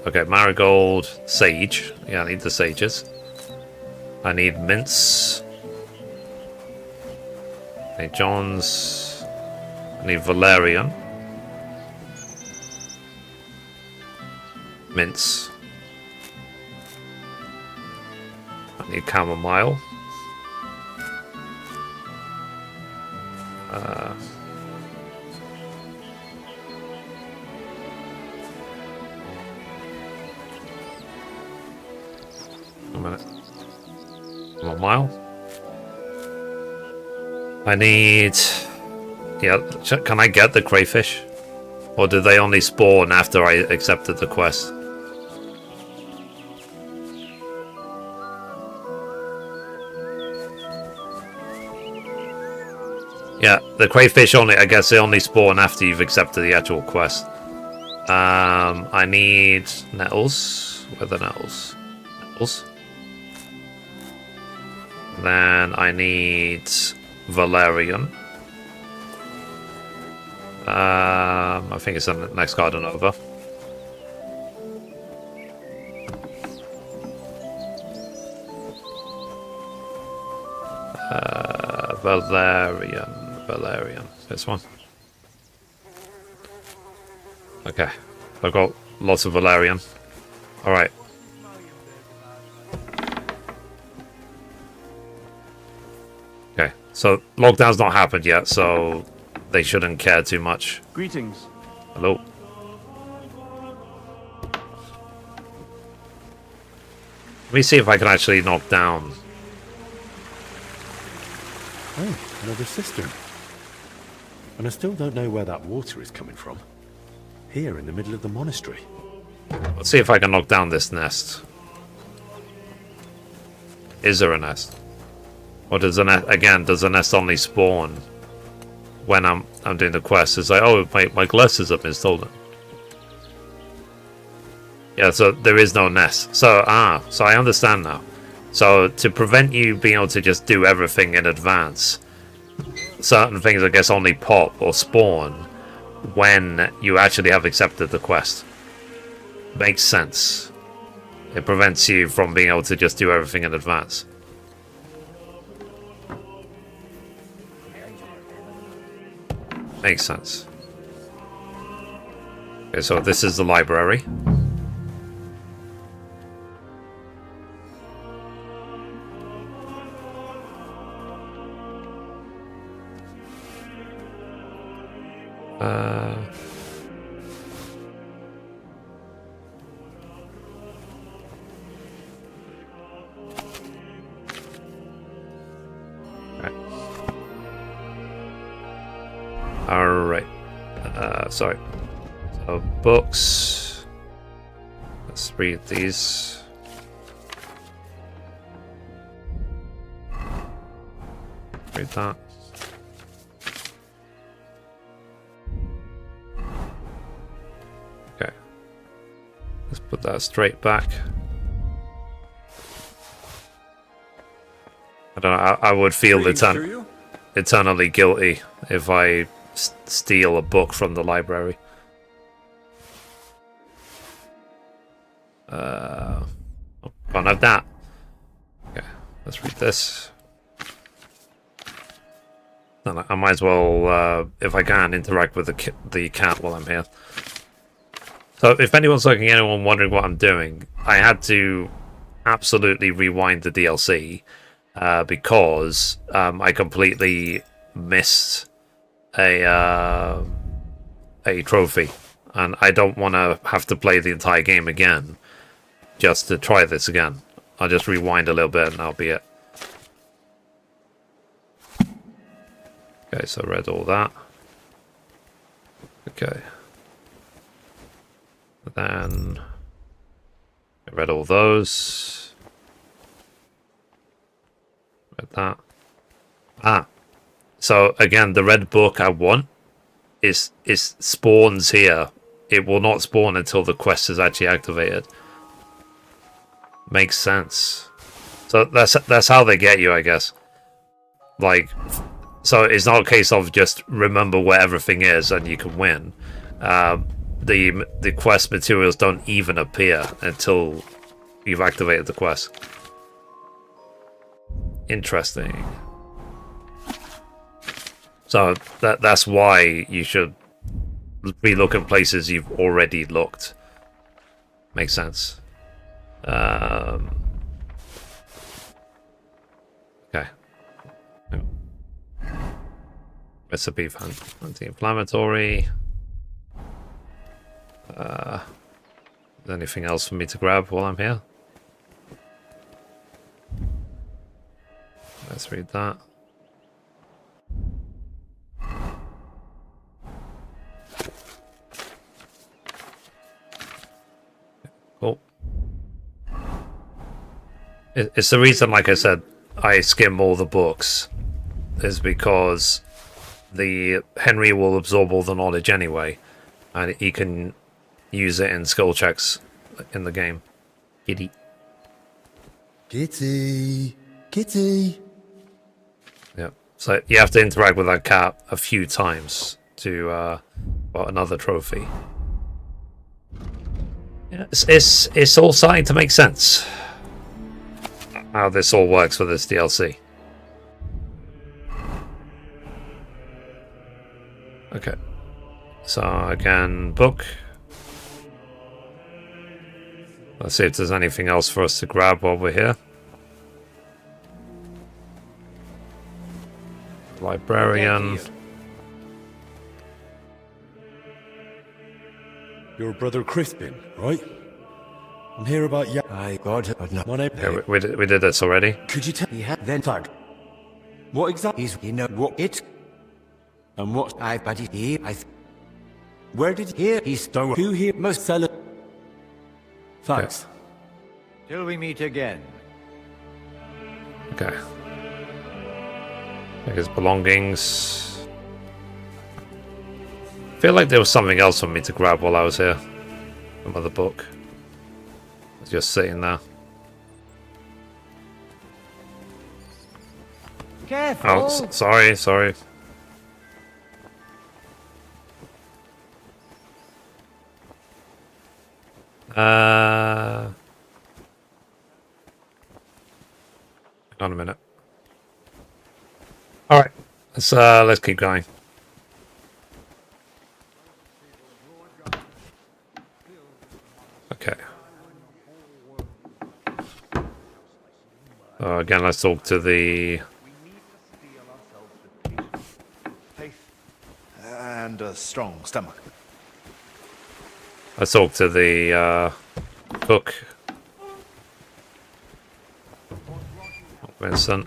Okay, marigold, sage. Yeah, I need the sages. I need mints. St. John's. I need valerian. Mints. I need chamomile. A minute. Chamomile. I need... Yeah, can I get the crayfish? Or did they only spawn after I accepted the quest? Yeah, the crayfish only, I guess they only spawn after you've accepted the actual quest. I need nettles. Where are the nettles? Nettles. Then I need valerian. I think it's in the next garden over. Valerian. This one. Okay. I've got lots of valerian. Alright. Okay. So, lockdown's not happened yet, so they shouldn't care too much. Greetings. Hello. Let me see if I can actually knock down. Oh, another cistern. And I still don't know where that water is coming from. Here in the middle of the monastery. Let's see if I can knock down this nest. Is there a nest? Or does the nest, again, does the nest only spawn when I'm doing the quest? It's like, oh, my glasses have been stolen. Yeah, so there is no nest. So I understand now. So to prevent you being able to just do everything in advance, certain things I guess only pop or spawn when you actually have accepted the quest. Makes sense. It prevents you from being able to just do everything in advance. Makes sense. Okay, so this is the library. Alright. Sorry. So, books. Let's read these. Read that. Okay. Let's put that straight back. I don't know, I would feel eternally guilty if I steal a book from the library. Can't have that. Okay, let's read this. And I might as well, if I can, interact with the cat while I'm here. So, if anyone's anyone wondering what I'm doing, I had to absolutely rewind the DLC because I completely missed a trophy, and I don't want to have to play the entire game again just to try this again. I'll just rewind a little bit and that'll be it. Okay, so I read all that. Okay. Then I read all those. Read that. So again, the red book I want is spawns here. It will not spawn until the quest is actually activated. Makes sense. So that's how they get you, I guess. Like, so it's not a case of just remember where everything is and you can win. The quest materials don't even appear until you've activated the quest. Interesting. So that's why you should be looking places you've already looked. Makes sense. Okay. Recipe for anti-inflammatory. Is there anything else for me to grab while I'm here? Let's read that. It's the reason, like I said, I skim all the books, is because the Henry will absorb all the knowledge anyway, and he can use it in skill checks in the game. Kitty. Kitty. Kitty. Yeah. So you have to interact with that cat a few times to got another trophy. Yeah, it's all starting to make sense how this all works for this DLC. Okay. So again, book. Let's see if there's anything else for us to grab while we're here. Librarian. Your brother Crispin, right? I'm here about my name. Yeah, we did this already. Could you tell? He had then thug. What exactly? You know what it? And what? But where did he hear? He's stole. Who here? Most seller. Thanks. Till we meet again. Okay. Take his belongings. I feel like there was something else for me to grab while I was here. Some other book. It's just sitting there. Careful. Oh, sorry. Hang on a minute. All right, let's keep going. Okay. Again, let's talk to the Faith and a strong stomach. Let's talk to the cook. Vincent.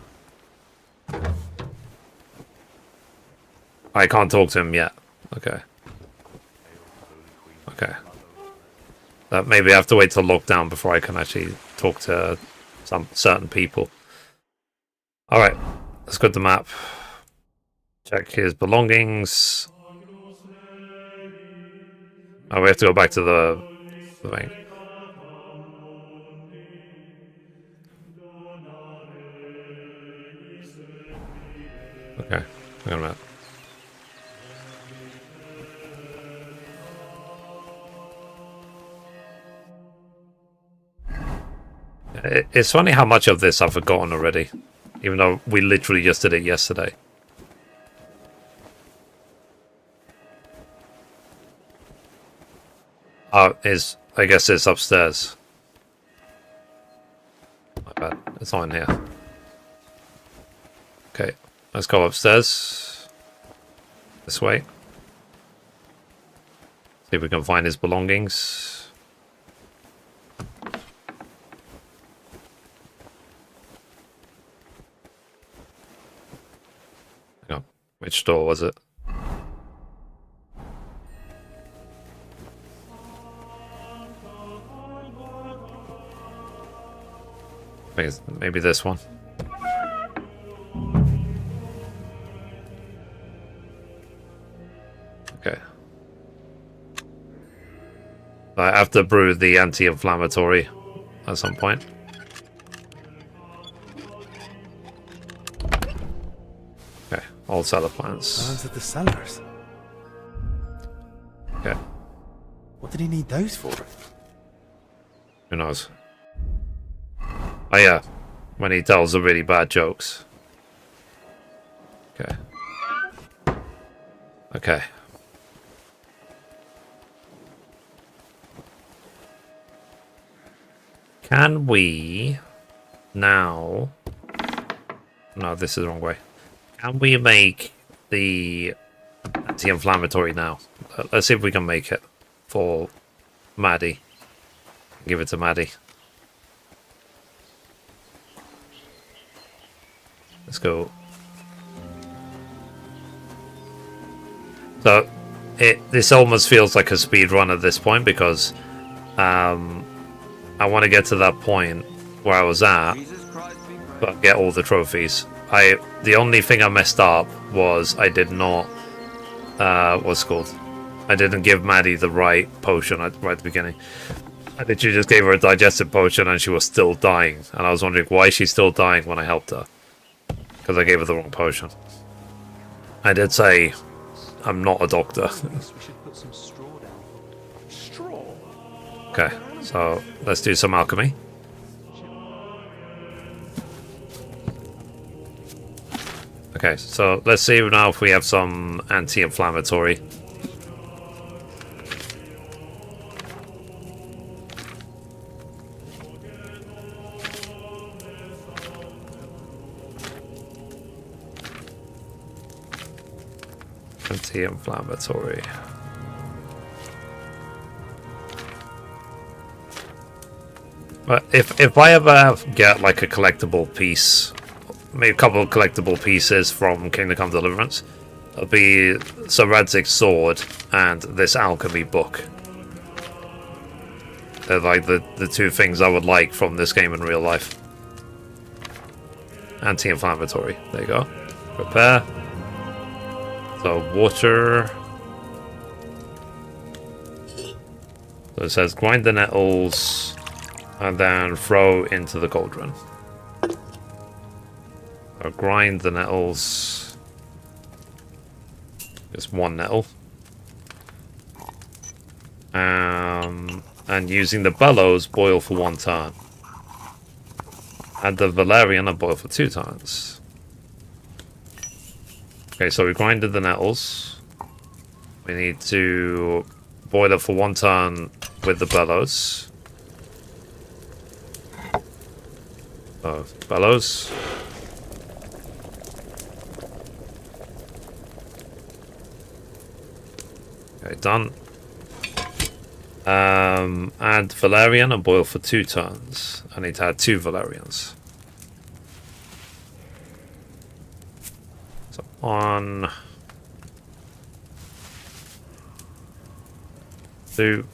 I can't talk to him yet. Okay. Maybe I have to wait till lockdown before I can actually talk to some certain people. Alright, let's go to the map. Check his belongings. Oh, we have to go back to the thing. Okay, hang on a minute. It's funny how much of this I've forgotten already, even though we literally just did it yesterday. I guess it's upstairs. My bad, it's not in here. Okay, let's go upstairs. This way. See if we can find his belongings. Which door was it? I think it's maybe this one. Okay. I have to brew the anti-inflammatory at some point. Okay, all cellar plants. Sounds of the cellars. Okay. What did he need those for? Who knows? Oh yeah, when he tells the really bad jokes. Okay. Okay. Can we now... No, this is the wrong way. Can we make the anti-inflammatory now? Let's see if we can make it for Maddie. Give it to Maddie. Let's go. So, this almost feels like a speed run at this point because I want to get to that point where I was at but get all the trophies. The only thing I messed up was I did not what's it called? I didn't give Maddie the right potion right at the beginning. I literally just gave her a digestive potion and she was still dying. And I was wondering why she's still dying when I helped her. Because I gave her the wrong potion. I did say I'm not a doctor. Okay, so let's do some alchemy. Okay, so let's see now if we have some anti-inflammatory. Anti-inflammatory. But if I ever get like a collectible piece, maybe a couple of collectible pieces from Kingdom Come Deliverance, it'll be Sir Radzig's sword and this alchemy book. They're like the two things I would like from this game in real life. Anti-inflammatory. There you go. Prepare. So water. So it says grind the nettles and then throw into the cauldron. So grind the nettles. Just one nettle. And using the bellows, boil for 1 turn. Add the valerian and boil for 2 turns. Okay, so we grinded the nettles. We need to boil it for 1 turn with the bellows. So, bellows. Okay, done. Add valerian and boil for 2 turns. I need to add 2 valerians. So 1, 2.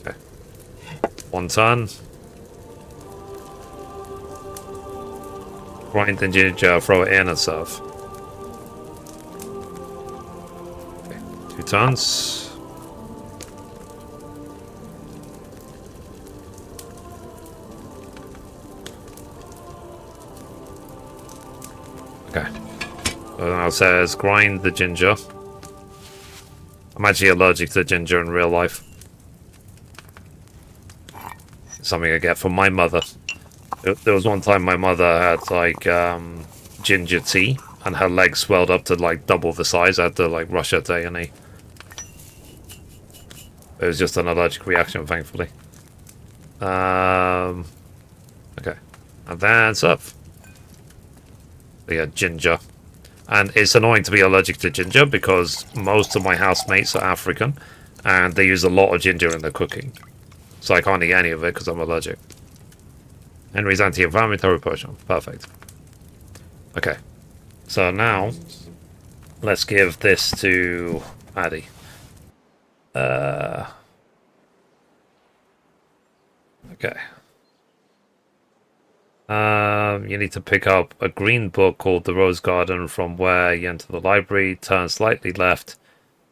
Okay. 1 turn. Grind the ginger, throw it in and serve. 2 turns. Okay. So now it says grind the ginger. I'm actually allergic to ginger in real life. Something I get from my mother. There was one time my mother had like ginger tea and her legs swelled up to like double the size. I had to like rush her to A&E. It was just an allergic reaction, thankfully. Okay. And that's up. Yeah, ginger. And it's annoying to be allergic to ginger because most of my housemates are African and they use a lot of ginger in their cooking. So I can't eat any of it because I'm allergic. Henry's anti-inflammatory potion. Perfect. Okay. So now, let's give this to Addy. Okay. You need to pick up a green book called The Rose Garden from where you enter the library. Turn slightly left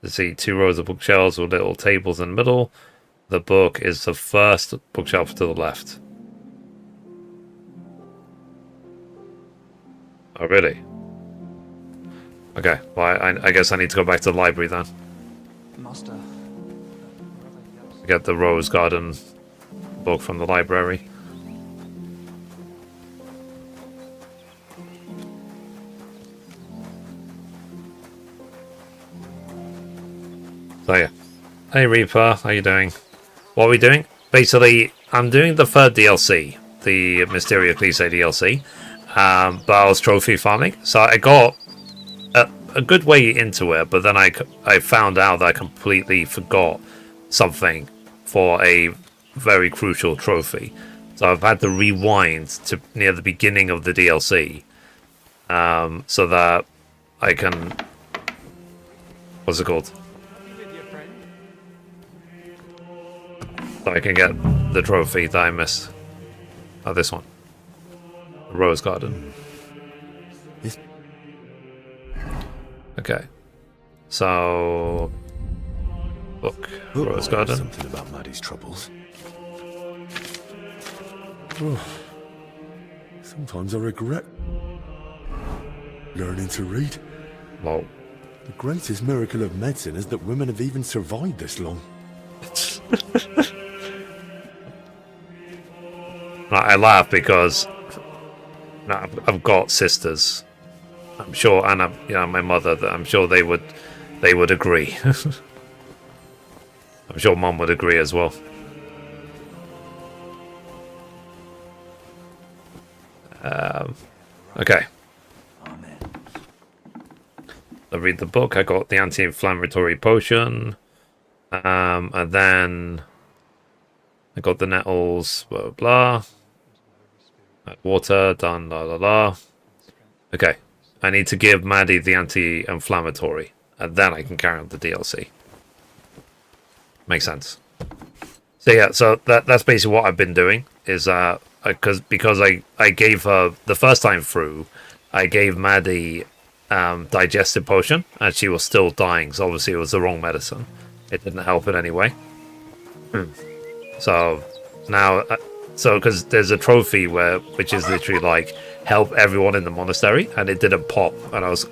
to see 2 rows of bookshelves with little tables in the middle. The book is the first bookshelf to the left. Oh, really? Okay, well, I guess I need to go back to the library then. Master. Get the Rose Garden book from the library. So yeah. Hey Reaper, how you doing? What are we doing? Basically, I'm doing the 3rd DLC, the Mysteria Ecclesiae DLC, but I was trophy farming, so I got a good way into it, but then I found out that I completely forgot something for a very crucial trophy. So I've had to rewind to near the beginning of the DLC, so that I can... What's it called? So I can get the trophy that I missed. Oh, this one. The Rose Garden. Okay. So... Book. Rose Garden. Something about Maddie's troubles. Oh, sometimes I regret learning to read. Lol. The greatest miracle of medicine is that women have even survived this long. I laugh because I've got sisters. I'm sure, and my mother. That I'm sure they would agree. I'm sure Mum would agree as well. Okay. I read the book. I got the anti-inflammatory potion, and then I got the nettles. Blah blah. Water done. La la la. Okay. I need to give Maddie the anti-inflammatory, and then I can carry on the DLC. Makes sense. So yeah, so that's basically what I've been doing. Is because I gave her the first time through, I gave Maddie digestive potion, and she was still dying. So obviously it was the wrong medicine. It didn't help in any way. So now, because there's a trophy which is literally like help everyone in the monastery, and it didn't pop, and I was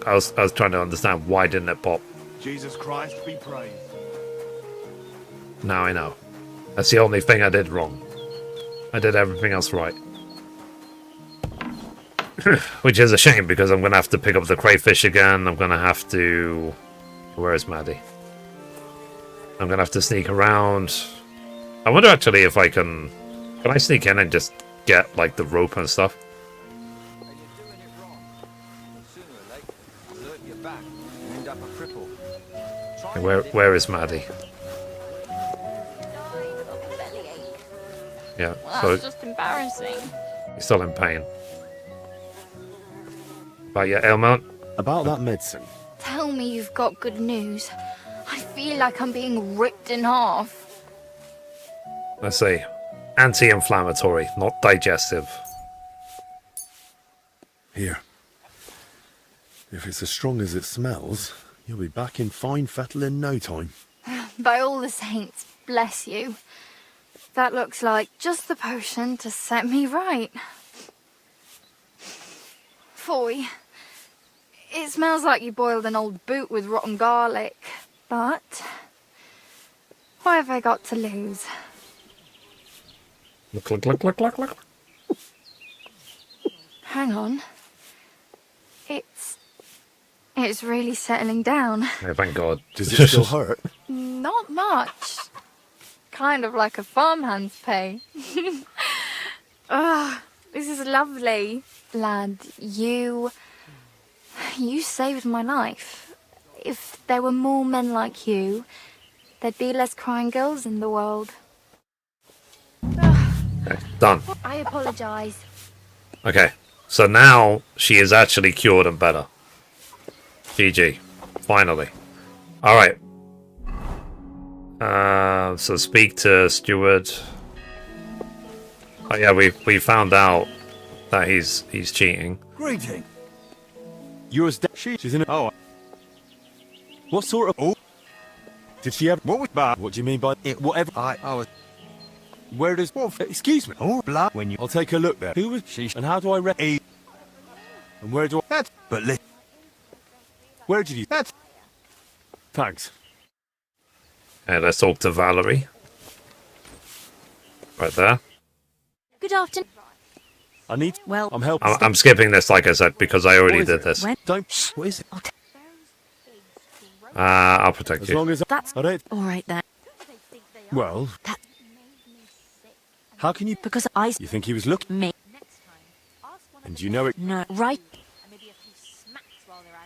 trying to understand why didn't it pop. Jesus Christ be praised. Now I know. That's the only thing I did wrong. I did everything else right. Which is a shame, because I'm going to have to pick up the crayfish again. I'm going to have to... Where is Maddie? I'm going to have to sneak around. I wonder actually if I can... Can I sneak in and just get, like, the rope and stuff? Okay, where is Maddie? Yeah, Well, so that's just embarrassing. you're still in pain. But yeah, ailment? About that medicine. Tell me you've got good news. I feel like I'm being ripped in half. Let's see. Anti-inflammatory, not digestive. Here. If it's as strong as it smells, you'll be back in fine fettle in no time. By all the saints, bless you. That looks like just the potion to set me right. Foy. It smells like you boiled an old boot with rotten garlic. But what have I got to lose? Look. Hang on. It's really settling down. Oh, thank God. Does it still hurt? Not much. Kind of like a farmhand's pay. This is lovely. Lad, you saved my life. If there were more men like you, there'd be less crying girls in the world. Okay, done. I apologise. Okay, so now she is actually cured and better. GG. Finally. Alright. So speak to Steward. Oh yeah, we found out that he's cheating. Greeting. Yours. She's in. Oh. What sort of? Oh. Did she have? What was bad? What do you mean by it? Whatever. I was. Where does? What? Excuse me. Oh, blood. When you. I'll take a look there. Who was she? And how do I read? And where do I? That. But listen. Where did you? That. Thanks. Okay, let's talk to Valerie. Right there. Good afternoon. I need. Well, I'm helping. I'm skipping this, like I said, because I already did this. Don't. What is it? I'll protect As you. long as that's I don't. all right then. Well. That. How can you? Because I. You think he was looking? Me. And do you know it? No. Right.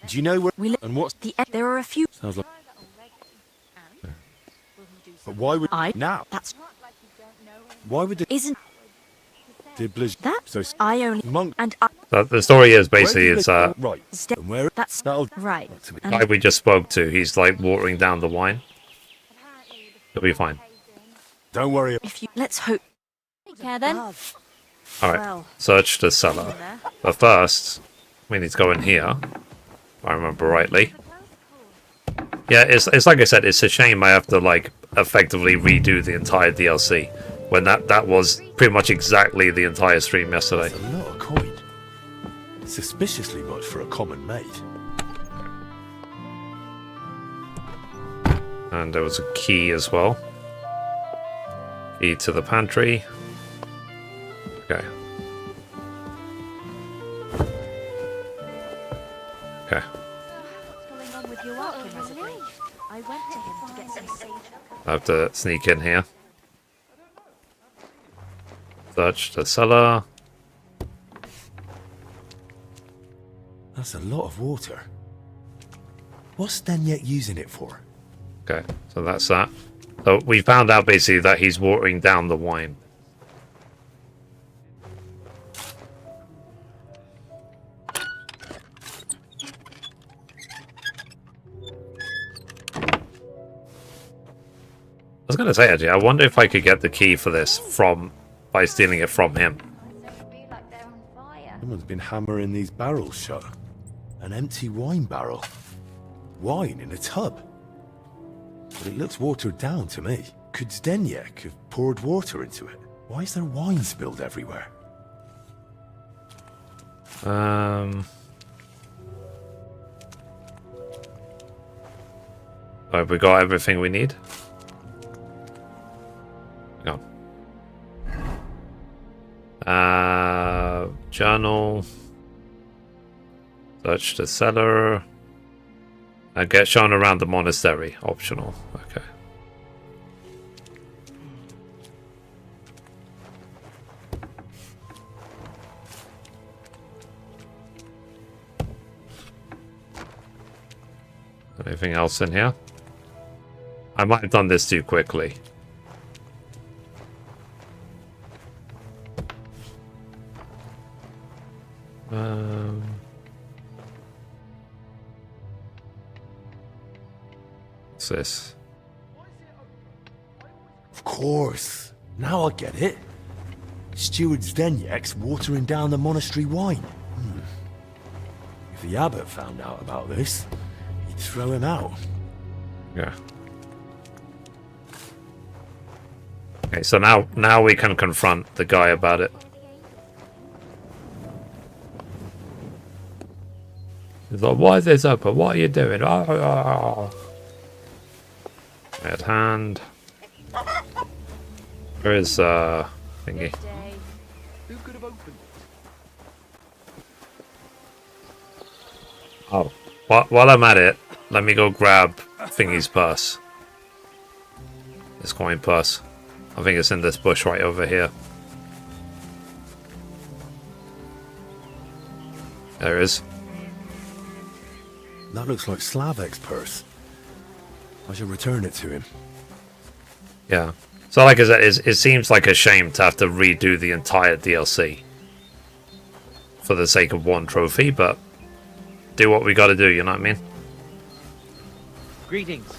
Do you know where? We and what's the? There are a few. Sounds like. But why would I now? That's. Why would it? Isn't Did Blizzard? that? So I only monk. and The story is basically it's right. And where? That's That'll right. the guy we just spoke to. He's like watering down the wine. It'll be fine. Don't worry. Let's hope. Take care then. Alright, search the cellar. But first, we need to go in here, if I remember rightly. Yeah, it's like I said, it's a shame I have to, like, effectively redo the entire DLC, when that was pretty much exactly the entire stream yesterday. That's a lot of coin. Suspiciously much for a common maid. And there was a key as well. Key to the pantry. Okay. Okay. What's going on with your working reservation? I went to him to get some sage. I have to sneak in here. Search the cellar. That's a lot of water. What's Denyek using it for? Okay, so that's that. So we found out basically that he's watering down the wine. I was going to say, actually, I wonder if I could get the key for this by stealing it from him. Someone's been hammering these barrels shut. An empty wine barrel. Wine in a tub. But it looks watered down to me. Could Zdeněk have poured water into it? Why is there wine spilled everywhere? Have we got everything we need? No. Journal. Search the cellar. And get shown around the monastery. Optional. Okay. Anything else in here? I might have done this too quickly. What's this? Of course. Now I get it. Steward Zdeněk's watering down the monastery wine. If the abbot found out about this, he'd throw him out. Yeah. Okay, so now we can confront the guy about it. He's like, why is this open? What are you doing? Red hand. Where is thingy? Who could have opened? Oh, while I'm at it, let me go grab Thingy's purse. His coin purse. I think it's in this bush right over here. There it is. That looks like Slavek's purse. I should return it to him. Yeah. So like I said, it seems like a shame to have to redo the entire DLC for the sake of one trophy, but do what we gotta do, you know what I mean? Greetings.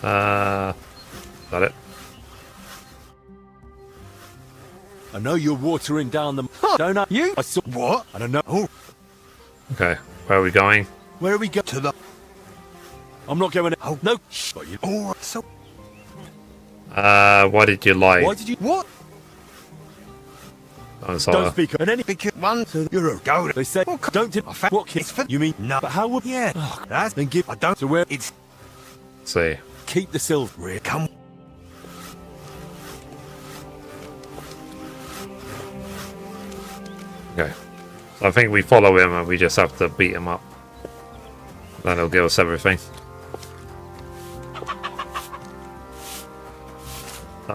Got it. I know you're watering down the... Don't I? You? I saw... What? I don't know. Oh. Okay, where are we going? Where are we going? To the... I'm not going... Oh, no. Shh. Oh, so... Why did you lie? Why did you... What? Don't speak up. And any... One, so you're a go. They say... Oh, don't... What kids? You mean... No. But how would... Yeah. Oh, that's... Then give... I don't... So where... It's... Let's see. Keep the silver. Come... Okay. So I think we follow him and we just have to beat him up. Then he'll give us everything.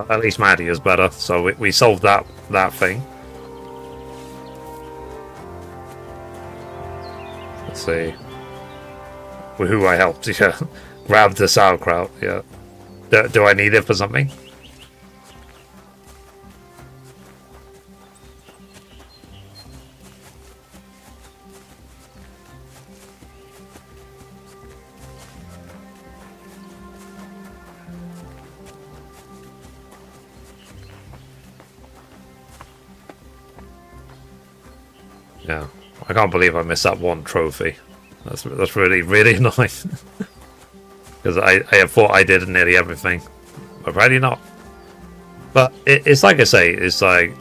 At least Maddie is better, so we solved that thing. Let's see. Who I helped, yeah. Grab the sauerkraut, yeah. Do I need it for something? Yeah, I can't believe I missed that one trophy. That's really, really nice. Because I thought I did nearly everything. But apparently not. But it's like I say, it's like,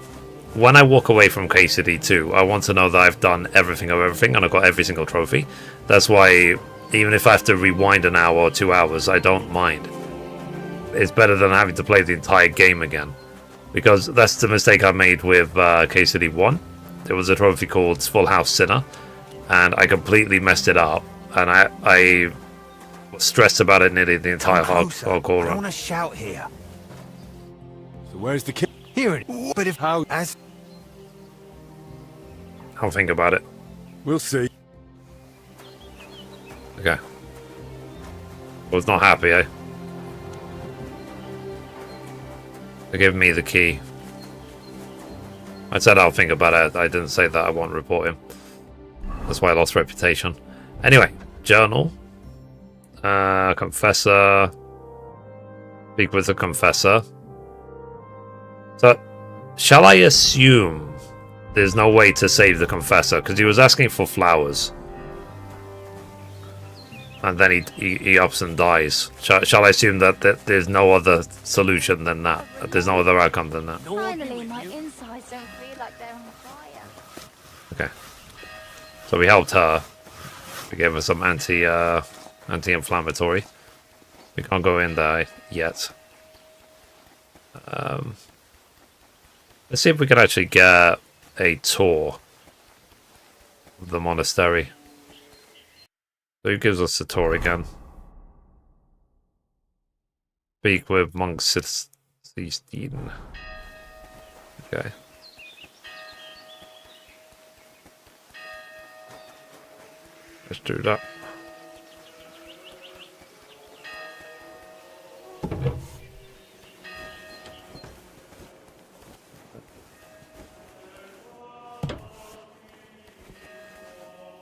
when I walk away from KCD 2, I want to know that I've done everything of everything and I've got every single trophy. That's why, even if I have to rewind an hour or 2 hours, I don't mind. It's better than having to play the entire game again. Because that's the mistake I made with KCD 1. There was a trophy called Full House Sinner, and I completely messed it up. And I was stressed about it nearly the entire hardcore I run. want to shout here. So where's the kid? Hear it. But if how as I'll think about it. We'll see. Okay. Was not happy, eh? They gave me the key. I said I'll think about it. I didn't say that I won't report him. That's why I lost reputation. Anyway, journal. Confessor. Speak with the confessor. So, shall I assume there's no way to save the confessor? Because he was asking for flowers. And then he ups and dies. Shall I assume that there's no other solution than that? That there's no other outcome than that? Finally, my insides don't feel like they're on fire. Okay. So we helped her. We gave her some anti-inflammatory. We can't go in there yet. Let's see if we can actually get a tour of the monastery. So who gives us the tour again? Speak with Monk Sistine. Okay. Let's do that.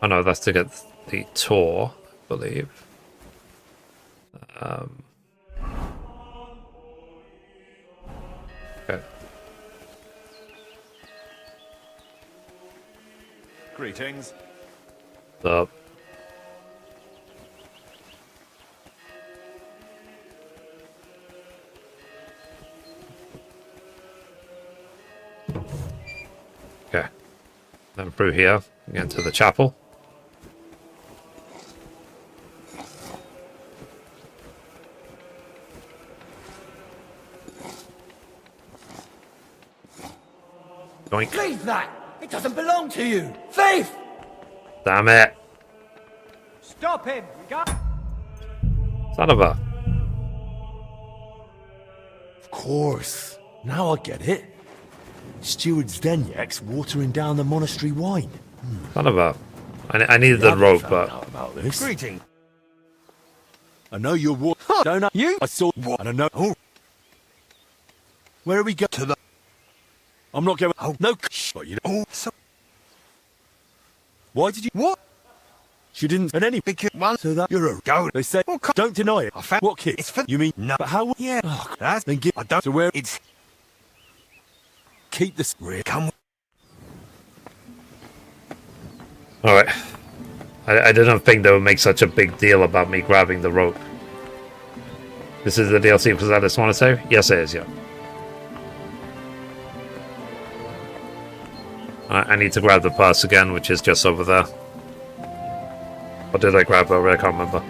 Oh no, that's to get the tour, I believe. Okay. Greetings. What's up? Okay. Then through here, again to the chapel. Doink. Leave that! It doesn't belong to you! Thief! Damn it. Stop him! Son of a. Of course. Now I get it. Steward Zdenyek's watering down the monastery wine. Son of a. I needed the rope, but... About this. greeting. I know you're don't I? You? I saw what? I don't know. Oh. Where are we going? To the... I'm not going... Oh, no. But you know... Oh, so... Why did you... What? She didn't... And any... Because one... So that... You're a... Go. They say... Well, don't deny it. I found... What kid? It's for... You mean... No. But how... Yeah. Oh, that's... Then give... I don't... So where... It's... Keep this... Come... Alright. I didn't think they would make such a big deal about me grabbing the rope. This is the DLC for Zadis Monastery? Yes, it is, yeah. I need to grab the purse again, which is just over there. Or did I grab over? I can't remember.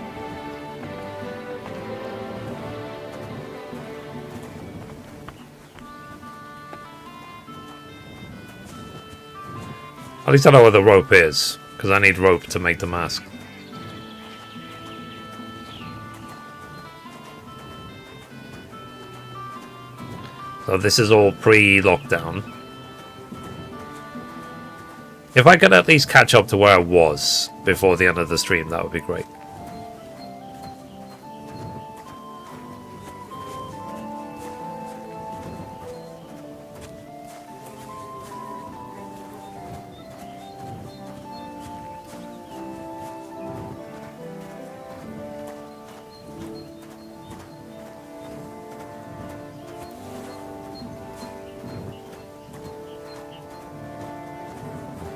At least I know where the rope is, because I need rope to make the mask. So this is all pre-lockdown. If I could at least catch up to where I was before the end of the stream, that would be great.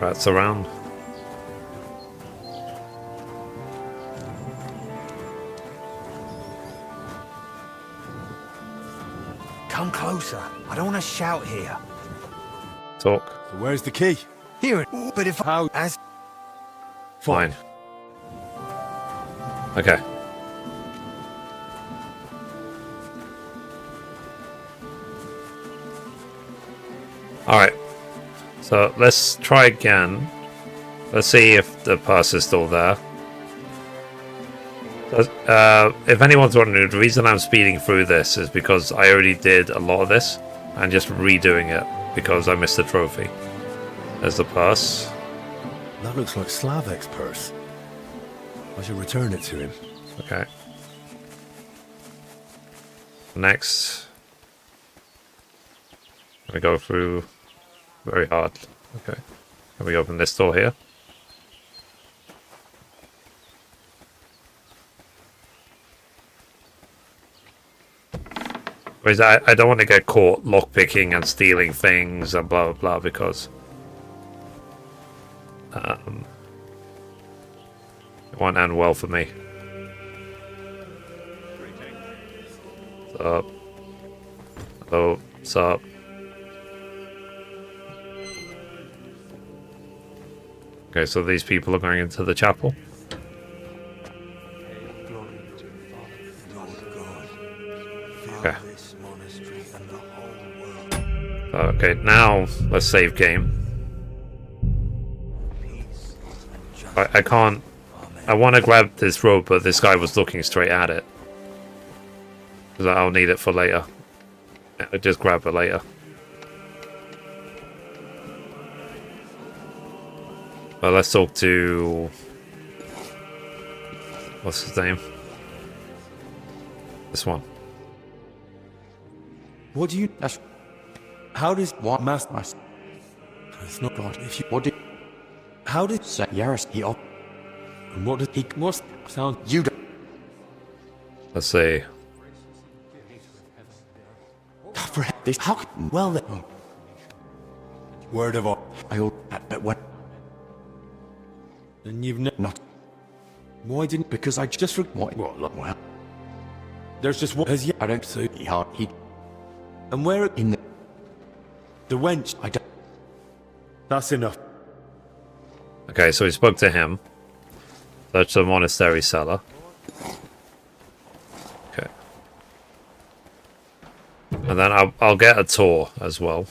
Rats around. Come closer. I don't want to shout here. Talk. So where's the key? Here, but if how as Fine. Okay. Alright. So let's try again. Let's see if the purse is still there. If anyone's wondering, the reason I'm speeding through this is because I already did a lot of this. And just redoing it because I missed the trophy. There's the purse. That looks like Slavek's purse. I should return it to him. Okay. Next. I go through very hard. Okay. Can we open this door here? Whereas I don't want to get caught lockpicking and stealing things and blah blah blah because it won't end well for me. What's up? Hello, what's up? Okay, so these people are going into the chapel. Okay. Okay, now let's save game. I can't. I want to grab this rope, but this guy was looking straight at it. Because I'll need it for later. I'll just grab it later. But let's talk to... What's his name? This one. What do you... How does... What? Master... It's not God. If you... What did... How did... Say... Yaris... He... And what did he... What's... Sound... You... Let's see. For this... How... Well then... Oh. Word of... I'll... But what... And you've not... Why didn't... Because I just... What? Look, well... There's just one... As yet... I don't see... He... And where... In the... The wench... I don't... That's enough. Okay, so we spoke to him. Search the monastery cellar. Okay. And then I'll get a tour as well.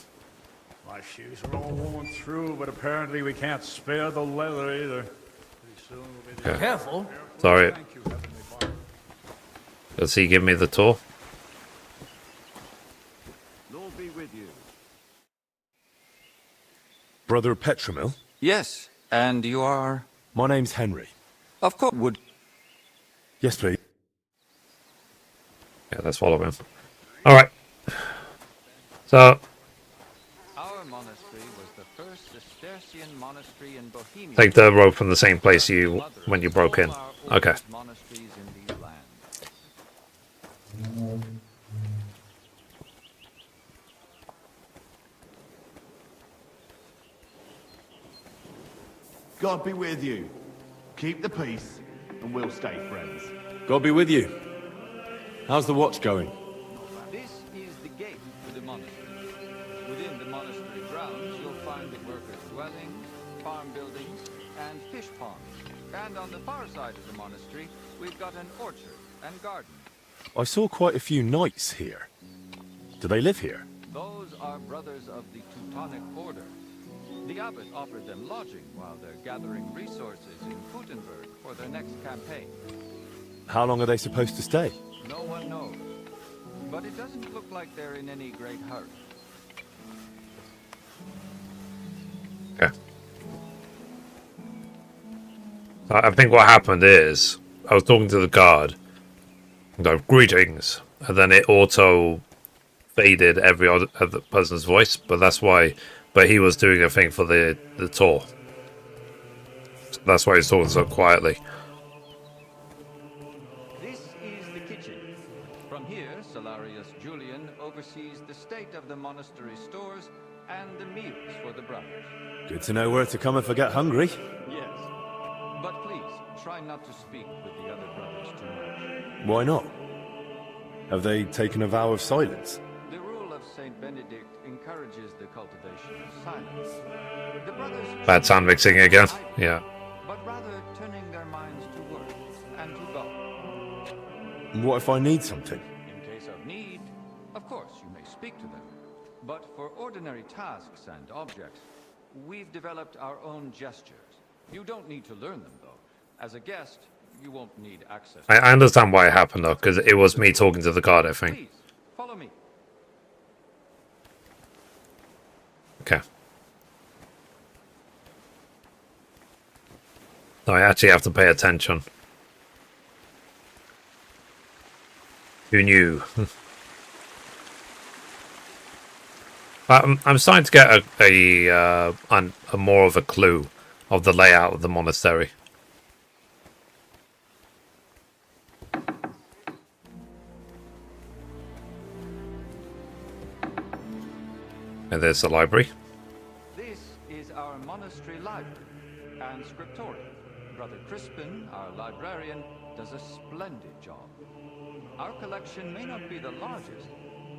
My shoes are all worn through, but apparently we can't spare the leather either. Pretty soon we'll be Okay. Careful. Sorry. Does he give me the tour? Lord be with you. Brother Petramil? Yes, and you are... My name's Henry. Of course, would... Yes, please. Yeah, let's follow him. Alright. So... Our monastery was the first Cistercian monastery in Bohemia. Take the rope from the same place you... when you broke in. Okay. Monasteries in these lands. God be with you. Keep the peace, and we'll stay friends. God be with you. How's the watch going? This is the gate to the monastery. Within the monastery grounds, you'll find the workers' dwellings, farm buildings, and fish ponds. And on the far side of the monastery, we've got an orchard and garden. I saw quite a few knights here. Do they live here? Those are brothers of the Teutonic Order. The abbot offered them lodging while they're gathering resources in Kuttenberg for their next campaign. How long are they supposed to stay? No one knows. But it doesn't look like they're in any great hurry. Okay. I think what happened is... I was talking to the guard. Like, greetings. And then it auto faded every other person's voice. But that's why... But he was doing a thing for the tour. So that's why he's talking so quietly. This is the kitchen. From here, Salarius Julian oversees the state of the monastery stores and the meals for the brothers. Good to know where to come if I get hungry. Yes. But please, try not to speak with the other brothers too much. Why not? Have they taken a vow of silence? The rule of Saint Benedict encourages the cultivation of silence. The brothers Bad sound mixing again. Yeah. but rather turning their minds to work and to God. What if I need something? In case of need, of course, you may speak to them. But for ordinary tasks and objects, we've developed our own gestures. You don't need to learn them, though. As a guest, you won't need access. I understand why it happened, though, because it was me talking to the guard, I think. Please, follow me. Okay. No, I actually have to pay attention. Who knew? I'm starting to get a more of a clue of the layout of the monastery. And there's the library. This is our monastery library and scriptorium. Brother Crispin, our librarian, does a splendid job. Our collection may not be the largest,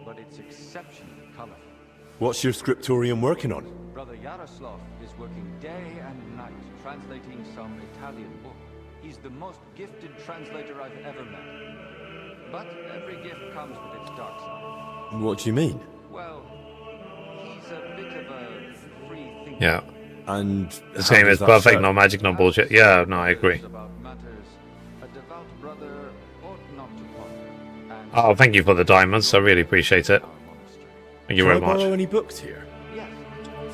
but it's exceptionally colorful. What's your scriptorium working on? Brother Yaroslav is working day and night translating some Italian book. He's the most gifted translator I've ever met. But every gift comes with its dark side. What do you mean? Well, he's a bit of a free thinker. Yeah. And this game is perfect, no magic, no bullshit. Yeah, no, I agree. About matters a devout brother ought not to ponder. And Oh, thank you for the diamonds. I really appreciate it. Thank you very Can I borrow much. any books here? yes,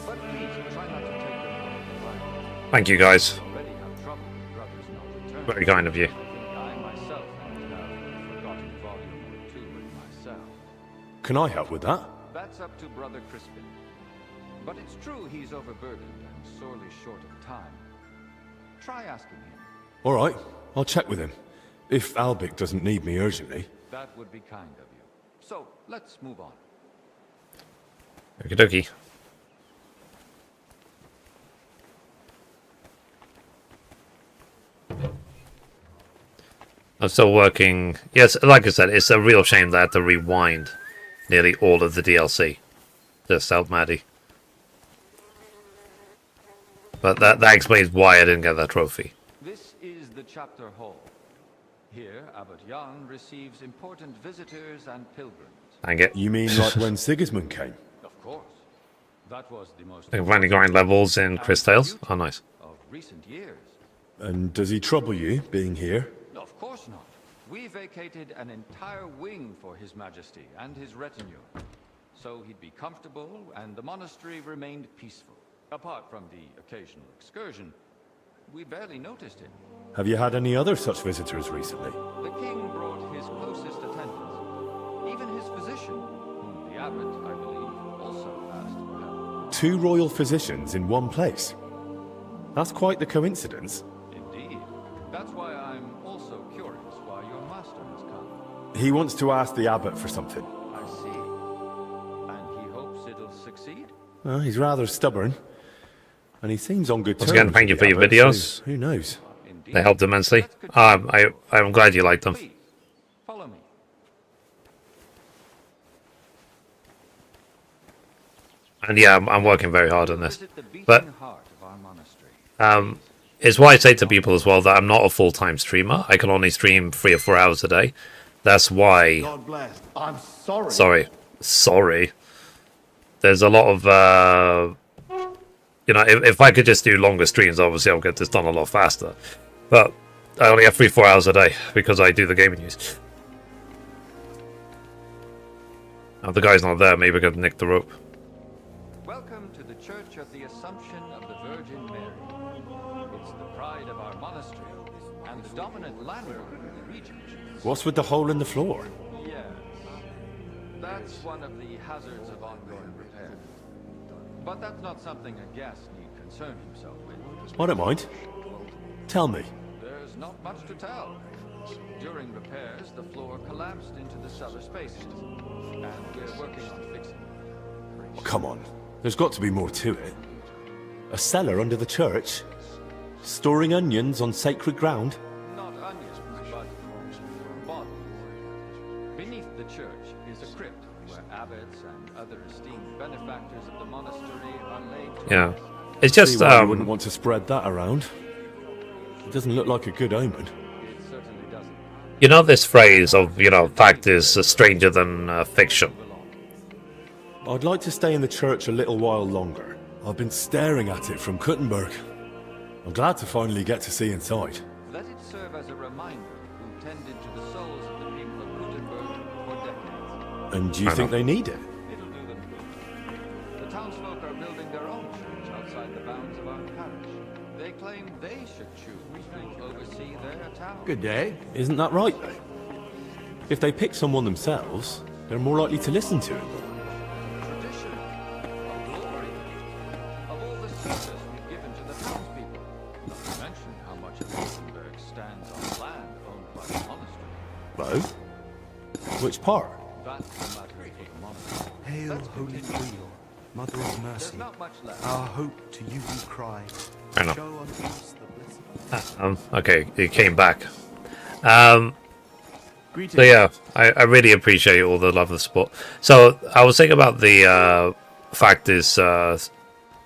but please try not to take them out of the library. Thank you, guys. Already have trouble with brothers not returning. Very kind of you. I think I myself might have a forgotten volume or two in my cell. Can I help with that? That's up to Brother Crispin. But it's true he's overburdened and sorely short of time. Try asking him. All right, I'll check with him. If Albic doesn't need me urgently. That would be kind of you. So, let's move on. Okie dokie. I'm still working. Yes, like I said, it's a real shame that I had to rewind nearly all of the DLC. Just help Maddie. But that explains why I didn't get that trophy. This is the chapter hall. Here, Abbot Jan receives important visitors and pilgrims. Dang it. You mean like when Sigismund came? Of course. That was the most I can finally grind levels in Chris Tales. Oh, nice. of recent years. And does he trouble you, being here? Of course not. We vacated an entire wing for His Majesty and his retinue. So he'd be comfortable and the monastery remained peaceful. Apart from the occasional excursion, we barely noticed him. Have you had any other such visitors recently? The king brought his closest attendants. Even his physician, whom the abbot, I believe, also asked to help. 2 royal physicians in one place. That's quite the coincidence. Indeed. That's why I'm also curious why your master has come. He wants to ask the abbot for something. I see. And he hopes it'll succeed? Well, he's rather stubborn. And he seems on good terms. Once again, thank you with for the your abbot, videos. so who knows? They helped immensely. I'm glad you liked them. Please, follow me. And yeah, I'm working very hard on this. Visit the beating But heart of our monastery. it's why I say to people as well that I'm not a full-time streamer. I can only stream 3 or 4 hours a day. That's why... God bless. I'm sorry. Sorry. There's a lot of... you know, if I could just do longer streams, obviously I'll get this done a lot faster. But I only have 3-4 hours a day because I do the gaming news. Now the guy's not there, maybe I could nick the rope. Welcome to the Church of the Assumption of the Virgin Mary. It's the pride of our monastery and the dominant landmark of the region. What's with the hole in the floor? Yes. That's one of the hazards of ongoing repair. But that's not something a guest need concern himself with. I don't mind. Tell me. There's not much to tell. During repairs, the floor collapsed into the cellar spaces, and we're working on fixing it. Come on. There's got to be more to it. A cellar under the church? Storing onions on sacred ground? Not onions, but bodies. Beneath the church is a crypt where abbots and other esteemed benefactors of the monastery are laid to Yeah. It's just, See why you wouldn't want to spread that around. It doesn't look like a good omen. It certainly doesn't. you know this phrase of, fact is stranger than fiction. I'd like to stay in the church a little while longer. I've been staring at it from Kuttenberg. I'm glad to finally get to see inside. Let it serve as a reminder who tended to the souls of the people of Kuttenberg for decades. And do you think they need it? It'll do them good. The townsfolk are building their own church outside the bounds of our parish. They claim they should choose to oversee their town. Good day. Isn't that right, though? If they pick someone themselves, they're more likely to listen to it. Tradition of glory of all the service we've given to the townspeople. Not to mention how much of Kuttenberg stands on land owned by the monastery. Both? Which part? That's the matter for the monastery. Hail, Holy Queen, Mother of Mercy. There's not much left. Our hope to you we cry. Fair enough. Show unto us the blessing. Okay, it came back. So yeah, I really appreciate all the love and support. So I was thinking about the fact is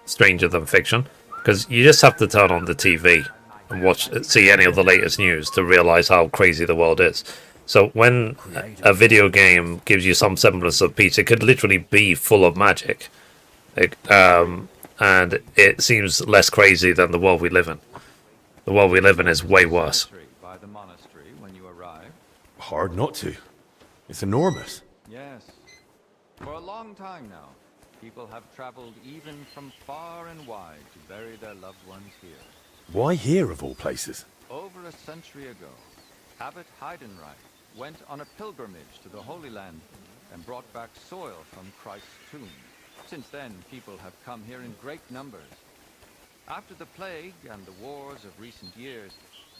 stranger than fiction, because you just have to turn on the TV and see any of the latest news to realize how crazy the world is. So when a video game gives you some semblance of peace, it could literally be full of magic, and it seems less crazy than the world we live in. The world we live in is way worse. By the monastery when you arrive. Hard not to. It's enormous. Yes. For a long time now, people have traveled even from far and wide to bury their loved ones here. Why here, of all places? Over a century ago, Abbot Heidenreich went on a pilgrimage to the Holy Land and brought back soil from Christ's tomb. Since then, people have come here in great numbers. After the plague and the wars of recent years,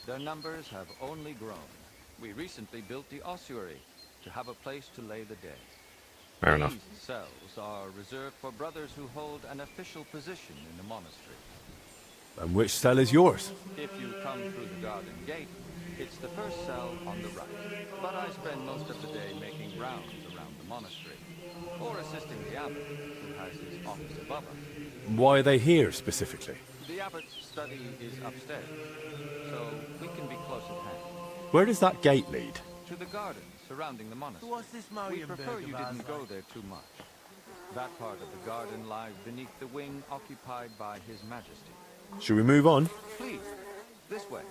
their numbers have only grown. We recently built the ossuary to have a place to lay the dead. Fair enough. These cells are reserved for brothers who hold an official position in the monastery. And which cell is yours? If you come through the garden gate, it's the first cell on the right. But I spend most of the day making rounds around the monastery, or assisting the abbot, who has his office above us. Why are they here, specifically? The abbot's study is upstairs, so we can be close at hand. Where does that gate lead? To the garden surrounding the monastery. What's this We prefer you about didn't go there too much. That part of the garden lies beneath the wing occupied by His Majesty. Should we move on? Please, this way.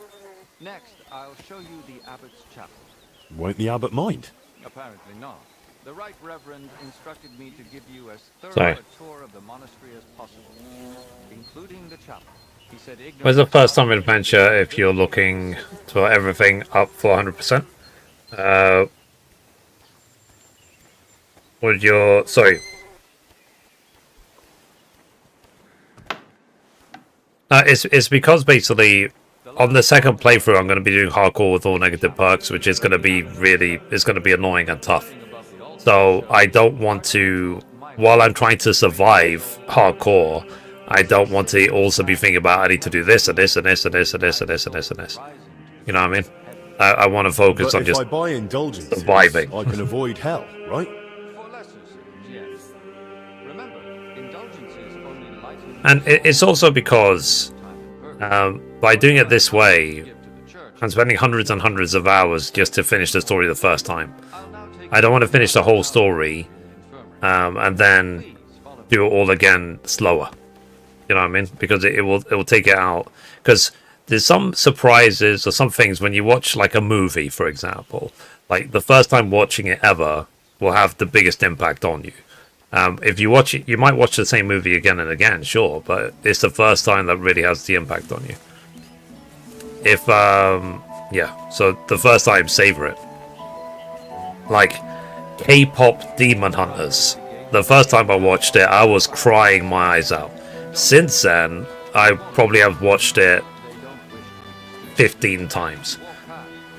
Next, I'll show you the abbot's chapel. Won't the abbot mind? Apparently not. The Right Reverend instructed me to give you as thorough Sorry. a tour of the monastery as possible, including the chapel. He said, Where's the first time adventure if you're looking for everything up for 100%? Would your... Sorry. It's because basically on the second playthrough I'm going to be doing hardcore with all negative perks, which is going to be annoying and tough. So I don't want to, while I'm trying to survive hardcore, I don't want to also be thinking about I need to do this and this and this and this and this and this and this and this. You know what I mean? I want to focus But on if just I buy indulgences, surviving. I can avoid hell, right? For lesser sins, yes. Remember, indulgences only lighten... And it's also because by doing it this way, I'm spending hundreds and hundreds of hours just to finish the story the first time. I don't want to finish the whole story and then do it all again slower. You know what I mean? Because it will take it out. Because there's some surprises or some things when you watch like a movie, for example. Like the first time watching it ever will have the biggest impact on you. If you watch it, you might watch the same movie again and again, sure, but it's the first time that really has the impact on you. If yeah, so the first time, savor it. Like K-pop Demon Hunters. The first time I watched it, I was crying my eyes out. Since then, I probably have watched it 15 times.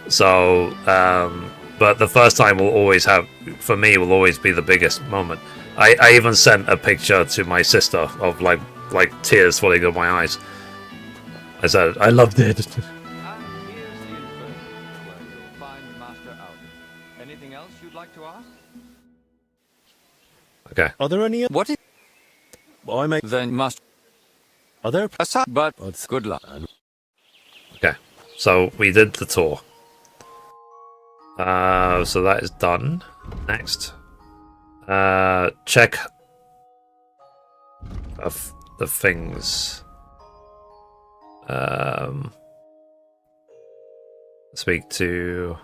So, but the first time will always have, for me, will always be the biggest moment. I even sent a picture to my sister of like like tears falling down my eyes. I said, I loved it. And here's the infirmary, where you'll find Master Albert. Anything else you'd like to ask? Okay. Are there any... What is... I make... Then must... Are there... But good luck. Okay. So we did the tour. So that is done. Next. Check of the things. Speak to...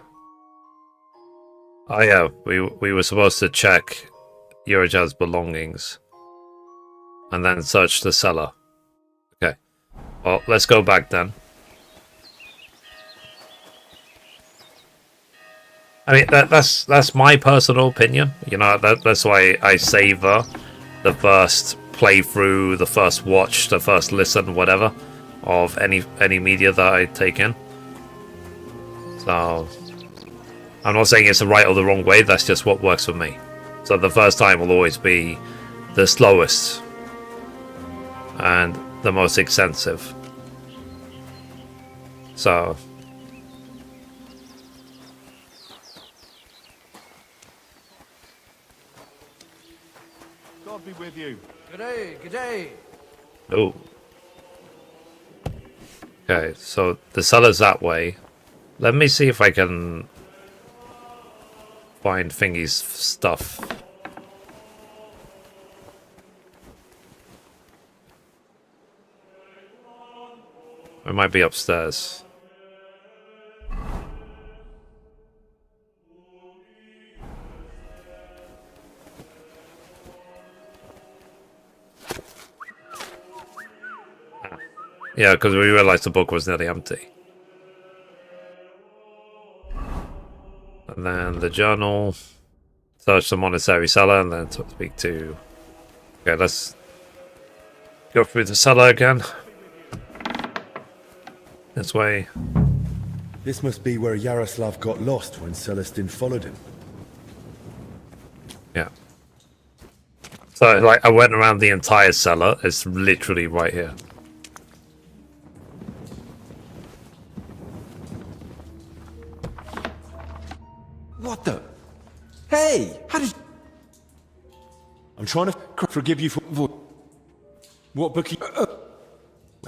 Oh yeah, we were supposed to check Yurajaz's belongings. And then search the cellar. Okay. Well, let's go back then. I mean, that's my personal opinion. You know, that's why I savor the first playthrough, the first watch, the first listen, whatever, of any media that I take in. So, I'm not saying it's the right or the wrong way, that's just what works for me. So the first time will always be the slowest and the most extensive. So... God be with you. G'day, g'day. Oh. Okay, so the cellar's that way. Let me see if I can find Thingy's stuff. It might be upstairs. Yeah, because we realized the book was nearly empty. And then the journal. Search the monastery cellar and then speak to... Okay, let's go through the cellar again. This way. This must be where Yaroslav got lost when Celestin followed him. Yeah. So, like, I went around the entire cellar. It's literally right here. What the... Hey! How did... I'm trying to forgive you for... What book you...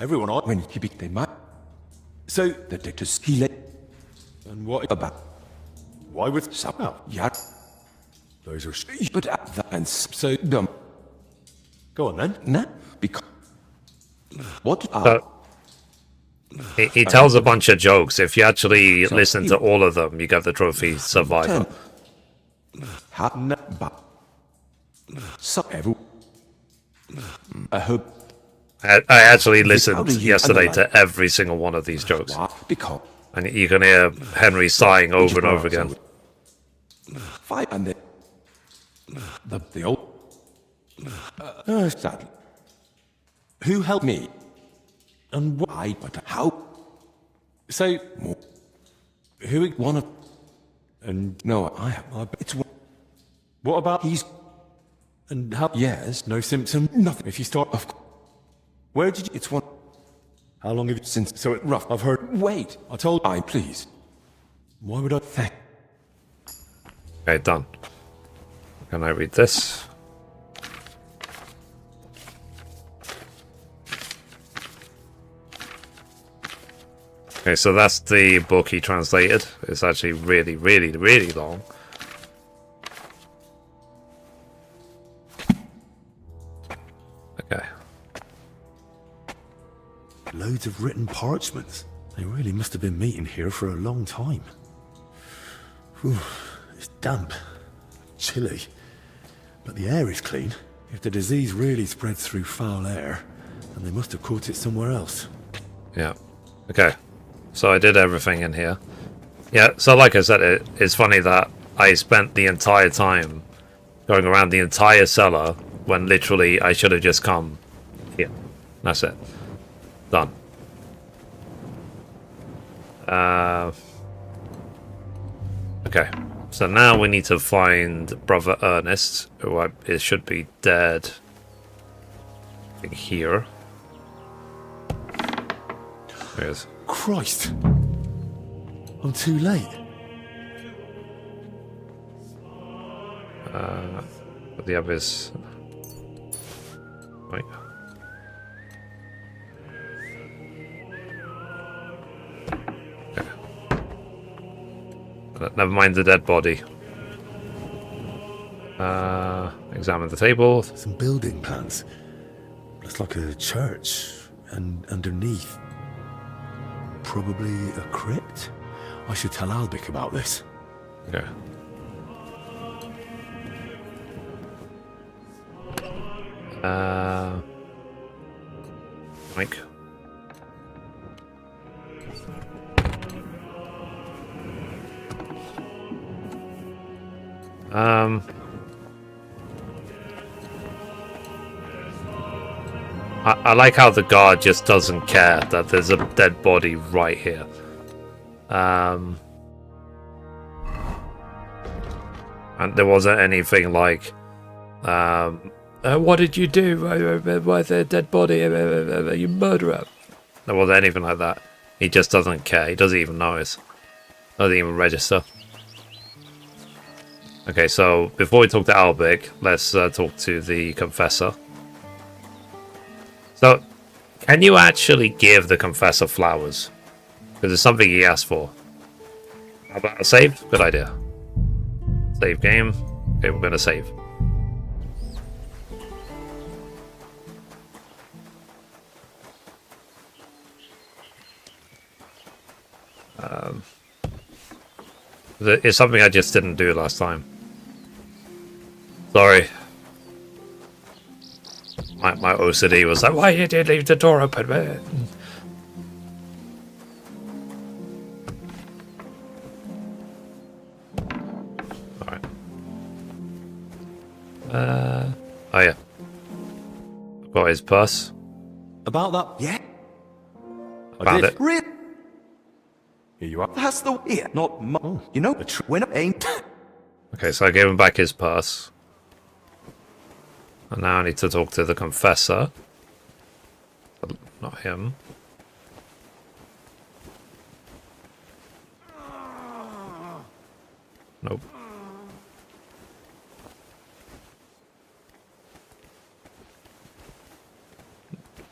Everyone on... When he became my... So, the dictators he let... And what about... Why would... Somehow... Yeah. Those are... But that... And so dumb. Go on then. Nah. Because... What... He tells a bunch of jokes. If you actually listen to all of them, you get the trophy Survivor. I hope... I actually listened yesterday to every single one of these jokes. And you can hear Henry sighing over and over again. Fight and the old... Sadly. Who helped me? And why? But how? So, who one of? And no, I have. It's what about he's? And how? Yes, no symptom, nothing. If you start, where did you? It's one. How long have you since? So it rough. I've heard. Wait, I told. I please. Why would I thank? Okay, done. Can I read this? Okay, so that's the book he translated. It's actually really, really, really long. Okay. Loads of written parchments. They really must have been meeting here for a long time. Whew, it's damp, chilly, but the air is clean. If the disease really spreads through foul air, then they must have caught it somewhere else. Yeah. Okay. So I did everything in here. Yeah, so like I said, it's funny that I spent the entire time going around the entire cellar when literally I should have just come here. That's it. Done. Okay. So now we need to find Brother Ernest, who it should be dead Here. There it is. Christ! I'm too late. But the others. Wait. Okay. Never mind the dead body. Examine the table. Some building plans. Looks like a church, and underneath, probably a crypt. I should tell Albic about this. Okay. Mike. I like how the guard just doesn't care that there's a dead body right here. And there wasn't anything like, what did you do? Why is there a dead body? You murderer. There wasn't anything like that. He just doesn't care. He doesn't even notice. Doesn't even register. Okay, so before we talk to Albic, let's talk to the Confessor. So, can you actually give the Confessor flowers? Because it's something he asked for. How about a save? Good idea. Save game. Okay, we're going to save. It's something I just didn't do last time. Sorry. My OCD was like, why did you leave the door open, man? Alright. Oh yeah. I've got his purse. About that? Yeah. Found it. Here you are. That's the way. Not you know, the winner ain't. Okay, so I gave him back his purse. And now I need to talk to the Confessor. Not him. Nope.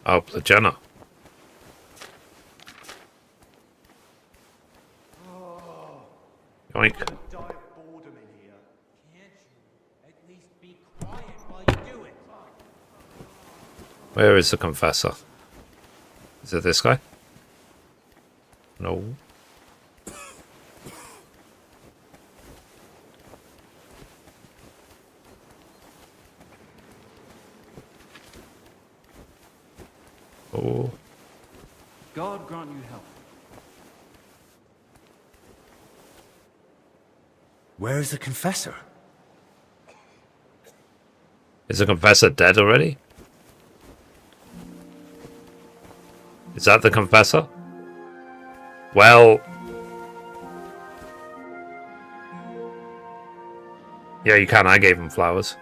Oh, Plagena. Yoink. Where is the Confessor? Is it this guy? No. Oh. God grant you health. Where's the Confessor? Is the Confessor dead already? Is that the Confessor? Well... yeah, you can. I gave him flowers.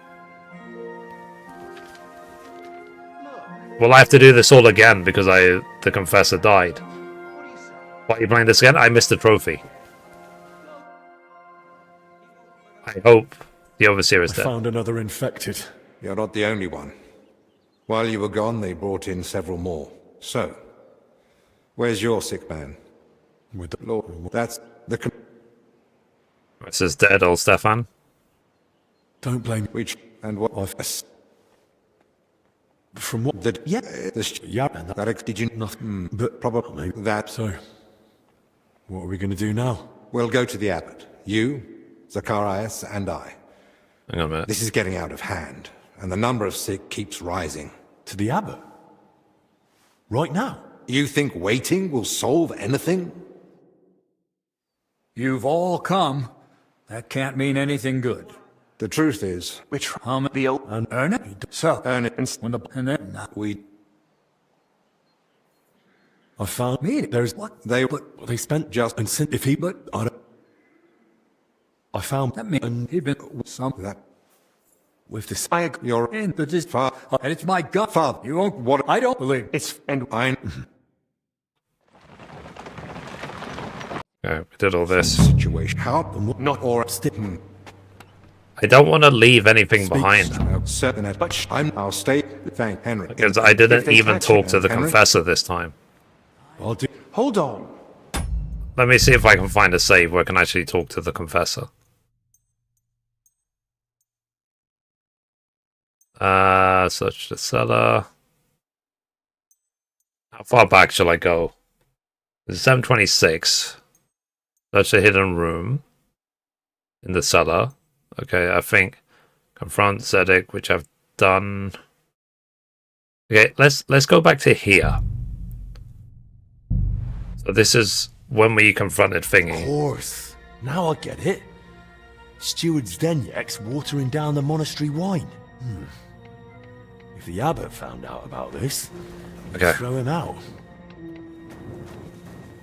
Well, I have to do this all again because the Confessor died. Why are you playing this again? I missed the trophy. I hope the Overseer is dead. Found another infected. You're not the only one. While you were gone, they brought in several more. So, where's your sick man? With the Lord, that's the... This is dead, old Stefan. Don't blame Which, and what... From what? The... Yeah. Yeah, that... Did you... Nothing. But probably that... So, what are we going to do now? We'll go to the abbot. You, Zacharias, and I. Hang on a minute. This is getting out of hand, and the number of sick keeps rising. To the abbot? Right now? You think waiting will solve anything? You've all come. That can't mean anything good. The truth is... Which the old and earn it? So, earn it, when the... and then... we... I found... Me? There's... What? They spent just... And since... If he... But... I found... That mean... And he'd been... Some... That... with this. You're in the dis- Father. and it's my gut. Father. You won't. What? I don't believe it's. And I. Okay, we did all this. Situation. How? Not or stick. I don't want to leave anything behind. Certain, but I'll stay. Thank Henry. Because I didn't even talk to the confessor this time. I'll do. hold on. Let me see if I can find a save where I can actually talk to the confessor. Search the cellar. How far back shall I go? It's 726. Search the hidden room in the cellar. Okay, I think confront Zedek, which I've done. Okay, let's go back to here. So this is when we confronted Thingy. Of course. Now I get it. Steward Zdenyek's watering down the monastery wine. If the abbot found out about this, he'd Okay. throw him out.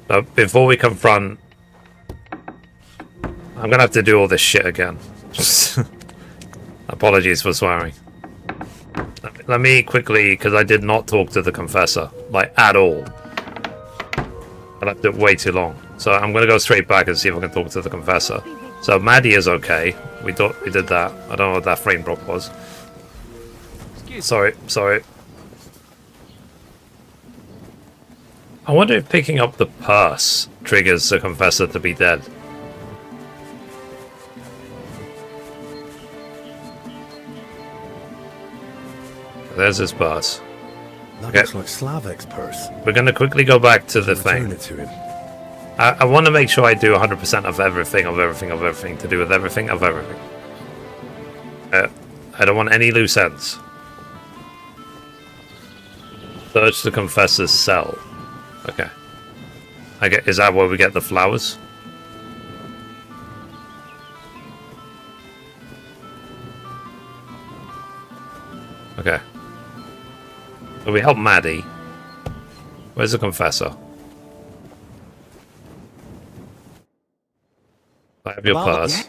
But before we confront, I'm gonna have to do all this shit again. Apologies for swearing. Let me quickly, because I did not talk to the confessor, like, at all. I left it way too long. So I'm going to go straight back and see if I can talk to the confessor. So Maddie is okay. We did that. I don't know what that frame drop was. Sorry. I wonder if picking up the purse triggers the confessor to be dead. There's his purse. That Okay. looks like Slavek's purse. We're going to quickly go back to the Return thing. it to him. I want to make sure I do 100% of everything, to do with everything, of everything. I don't want any loose ends. Search the confessor's cell. Okay. Is that where we get the flowers? Okay. So we help Maddie. Where's the confessor? I have your purse.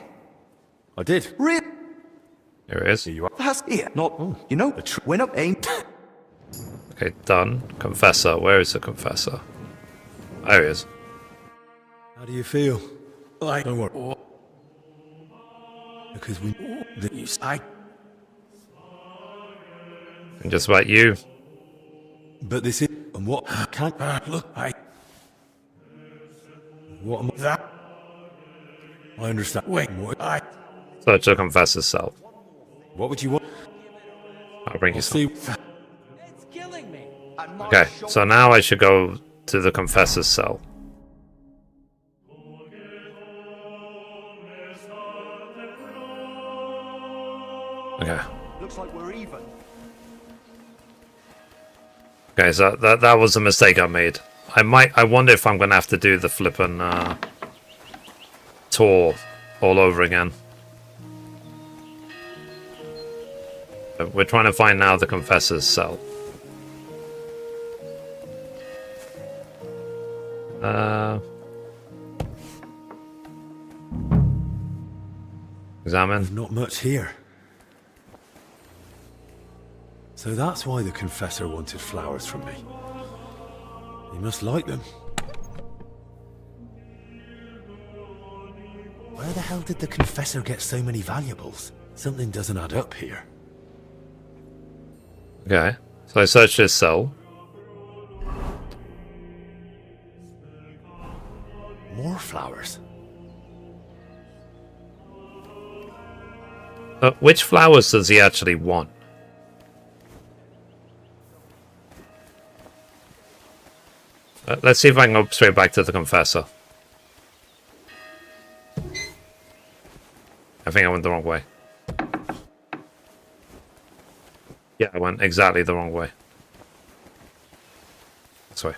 I did. Really? Here it is. Here you are. That's here. Not, you know, when up ain't. Okay, done. Confessor. Where is the confessor? There he is. How do you feel? Don't worry. Because we... And just about you. But this is... And what... Can't... Look, What am I... That... I understand. Wait, what? Search the confessor's cell. What would you want? I'll bring you some. It's killing me. Okay, so now I should go to the confessor's cell. Okay. Looks like we're even. Okay, so that was a mistake I made. I wonder if I'm gonna have to do the flippin' tour all over again. We're trying to find now the confessor's cell. Examine. Not much here. So that's why the confessor wanted flowers from me. He must like them. Where the hell did the confessor get so many valuables? Something doesn't add up here. Okay, so I searched his cell. More flowers. Which flowers does he actually want? Let's see if I can go straight back to the confessor. I think I went the wrong way. Yeah, I went exactly the wrong way. This way.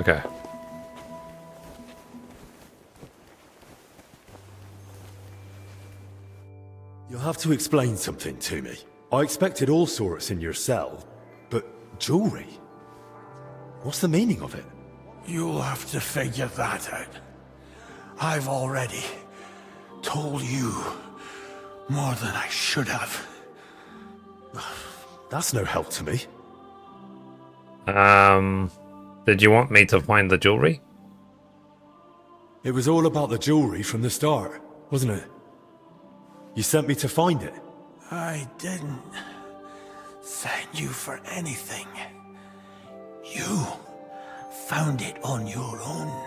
Okay. You'll have to explain something to me. I expected all sorts in your cell, but jewelry? What's the meaning of it? You'll have to figure that out. I've already told you more than I should have. That's no help to me. Did you want me to find the jewelry? It was all about the jewelry from the start, wasn't it? You sent me to find it. I didn't send you for anything. You found it on your own.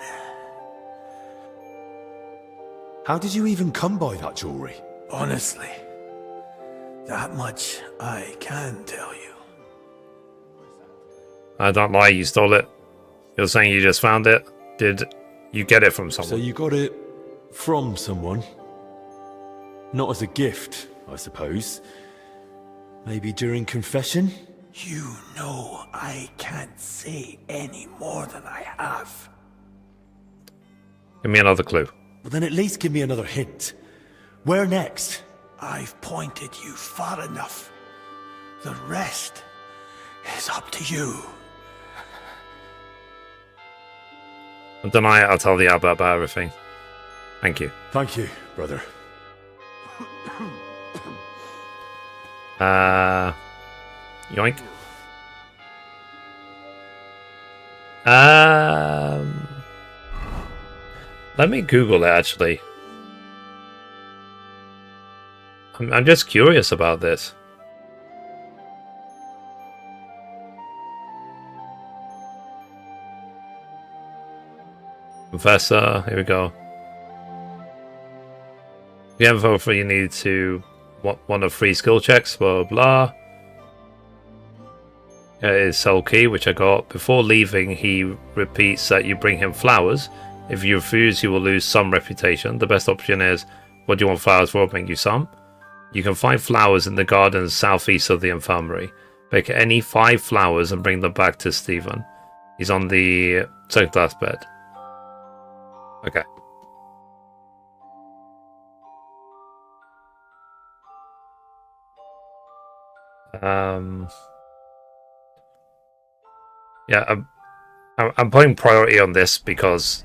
How did you even come by that jewelry? Honestly, that much I can tell you. I don't lie, you stole it. You're saying you just found it? Did you get it from someone? So you got it from someone? Not as a gift, I suppose. Maybe during confession? You know I can't say any more than I have. Give me another clue. Well, then at least give me another hint. Where next? I've pointed you far enough. The rest is up to you. Deny it, I'll tell the abbot about everything. Thank you. Thank you, brother. Yoink. Let me Google it, actually. I'm just curious about this. Professor, here we go. The info for you need to one of 3 skill checks, blah blah. It is soul key, which I got. Before leaving, he repeats that you bring him flowers. If you refuse, you will lose some reputation. The best option is, what do you want flowers for? I'll bring you some. You can find flowers in the gardens southeast of the infirmary. Pick any 5 flowers and bring them back to Stephen. He's on the second class bed. Okay. Yeah, I'm putting priority on this because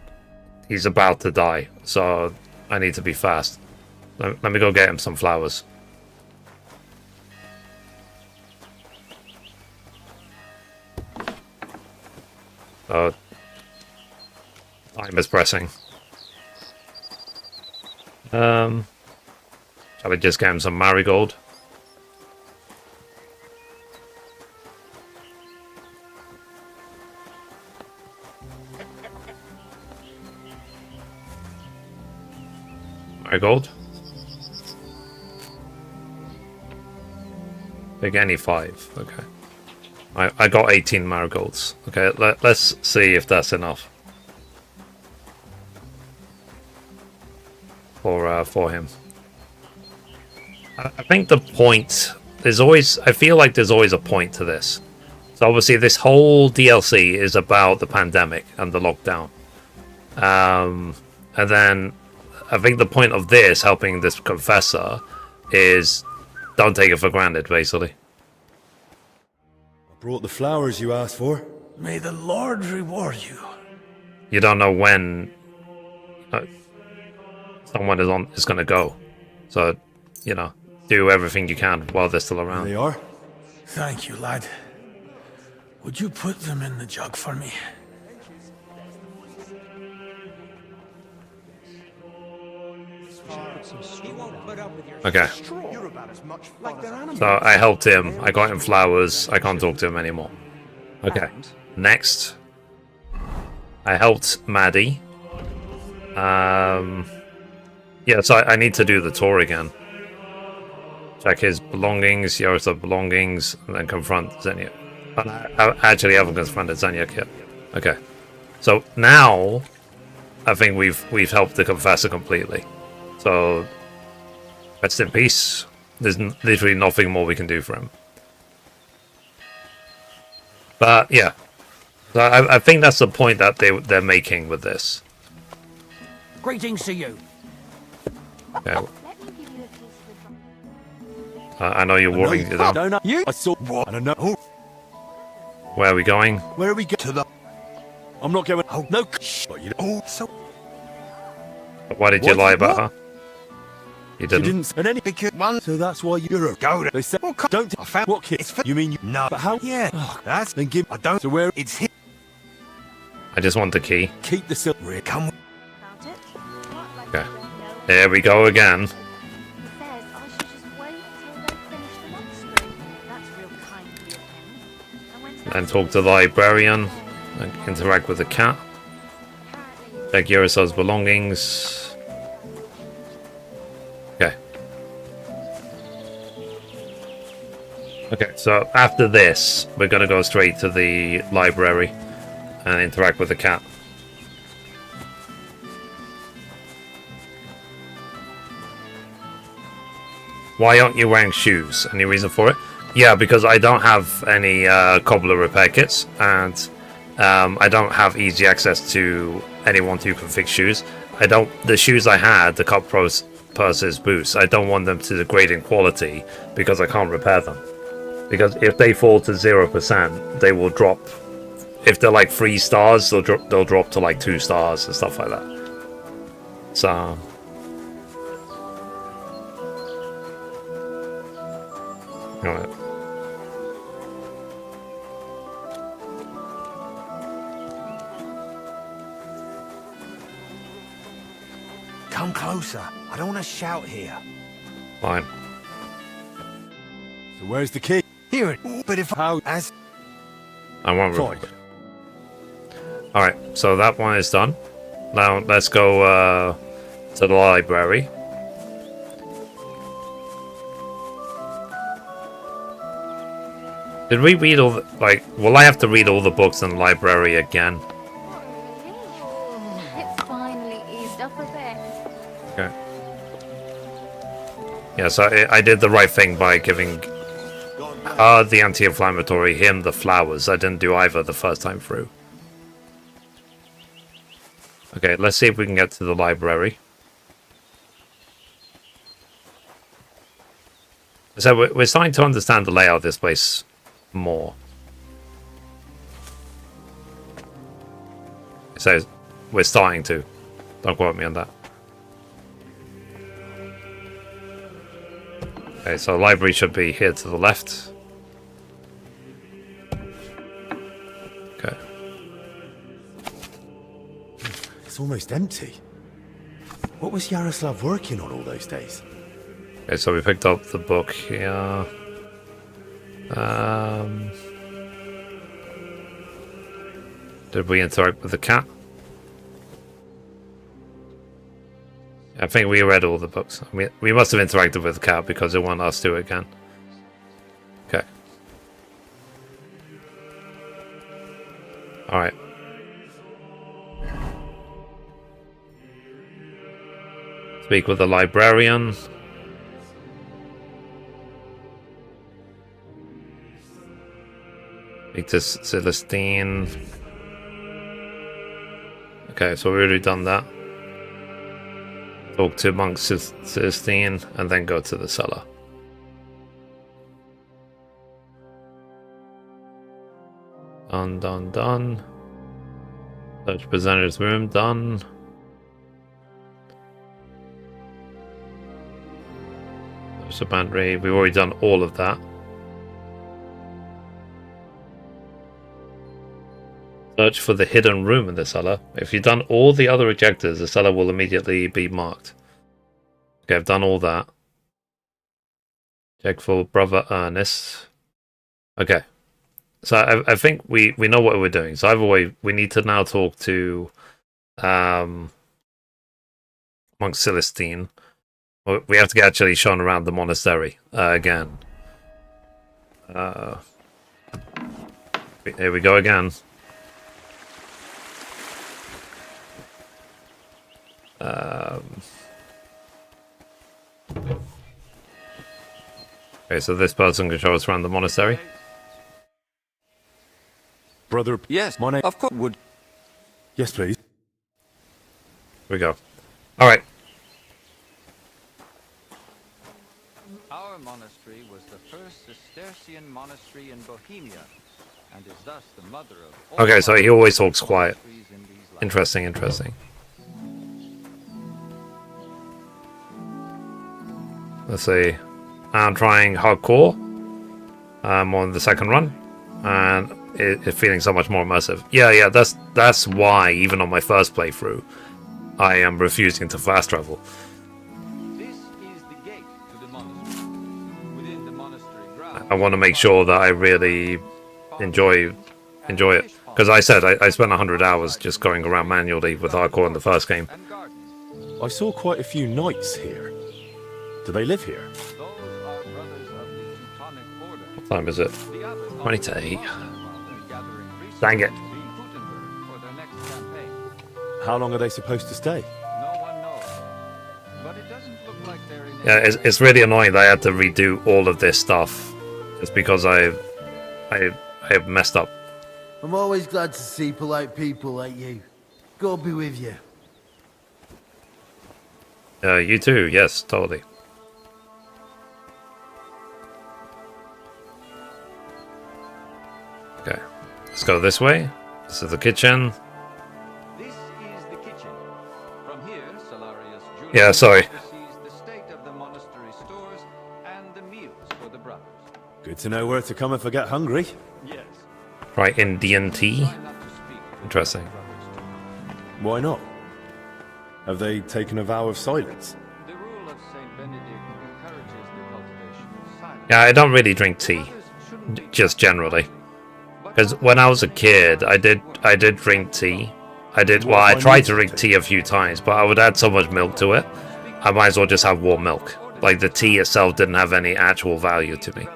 he's about to die, so I need to be fast. Let me go get him some flowers. Time is pressing. Shall I just get him some marigold? Marigold. Pick any 5. Okay. I got 18 marigolds. Okay, let's see if that's enough. For him. I think the point... I feel like there's always a point to this. So obviously this whole DLC is about the pandemic and the lockdown. And then... I think the point of this, helping this confessor, is don't take it for granted, basically. I brought the flowers you asked for. May the Lord reward you. You don't know when someone is going to go. So, do everything you can while they're still around. There they are. Thank you, lad. Would you put them in the jug for me? Okay. So I helped him. I got him flowers. I can't talk to him anymore. Okay. Next. I helped Maddie. Yeah, so I need to do the tour again. Check his belongings, yours of belongings, and then confront Xenia. I actually haven't confronted Xenia yet. Okay. So now I think we've helped the confessor completely. So rest in peace. There's literally nothing more we can do for him. But yeah, so I think that's the point that they're making with this. Greetings to you. Okay. I know you're walking. I don't know. You. I saw what? I don't know. Where are we going? Where are we going? To the. I'm not going. Oh no! But you. Oh, so. Why did you lie about her? You She didn't. didn't. And any because one. So that's why you're a go. They said, well, don't. I found what kid? You mean you? No. But how? Yeah. Oh, that's then give. I don't. So where it's hit. I just want the key. Keep the silver. Come. Okay. Here we go again. He says I should just wait till they finish the monastery. That's real kindly of him. And when And talk to the librarian. And interact with the cat. Check Yurisel's belongings. Okay. Okay, so after this, we're gonna go straight to the library and interact with the cat. Why aren't you wearing shoes? Any reason for it? Yeah, because I don't have any cobbler repair kits, and I don't have easy access to anyone who can fix shoes. The shoes I had, the Cup Purses boots, I don't want them to degrade in quality because I can't repair them. Because if they fall to 0%, they will drop. If they're like 3 stars, they'll drop to like 2 stars and stuff like that. So. Alright. Come closer. I don't want to shout here. Fine. So where's the key? Here it. But if how as I won't remember. Alright, so that one is done. Now let's go to the library. Did we read all the, will I have to read all the books in the library again? it's finally eased up a bit. Okay. Yeah, so I did the right thing by giving her the anti-inflammatory, him the flowers. I didn't do either the first time through. Okay, let's see if we can get to the library. So we're starting to understand the layout of this place more. So we're starting to. Don't quote me on that. Okay, so library should be here to the left. Okay. It's almost empty. What was Yaroslav working on all those days? Okay, so we picked up the book here. Did we interact with the cat? I think we read all the books. We must have interacted with the cat because it wanted us to again. Okay. Alright. Speak with the librarian. Speak to Celestine. Okay, so we've already done that. Talk to Monk Celestine and then go to the cellar. Done. Search presenter's room, done. There's a pantry. We've already done all of that. Search for the hidden room in the cellar. If you've done all the other objectives, the cellar will immediately be marked. Okay, I've done all that. Check for Brother Ernest. Okay. So I think we know what we're doing. So either way, we need to now talk to Monk Celestine. We have to get actually shown around the monastery again. Here we go again. Okay, so this person can show us around the monastery. Brother. Yes, my name. of course would. Yes, please. Here we go. Alright. Our monastery was the first Cistercian monastery in Bohemia, and is thus the mother of all Okay, so he always talks quiet. monasteries in these lands. Interesting, interesting. Let's see. I'm trying hardcore. I'm on the second run, and it's feeling so much more immersive. Yeah, that's why even on my first playthrough, I am refusing to fast travel. This is the gate to the monastery. Within the monastery grounds, I want to make sure that I really enjoy it. Because I said I spent 100 hours just going around manually with hardcore in the first game. I saw quite a few knights here. Do they live here? What time is it? 20 to 8. Dang it. How long are they supposed to stay? Yeah, it's really annoying that I had to redo all of this stuff. It's because I have messed up. I'm always glad to see polite people like you. God be with you. You too, yes, totally. Okay, let's go this way. This is the kitchen. This is the kitchen. From here, Salarius Julius Yeah, sorry. oversees the state of the monastery stores and the meals for the brothers. Good to know where to come if I get hungry. Yes. Right, in D&T. Interesting. Why not? Have they taken a vow of silence? The rule of Saint Benedict encourages the cultivation of silence. Yeah, I don't really drink tea, just generally. Because when I was a kid, I did drink tea. I tried to drink tea a few times, but I would add so much milk to it. I might as well just have warm milk. Like, the tea itself didn't have any actual value to me.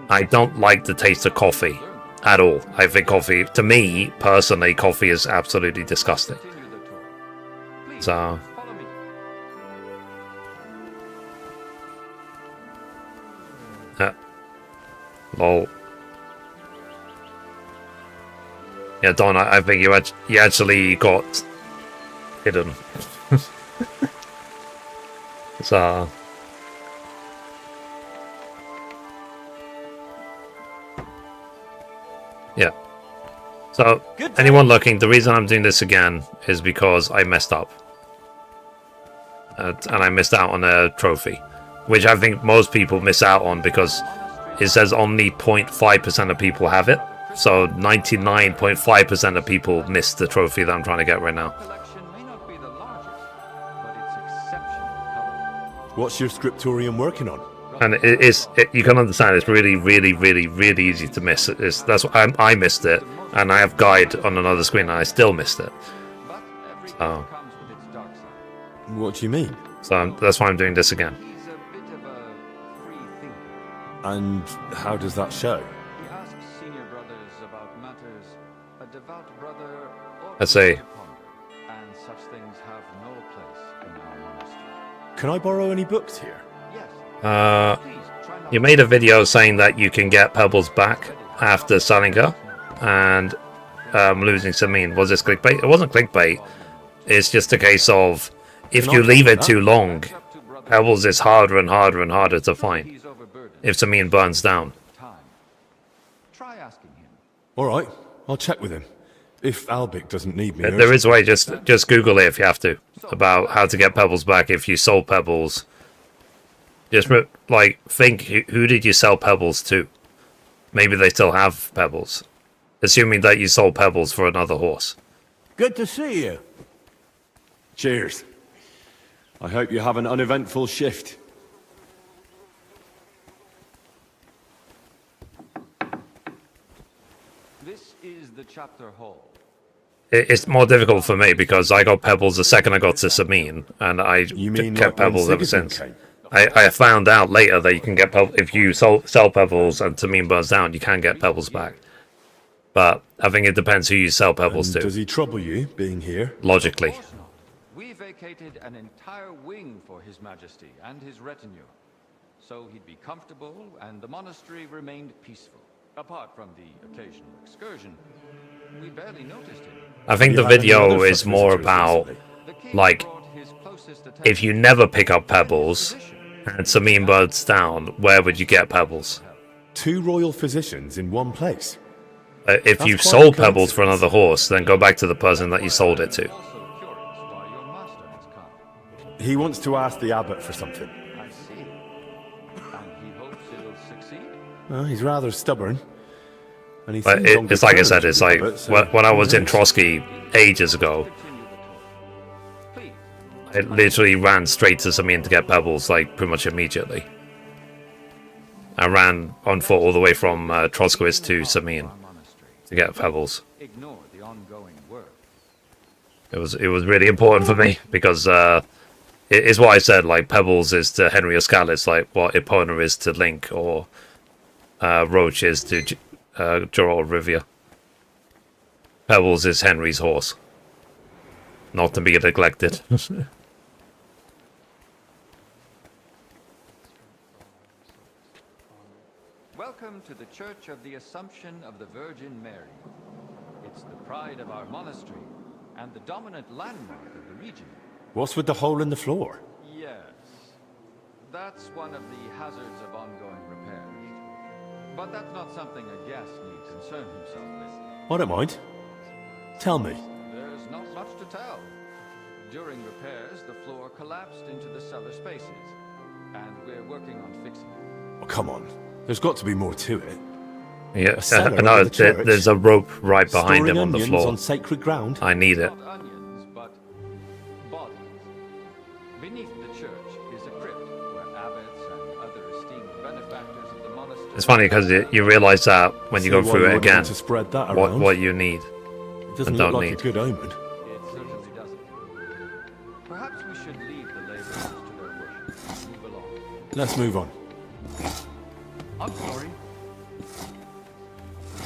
I don't like the taste of coffee at all. I think coffee, to me, personally, coffee is absolutely disgusting. So... lol. Yeah, Don, I think you actually got hidden. So... yeah. So, anyone looking, the reason I'm doing this again is because I messed up. And I missed out on a trophy. Which I think most people miss out on because it says only 0.5% of people have it. So 99.5% of people miss the trophy that I'm trying to get right now. What's your scriptorium working on? And you can understand it's really, really, really, really easy to miss. That's why I missed it, and I have guide on another screen, and I still missed it. So, what do you mean? So that's why I'm doing this again. And how does that show? Let's see. Can I borrow any books here? You made a video saying that you can get pebbles back after selling her and losing Samin. Was this clickbait? It wasn't clickbait. It's just a case of if you leave it too long, pebbles is harder and harder and harder to find if Samin burns down. Alright, I'll check with him. If Albic doesn't need me... There is a way, just Google it if you have to, about how to get pebbles back if you sold pebbles. Just, like, think, who did you sell pebbles to? Maybe they still have pebbles. Assuming that you sold pebbles for another horse. Good to see you. Cheers. I hope you have an uneventful shift. This is the chapter hall. It's more difficult for me because I got pebbles the second I got to Samin, and I kept pebbles ever since. I found out later that you can get pebbles if you sell pebbles and Samin burns down, you can get pebbles back. But I think it depends who you sell pebbles to. Does he trouble you being here? Logically. We vacated an entire wing for His Majesty and his retinue, so he'd be comfortable and the monastery remained peaceful. Apart from the occasional excursion, we barely noticed him. I think the video is more about, like, if you never pick up pebbles and Samin burns down, where would you get pebbles? 2 royal physicians in one place? If That's you quite sold a Pebbles for another horse, then go back to the person that you sold it to. He wants to ask the abbot for something. I see. And he hopes it'll succeed? Well, he's rather stubborn. And he But seems on it's good like I terms said, with it's the like abbot, so when I who was in knows? Trosky ages ago, I literally ran straight to Samin to get Pebbles, like pretty much immediately. I ran on foot all the way from Troskwist to Samin to get Pebbles. Ignore the ongoing work. It was really important for me because it's what I said. Like Pebbles is to Henry Oscalis, like what Epona is to Link, or Roach is to Geralt Rivia. Pebbles is Henry's horse, not to be neglected. Welcome to the Church of the Assumption of the Virgin Mary. It's the pride of our monastery and the dominant landmark of the region. What's with the hole in the floor? Yes, that's one of the hazards of ongoing repairs. But that's not something a guest need concern himself with. I don't mind. Tell me. There's not much to tell. During repairs, the floor collapsed into the cellar spaces, and we're working on fixing it. Oh, come on. There's got to be more to it. Yeah, A cellar no, under the church? there's a rope right behind Storing him on the onions floor. on sacred ground? I need it. Not onions, but bodies. Beneath the church is a crypt where abbots and other esteemed benefactors of the monastery... It's funny because you realise that when you See go why through you it wouldn't again, want to spread that what around. you need It doesn't and look don't like need. a good omen. It certainly doesn't. Perhaps we should leave the laborers to their work and move along. Let's move on. I'm sorry.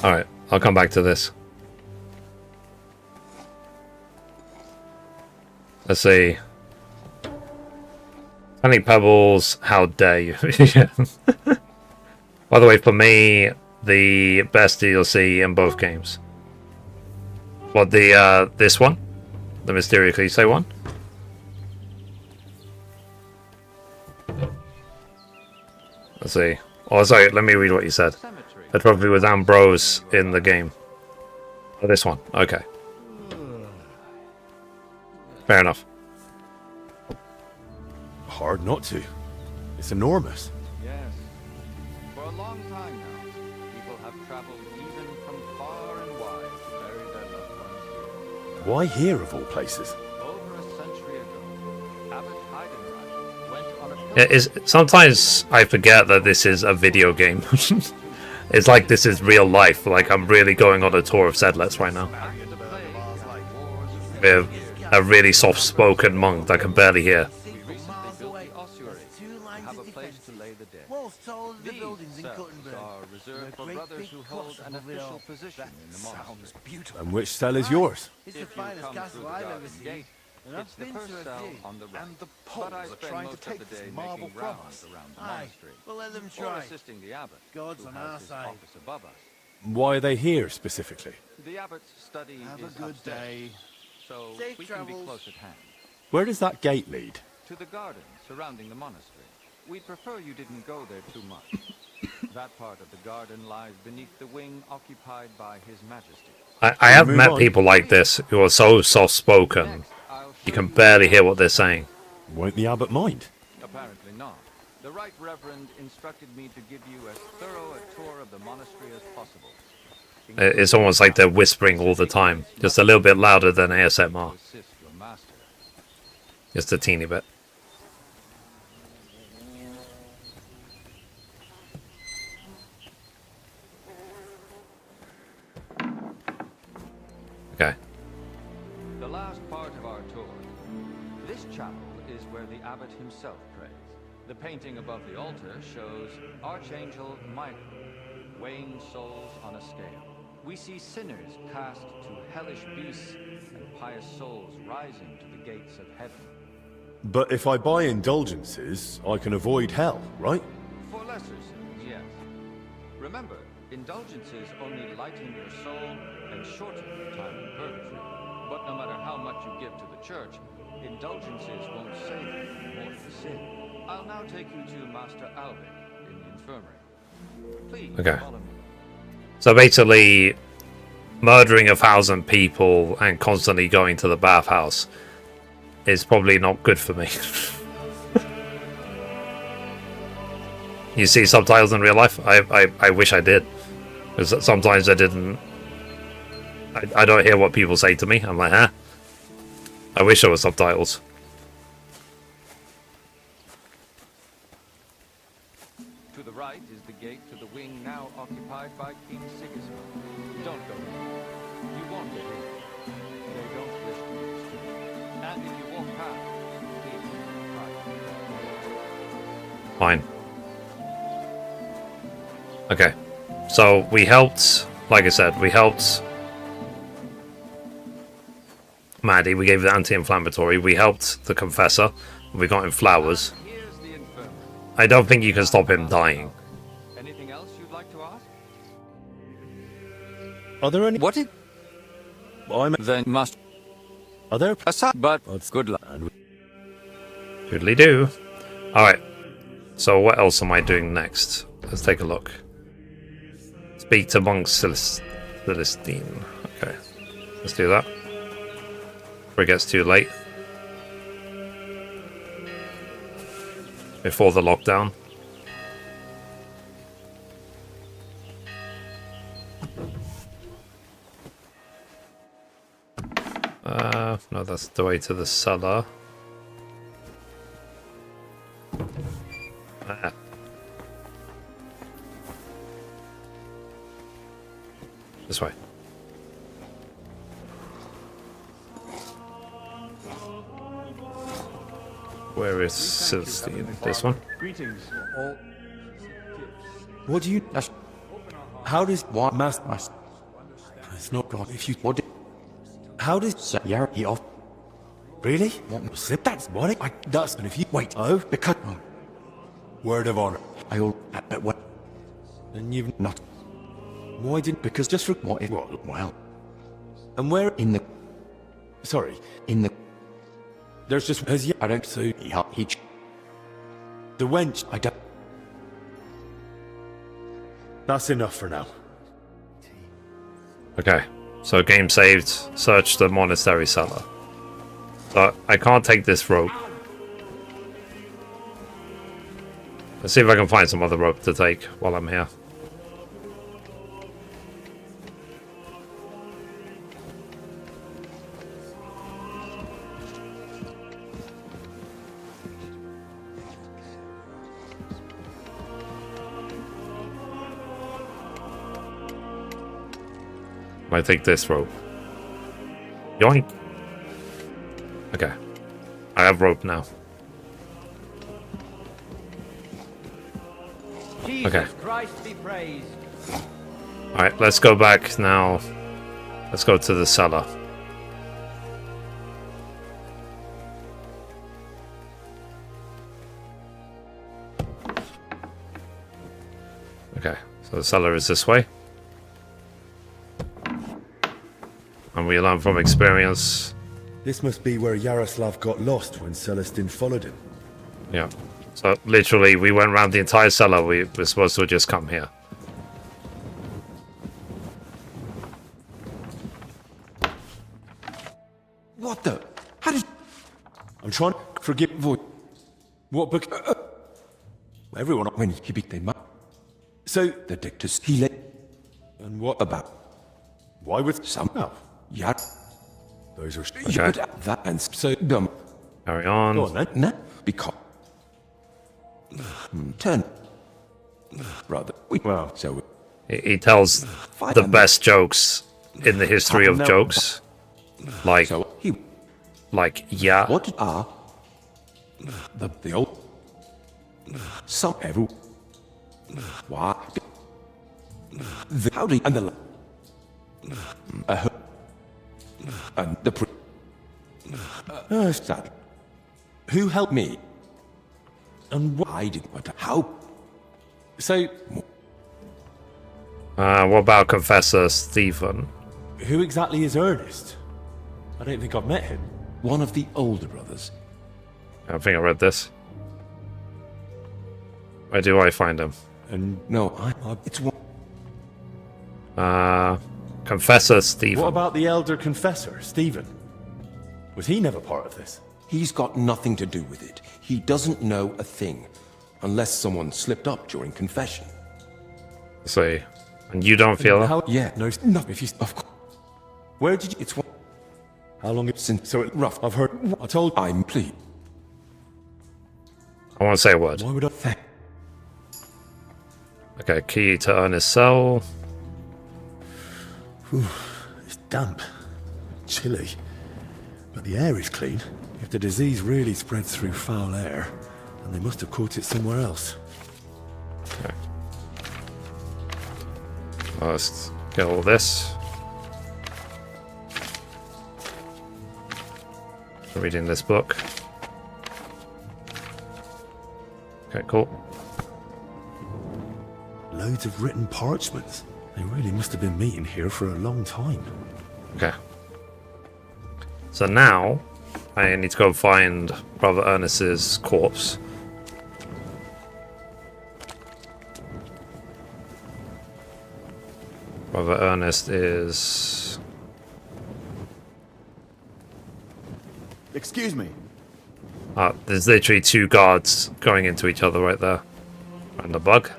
Alright, I'll come back to this. Let's see. Honey Pebbles, how dare you? Yeah. By the way, for me, the best DLC in both games. What, the, this one? The Mysterio Cliche one? Let's see. Oh, sorry, let me read what you said. The trophy was Ambrose in the game. Oh, this one. Okay. Fair enough. Hard not to. It's enormous. Yes. For a long time now, people have traveled even from far and wide to bury their loved ones here. Why here of all places? Over a century ago, Abbot Heidenreich went on a It is, sometimes I forget that this is a video game. It's like this is real life. Like I'm really going on a tour of Sedlets right now. With a really soft-spoken monk that can barely hear. Most all of the buildings in cells Kuttenberg are reserved for brothers who hold an official position in the monastery. beautiful. And which cell is yours? It's the If you finest come castle through the I've ever garden seen. gate, And I've it's the been first to a cell few. on the right. And the But Poles I are spend trying to most take of the this day marble making from rounds us. around the Aye, monastery. well let them Or try. assisting the abbot, God's who on has our his side. office above us. Why are they here specifically? The abbot's study Have a is good upstairs, day. so Safe we can be travels. close at hand. Where does that gate lead? To the garden surrounding the monastery. We'd prefer you didn't go there too much. That part of the garden lies beneath the wing occupied by His Majesty. I have met people like this who are so soft-spoken, you can barely hear what they're saying. Won't the abbot mind? Apparently not. The Right Reverend instructed me to give you as thorough a tour of the monastery as possible. It's almost like they're whispering all the time, just a little bit louder than ASMR. Assist your master. Just a teeny bit. Okay. The last part of our tour. This chapel is where the abbot himself prays. The painting above the altar shows Archangel Michael, weighing souls on a scale. We see sinners cast to hellish beasts and pious souls rising to the gates of heaven. But if I buy indulgences, I can avoid hell, right? For lesser sins, yes. Remember, indulgences only lighten your soul and shorten your time in purgatory. But no matter how much you give to the church, indulgences won't save you from mortal sin. I'll now take you to Master Albic in the infirmary. Please Okay. follow me. So basically, murdering 1,000 people and constantly going to the bathhouse is probably not good for me. You see subtitles in real life? I wish I did. Because sometimes I didn't... I don't hear what people say to me. I'm like, huh? I wish there were subtitles. To the right is the gate to the wing now occupied by King Sigismund. Don't go there. You won't get in. They don't wish to use you. And if you walk past, please, Fine. Okay. So we helped, like I said, we helped Maddie. We gave the anti-inflammatory. We helped the Confessor. We got him flowers. I don't think you can stop him dying. Anything else you'd like to ask? Are there any... What? Then must... Are there... But good luck. Doodly do. Alright. So what else am I doing next? Let's take a look. Speak to Monk Celestine. Okay. Let's do that. Before it gets too late. Before the lockdown. No, that's the way to the cellar. Ah. This way. Where is Celestine? This one? Greetings. What do you... How does... What? Master... It's not God. If you... What... How does... Yeah, he off... Really? What? Slip? That's what it... That's... And if you... Wait. Oh? Because... Oh. Word of honor. I all... But what? And you've... Not... Why didn't... Because just for... What? It, well... And where... In the... Sorry. In the... There's just... As yet... I don't... So... He... The wench... I don't... That's enough for now. Okay. So game saved. Search the monastery cellar. So I can't take this rope. Let's see if I can find some other rope to take while I'm here. I take this rope. Yoink. Okay. I have rope now. Jesus Okay. Christ be praised. Alright, let's go back now. Let's go to the cellar. Okay, so the cellar is this way. And we learn from experience. This must be where Yaroslav got lost when Celestine followed him. Yeah. So literally, we went around the entire cellar. We were supposed to just come here. What the? How did... I'm trying to forgive... What book? Everyone... When he became... So, the dictators... He let... And what about... Why would... Somehow... Yeah. Those are... Okay. That and so dumb. Carry on. Go on then. No. Because... Turn. Brother. Well, so... He tells the best jokes in the history of jokes. Like... So he... Like, yeah. What are... The old... Some... Every... What? The... Howdy... And the... And the... Sad. Who helped me? And what I didn't want to... How? So... What about Confessor Stephen? Who exactly is Ernest? I don't think I've met him. One of the older brothers. I think I read this. Where do I find him? And no, it's one... Confessor Stephen. What about the elder confessor, Stephen? Was he never part of this? He's got nothing to do with it. He doesn't know a thing. Unless someone slipped up during confession. See. And you don't feel that? Yeah, no, if you... Of course. Where did you... It's what... How long it's since... So it's rough. I've heard... I told... I'm pleased. I want to say a word. Why would I... Thank... Okay, key to Ernest's cell. Whew, it's damp. Chilly. But the air is clean. If the disease really spreads through foul air, then they must have caught it somewhere else. Okay. Let's get all this. Reading this book. Okay, cool. Loads of written parchments. They really must have been meeting here for a long time. Okay. So now, I need to go find Brother Ernest's corpse. Brother Ernest is... Excuse me. There's literally two guards going into each other right there. And the bug.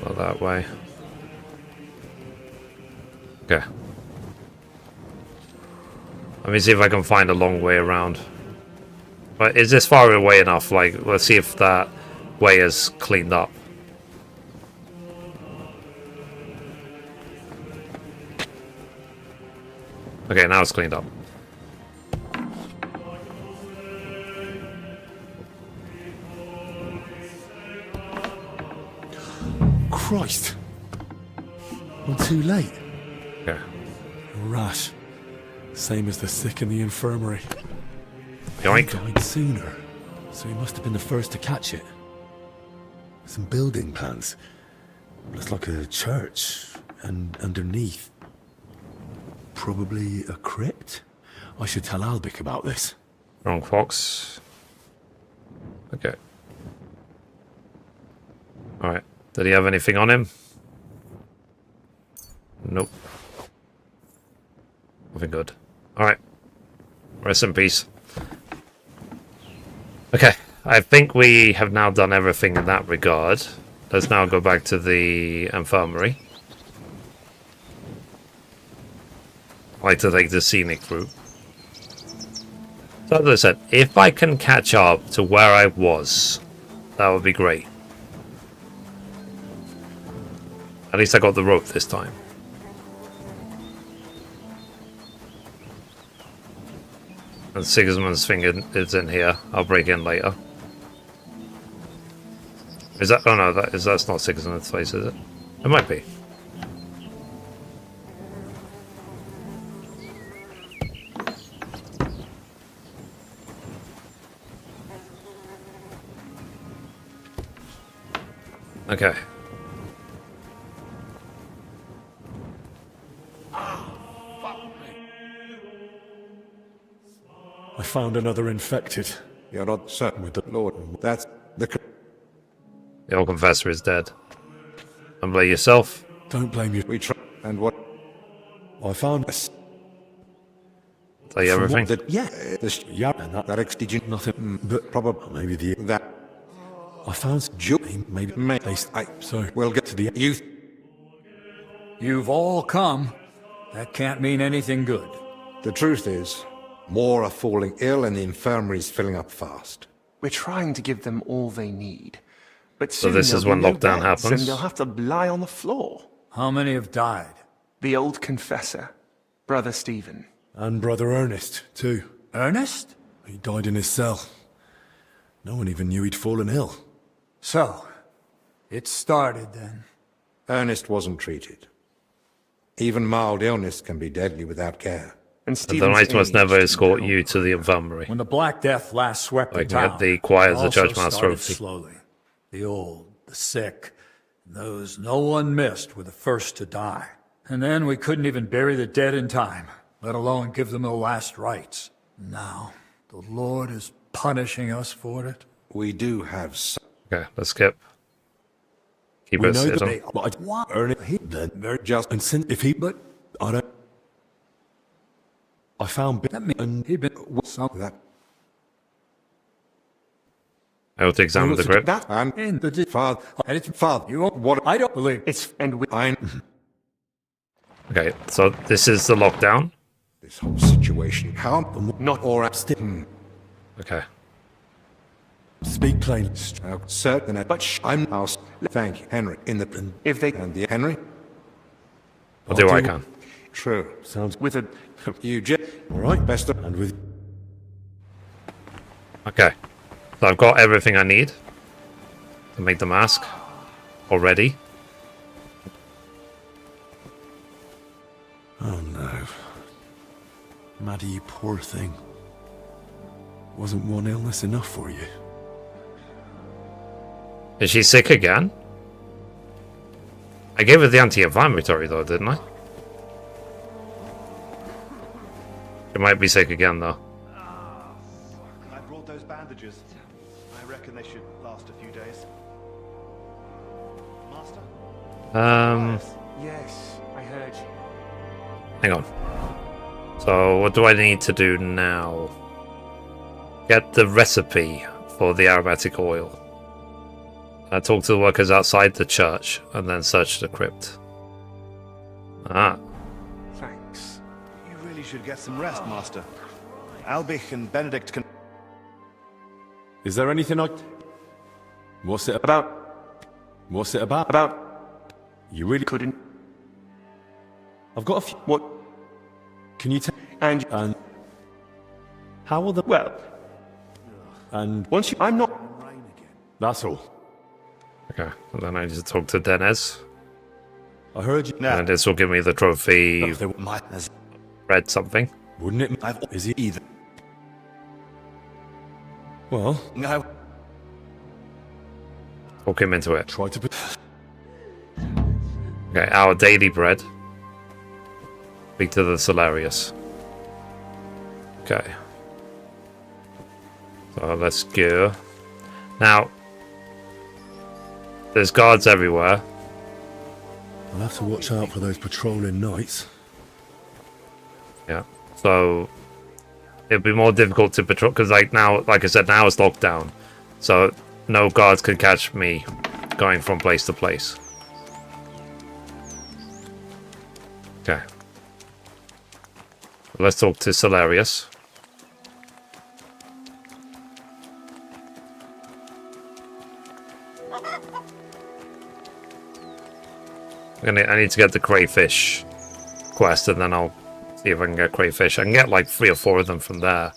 Go that way. Okay. Let me see if I can find a long way around. But is this far away enough? Like, let's see if that way is cleaned up. Okay, now it's cleaned up. Christ! I'm too late. Okay. Rash. Same as the sick in the infirmary. Yoink. He died sooner, so he must have been the first to catch it. Some building plans. Looks like a church, and underneath, probably a crypt. I should tell Albic about this. Wrong fox. Okay. Alright. Did he have anything on him? Nope. Nothing good. Alright. Rest in peace. Okay. I think we have now done everything in that regard. Let's now go back to the infirmary. I like to take the scenic route. So as I said, if I can catch up to where I was, that would be great. At least I got the rope this time. And Sigismund's finger is in here. I'll break in later. Is that... Oh no, that's not Sigismund's face, is it? It might be. Okay. I found another infected. You're not certain with the Lord. That's the... The old confessor is dead. And blame yourself. Don't blame you. We try. And what? I found... Tell you everything? Yeah. Yeah. And that did you... Nothing. But probably... Maybe the... That... I found... Maybe... So... We'll get to the... Youth... You've all come. That can't mean anything good. The truth is, more are falling ill and the infirmary's filling up fast. We're trying to give them all they need. But So soon this is there'll when be no lockdown beds, happens? And they'll have to lie on the floor. How many have died? The old confessor, Brother Stephen. And Brother Ernest, too. Ernest? He died in his cell. No one even knew he'd fallen ill. So, it started then. Ernest wasn't treated. Even mild illness can be deadly without care. And The knights must never escort you to the infirmary. When the Black Death last swept I the can town, get the choir as a also church master started trophy. slowly. The old, the sick, and those no one missed were the first to die. And then we couldn't even bury the dead in time, let alone give them the last rites. Now, the Lord has punishing us for it? We do have some. Okay, let's skip. Keep We it know that hidden. but I earn it. He then very just and since if he but I don't. I found and He been some That I will examine the crypt. that and in the father, and it's father. you won't, What I don't believe it's and we I Okay, so this is the lockdown. this whole situation. How not or Okay. speak plain. how certain but I'm house. Thank you, Henry. In the if they and the Henry. I'll do what I can. True. Sounds with a You just all right. best of And with Okay. So I've got everything I need to make the mask already. oh no, Maddie, you poor thing. Wasn't one illness enough for you? Is she sick again? I gave her the anti-inflammatory though, didn't I? She might be sick again though. I brought those bandages. I reckon they should last a few days. Master? Yes, I heard you. Hang on. So what do I need to do now? Get the recipe for the aromatic oil. Talk to the workers outside the church and then search the crypt. Ah. Thanks. You really should get some rest, Master. Albich and Benedict can... Is there anything I? What's it about? What's it about? About? You really couldn't. I've got a few. What? Can you tell? And how will the well? And once you, I'm not. That's all. Okay, and then I need to talk to Denez. I heard you. And this will give me the trophy. Read something. Wouldn't it? Is it either? Well, no. Talk him into it. Try to put. Okay, our daily bread. Speak to the Solarius. Okay. So let's go. Now, there's guards everywhere. I'll have to watch out for those patrolling knights. Yeah. So it'll be more difficult to patrol because, like now, like I said, now it's locked down, so no guards can catch me going from place to place. Okay. Let's talk to Solarius. I need to get the crayfish quest, and then I'll see if I can get crayfish. I can get like 3 or 4 of them from there.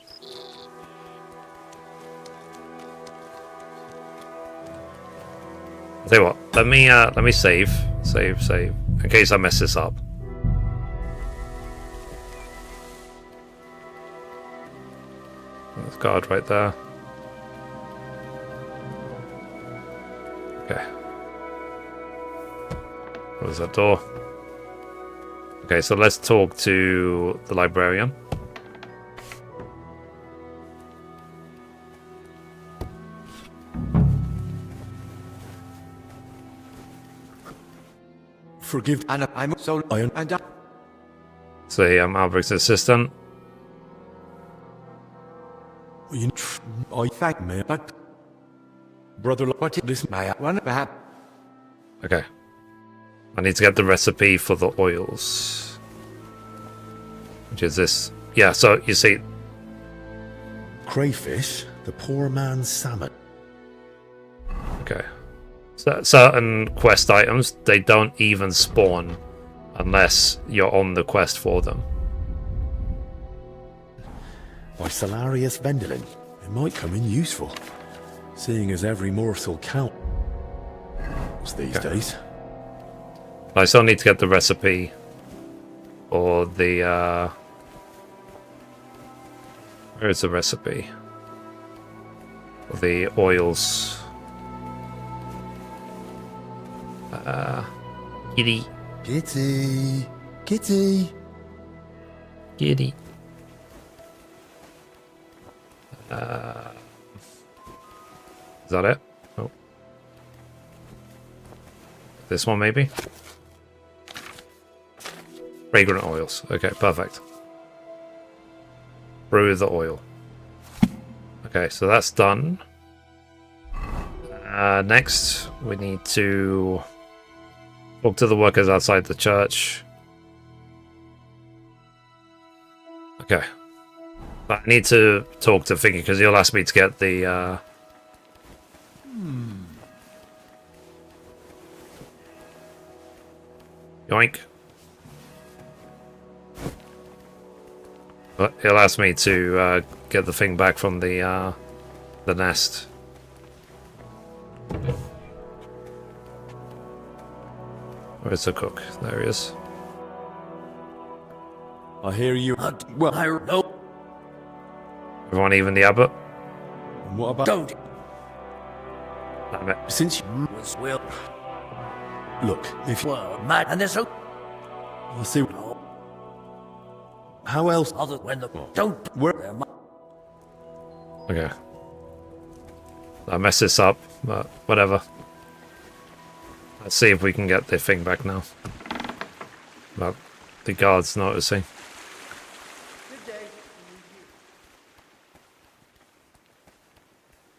I'll tell you what, let me save, in case I mess this up. There's a guard right there. Okay. Close that door. Okay, so let's talk to the librarian. Forgive. And I'm so I and So I'm Alberic's assistant. I thank me, but brother, what this may one perhaps. Okay. I need to get the recipe for the oils. Which is this. Yeah, so you see. Crayfish, the poor man's salmon. Okay. So certain quest items, they don't even spawn unless you're on the quest for them. By Solarius Vendelin. It might come in useful, seeing as every morsel counts these days. I still need to get the recipe for the where's the recipe for the oils? Kitty. Kitty. Kitty. Kitty. that it? Oh. This one, maybe? Fragrant oils. Okay, perfect. Brew the oil. Okay, so that's done. Next, we need to talk to the workers outside the church. Okay. But I need to talk to Figgy because he'll ask me to get the yoink. But he'll ask me to get the thing back from the nest. Where's the cook? There he is. I hear you. Well, I know. Everyone even the abbot? And what about... Don't. Damn it. Since you... Was will. Look, if you... Were mad and this... I'll see... How else... Other when the... Don't... Where... Okay. I messed this up, but whatever. Let's see if we can get the thing back now. But the guard's noticing.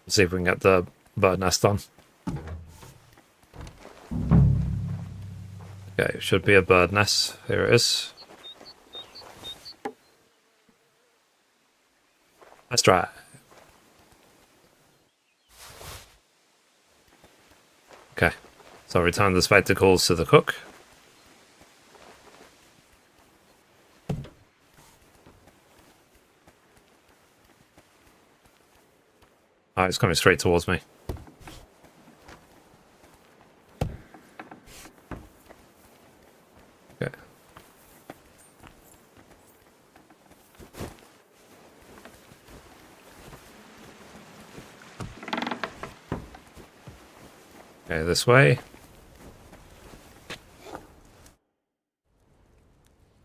Let's see if we can get the bird nest on. Okay, it should be a bird nest. Here it is. Let's try it. Okay, so return the spectacles to the cook. Oh, it's coming straight towards me. Okay. Okay, this way.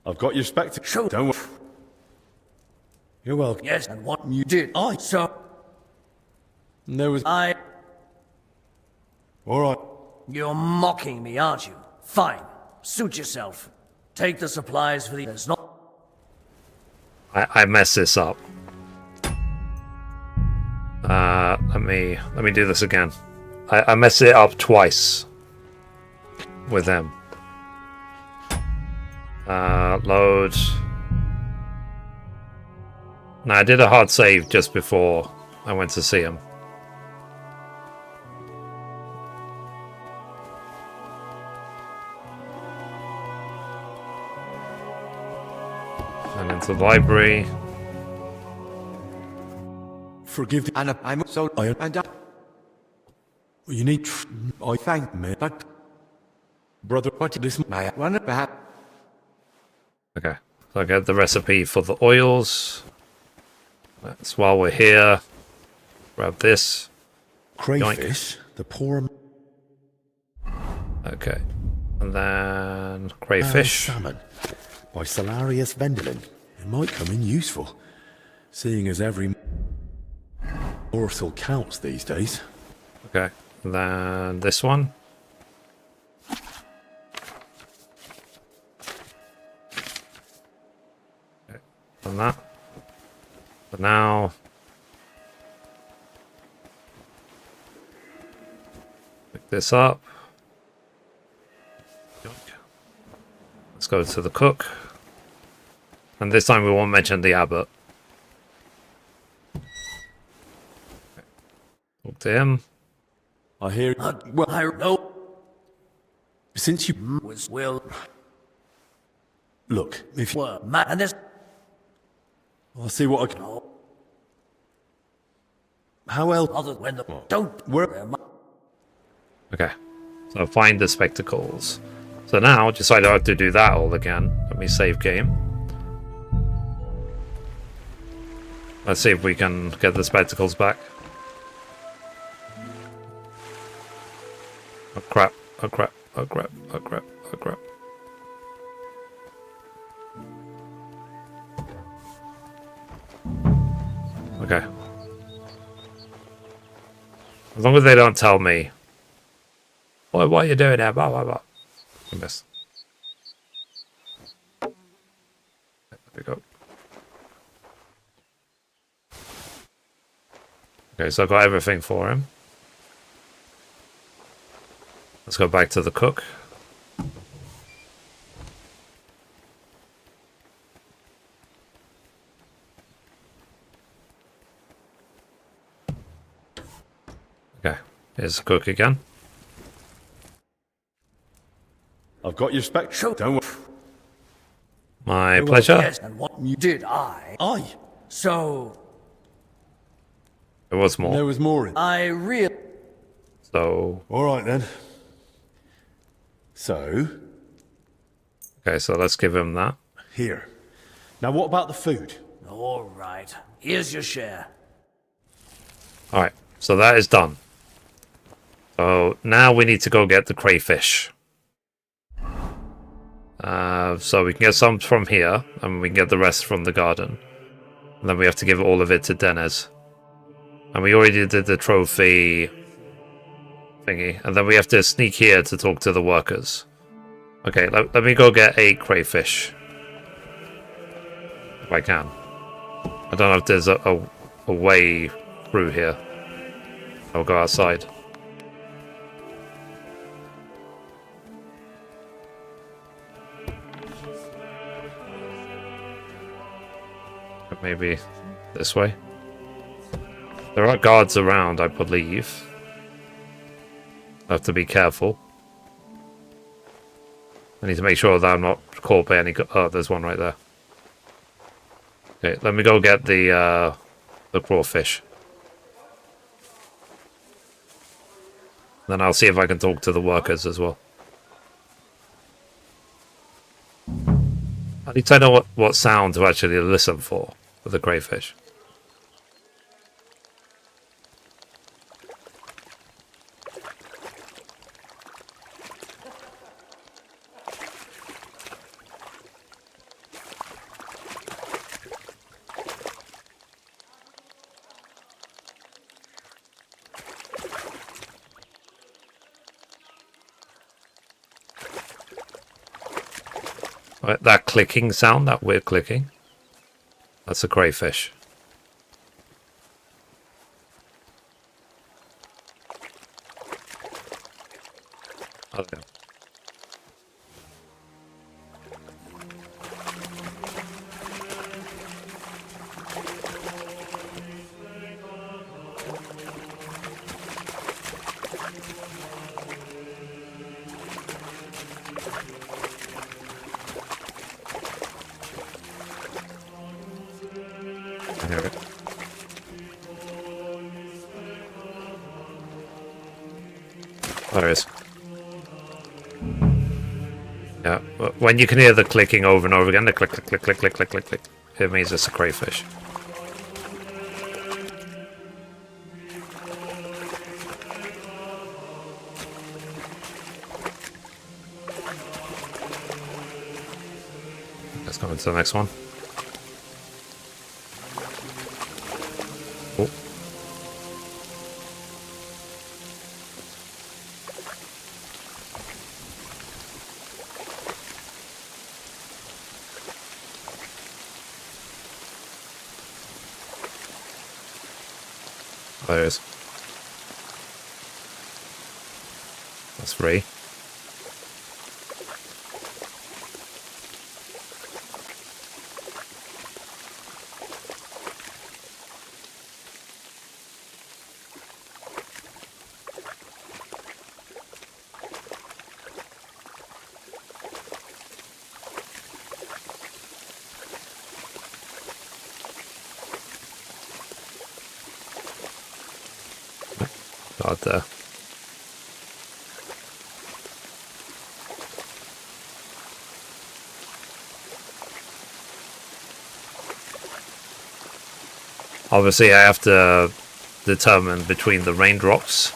I've got your spectacles. Don't worry. You're welcome. Yes, and what you did. I saw. There was... I... All right. You're mocking me, aren't you? Fine. Suit yourself. Take the supplies for the... There's not... I messed this up. Let me do this again. I messed it up twice with him. Load. No, I did a hard save just before I went to see him. And into the library. Forgive the... And I'm so... And You need... I thank me. But... Brother, what this... I one perhaps... Okay, so I get the recipe for the oils. That's while we're here. Grab this. Crayfish, the poor... Okay, and then crayfish. Salmon, by Salarius Vendelin. It might come in useful, seeing as every morsel counts these days. Okay, and then this one. Okay, and that. But now, pick this up. Let's go to the cook. And this time we won't mention the abbot. Talk to him. I hear... well, I know. Since you... Was will... Look, if you... Were mad and this... I'll see what I can... How else... Other when the... Don't... Where... Okay, so find the spectacles. So now, just so I don't have to do that all again, let me save game. Let's see if we can get the spectacles back. Oh crap, oh crap, oh crap, oh crap, oh crap. Okay. As long as they don't tell me, "Boy, what are you doing there?" Blah blah blah. I miss. There we go. Okay, so I've got everything for him. Let's go back to the cook. Okay, here's the cook again. I've got your spec. Don't worry. My pleasure. Yes, and what did I? So... There was more. There was more in. I really... So... Alright then. So... Okay, so let's give him that. Here. Now what about the food? All right. Here's your share. Alright, so that is done. So now we need to go get the crayfish. So we can get some from here, and we can get the rest from the garden. And then we have to give all of it to Denez. And we already did the trophy thingy. And then we have to sneak here to talk to the workers. Okay, let me go get a crayfish. If I can. I don't know if there's a way through here. I'll go outside. Maybe this way. There are guards around, I believe. I have to be careful. I need to make sure that I'm not caught by any... Oh, there's one right there. Okay, let me go get the crawfish. Then I'll see if I can talk to the workers as well. I need to know what sound to actually listen for the crayfish. Right, that clicking sound, that weird clicking. That's a crayfish. Okay. There it is. Yeah, when you can hear the clicking over and over again, the click, click, click, click, click, click, click, click, it means it's a crayfish. Let's go into the next one. Oh. There it is. That's free. Got there. Obviously, I have to determine between the raindrops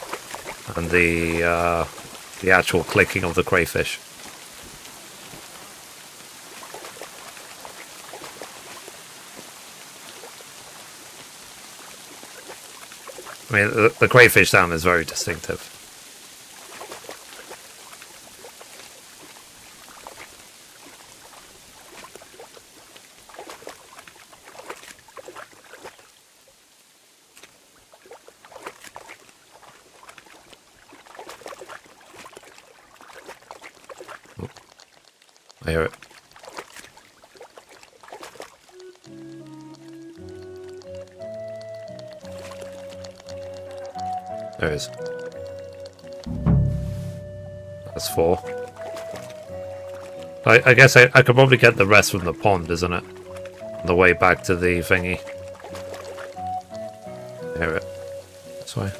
and the actual clicking of the crayfish. I mean, the crayfish sound is very distinctive. Oh, I hear it. There it is. That's 4. I guess I could probably get the rest from the pond, isn't it? On the way back to the thingy. Hear it. This way.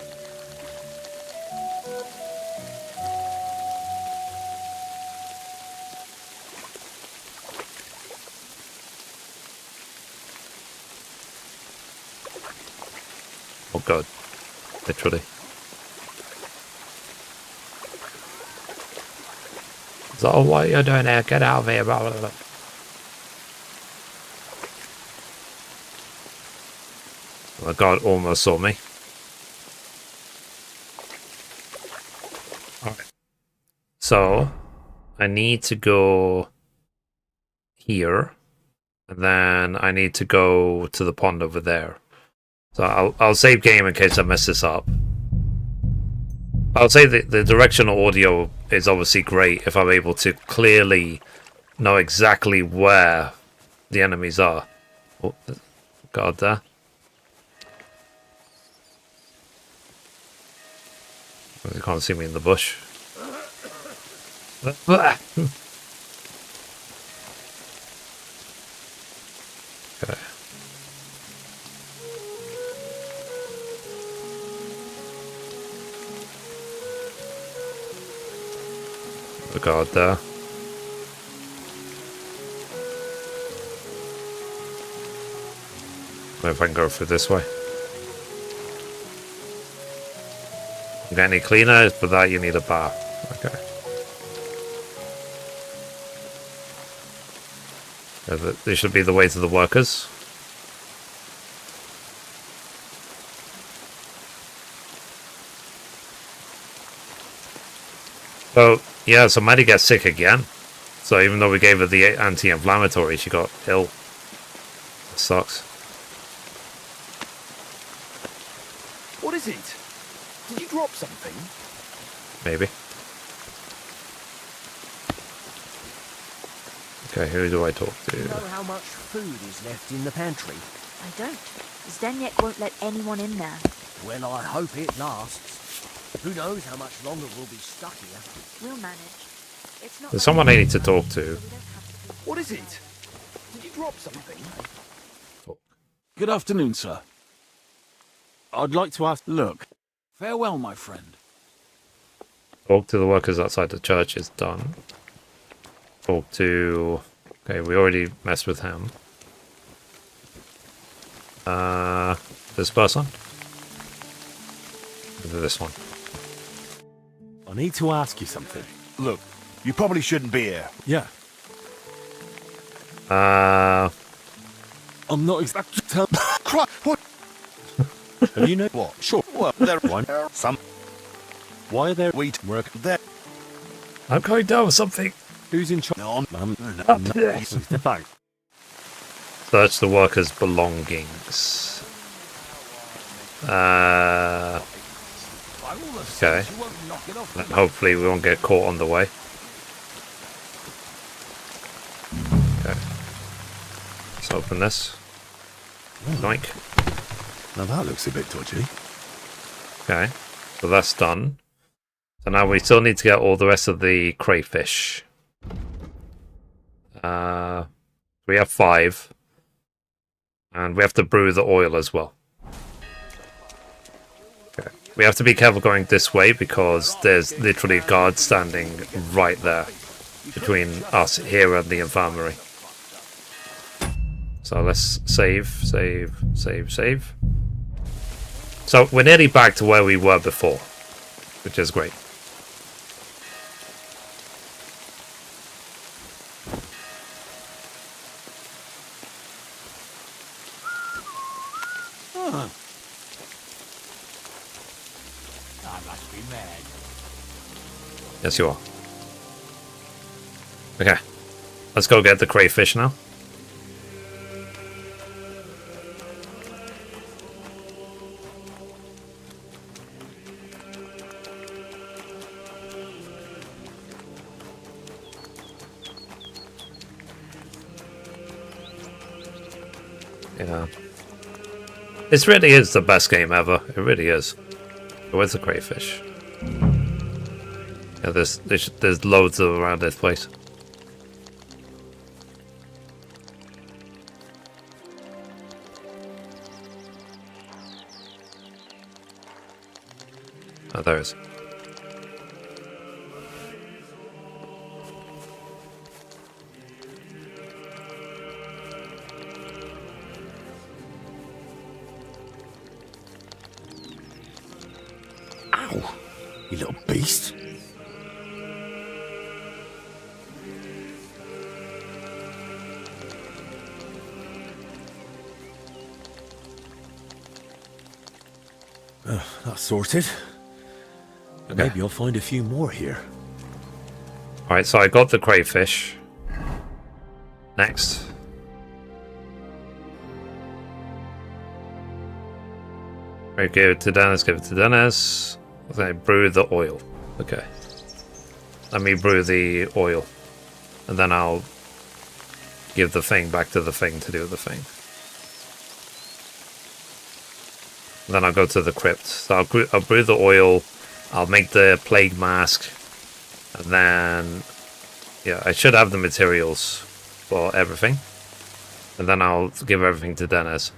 Oh god. Literally. So what you're doing there? Get out of here. Blah, blah, blah. Oh, the guard almost saw me. Alright. So, I need to go here. And then I need to go to the pond over there. So I'll save game in case I mess this up. I'll say that the directional audio is obviously great if I'm able to clearly know exactly where the enemies are. Oh, guard there. You can't see me in the bush. Okay. The guard there. If I can go through this way. You got any cleaner? For that you need a bar. Okay. This should be the way to the workers. So, yeah, so Maddie gets sick again. So even though we gave her the anti-inflammatory, she got ill. It sucks. What is it? Did you drop something? Maybe. Okay, who do I talk to? Do you know how much food is left in the pantry? I don't. Zdenek won't let anyone in there. Well, I hope it lasts. Who knows how much longer we'll be stuck here. We'll manage. It's not There's someone I need to talk to. What is it? Did you drop something? Good afternoon, sir. I'd like to ask... Look. Farewell, my friend. Talk to the workers outside the church is done. Talk to... Okay, we already messed with him. This person? This one. I need to ask you something. Look, you probably shouldn't be here. Yeah. I'm not exactly... What? You know what? Sure. Well, there are some... Why are there wheat work there? I'm going down with something. Who's in charge? No. Thanks. Search the workers' belongings. Okay. And hopefully we won't get caught on the way. Okay. Let's open this. Doink. Now that looks a bit dodgy. Okay. So that's done. So now we still need to get all the rest of the crayfish. We have 5. And we have to brew the oil as well. Okay. We have to be careful going this way because there's literally a guard standing right there between us here and the infirmary. So let's save. So we're nearly back to where we were before, which is great. Yes, you are. Okay. Let's go get the crayfish now. Yeah. This really is the best game ever. It really is. Where's the crayfish? Yeah, there's loads of around this place. Oh, there is. Ow! You little beast. That's sorted. Okay. Maybe I'll find a few more here. Alright, so I got the crayfish. Next. Right, give it to Dennis, give it to Dennis. Okay, brew the oil. Okay. Let me brew the oil. And then I'll give the thing back to the thing to do the thing. Then I'll go to the crypt. So I'll brew the oil. I'll make the plague mask. And then... yeah, I should have the materials for everything. And then I'll give everything to Dennis.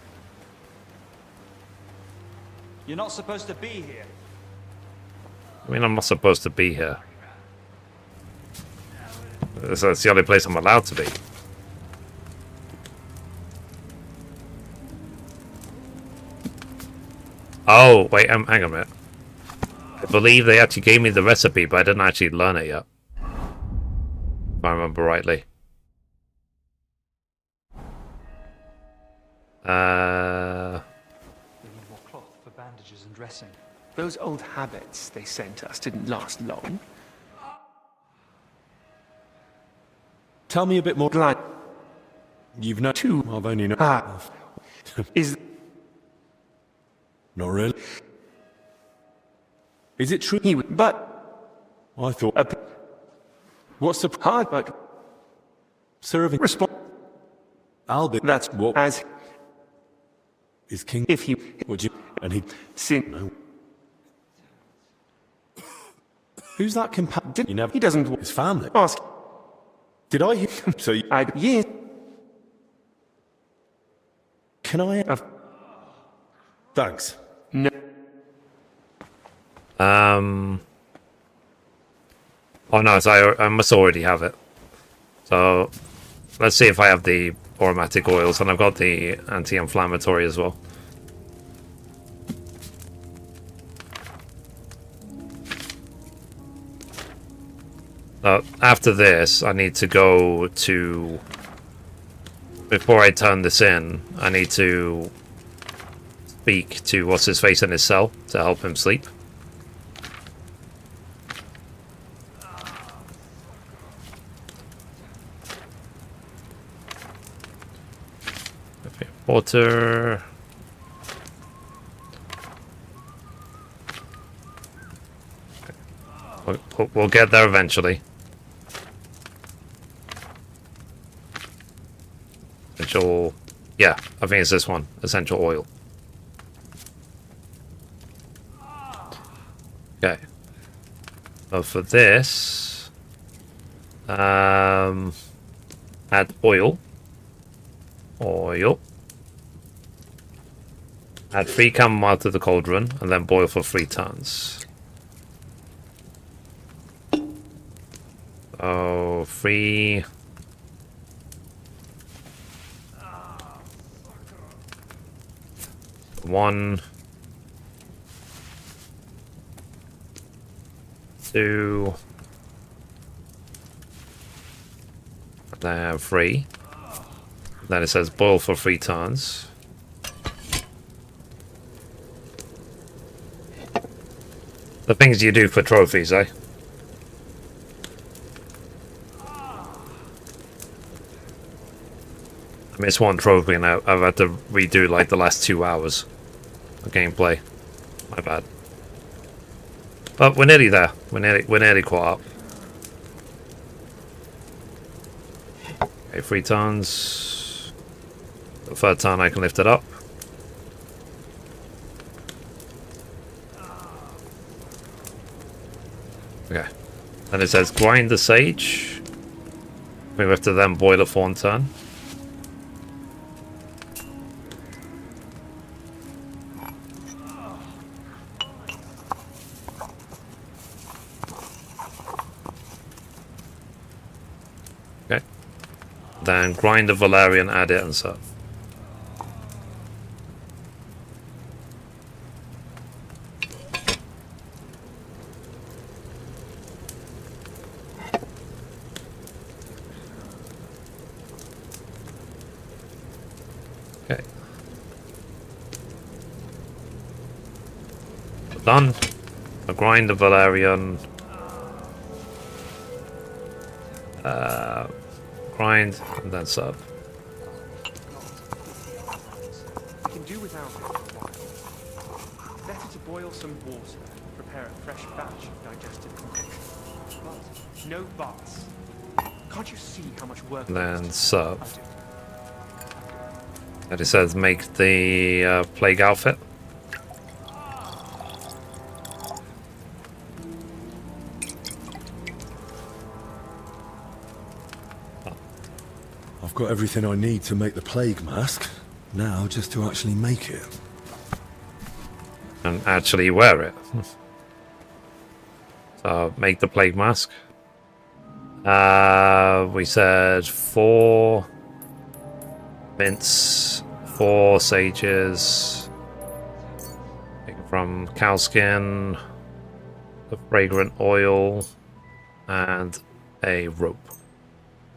You're not supposed to be here. I mean, I'm not supposed to be here. So it's the only place I'm allowed to be. Oh, wait, hang on a minute. I believe they actually gave me the recipe, but I didn't actually learn it yet. If I remember rightly. We need more cloth for bandages and dressing. Those old habits they sent us didn't last long. Tell me a bit more. Glad You've known two. I've only known. Is not really. Is it true? But I thought. What's the hard but serving? Respond. Albert. That's what as is king. If he would you and he sin. No. Who's that You never. He doesn't. His family. Ask. Did I hear? So you, Yes. Can I have? Thanks. No. Oh no, so I must already have it. So let's see if I have the aromatic oils, and I've got the anti-inflammatory as well. After this, I need to go to... before I turn this in, I need to speak to what's-his-face in his cell to help him sleep. Okay, water... We'll get there eventually. Essential... yeah, I think it's this one. Essential oil. Okay. So for this... add oil. Oil. Add 3 chamomile to the cauldron, and then boil for 3 turns. Oh, 3... 1, 2, then 3. Then it says boil for 3 turns. The things you do for trophies, eh? I missed one trophy and I've had to redo like the last 2 hours of gameplay. My bad. But we're nearly there. We're nearly caught up. Okay, 3 tons. The third ton I can lift it up. Okay. And it says grind the sage. We have to then boil it for 1 turn. Okay. Then grind the valerian, add it, and so. Okay. Done. I grind the valerian. Grind and then sub. We can do without it for a while. Better to boil some water, prepare a fresh batch of digested concoction. But no buts. Can't you see how much work? Then sub. And it says make the plague outfit. I've got everything I need to make the plague mask. Now, just to actually make it. And actually wear it. So, make the plague mask. We said 4 mints, 4 sages. Taken from cow skin, the fragrant oil, and a rope.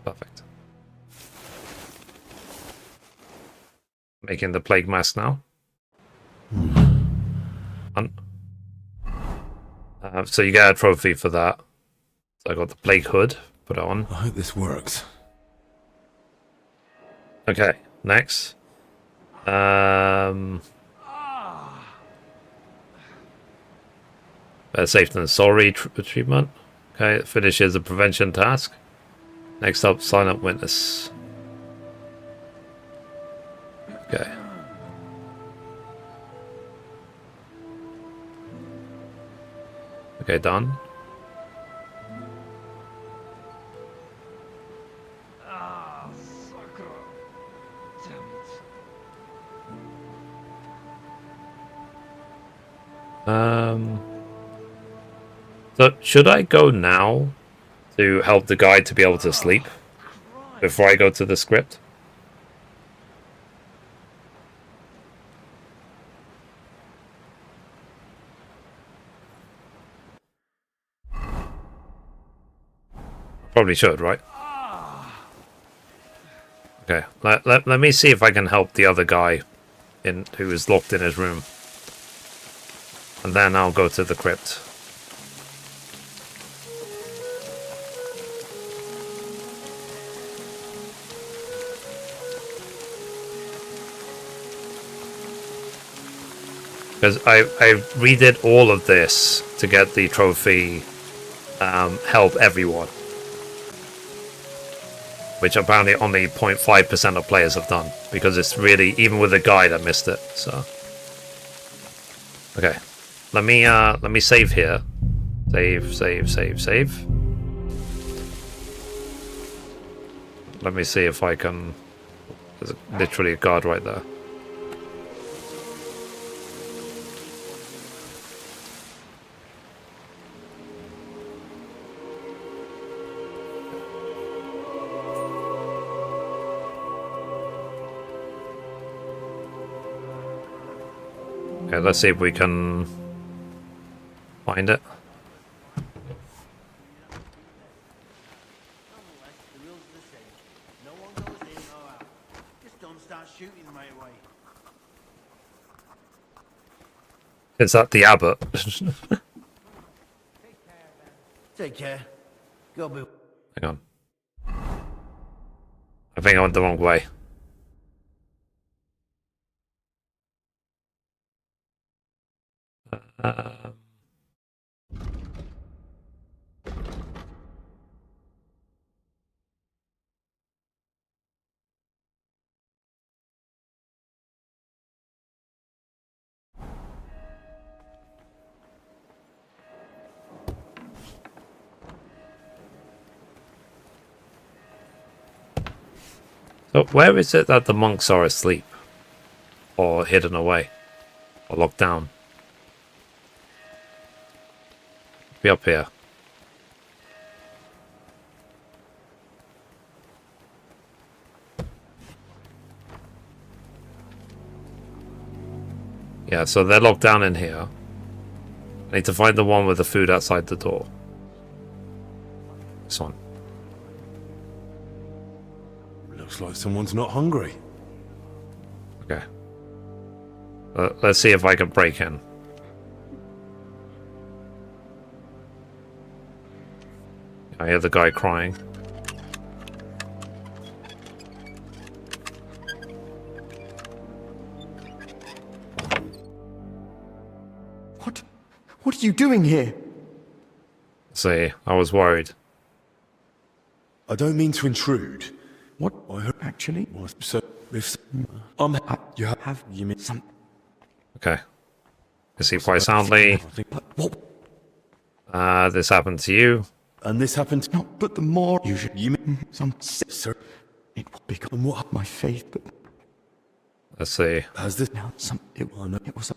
Perfect. Making the plague mask now. So you get a trophy for that. So I got the plague hood. Put it on. I hope this works. Okay, next. Better safe than sorry treatment. Okay, it finishes the prevention task. Next up, silent witness. Okay. Okay, done. So should I go now to help the guy to be able to sleep before I go to the script? Probably should, right? Okay, let me see if I can help the other guy who is locked in his room. And then I'll go to the crypt. Because I redid all of this to get the trophy help everyone. Which apparently only 0.5% of players have done. Because it's really, even with a guide I missed it, so. Okay. Let me save here. Save. Let me see if I can... There's literally a guard right there. Okay, let's see if we can find it. Is that the abbot? Take care. Go be. Hang on. I think I went the wrong way. So where is it that the monks are asleep? Or hidden away? Or locked down? Be up here. Yeah, so they're locked down in here. I need to find the one with the food outside the door. This one. Looks like someone's not hungry. Okay. Let's see if I can break in. I hear the guy crying. What are you doing here? See, I was worried. I don't mean to intrude. What? I heard actually. So, if you have you mean some? Okay. You see quite soundly. This happened to you. And this happened. No, but the more you mean some sir, it will become what my faith. But let's see. Has this now some? It was.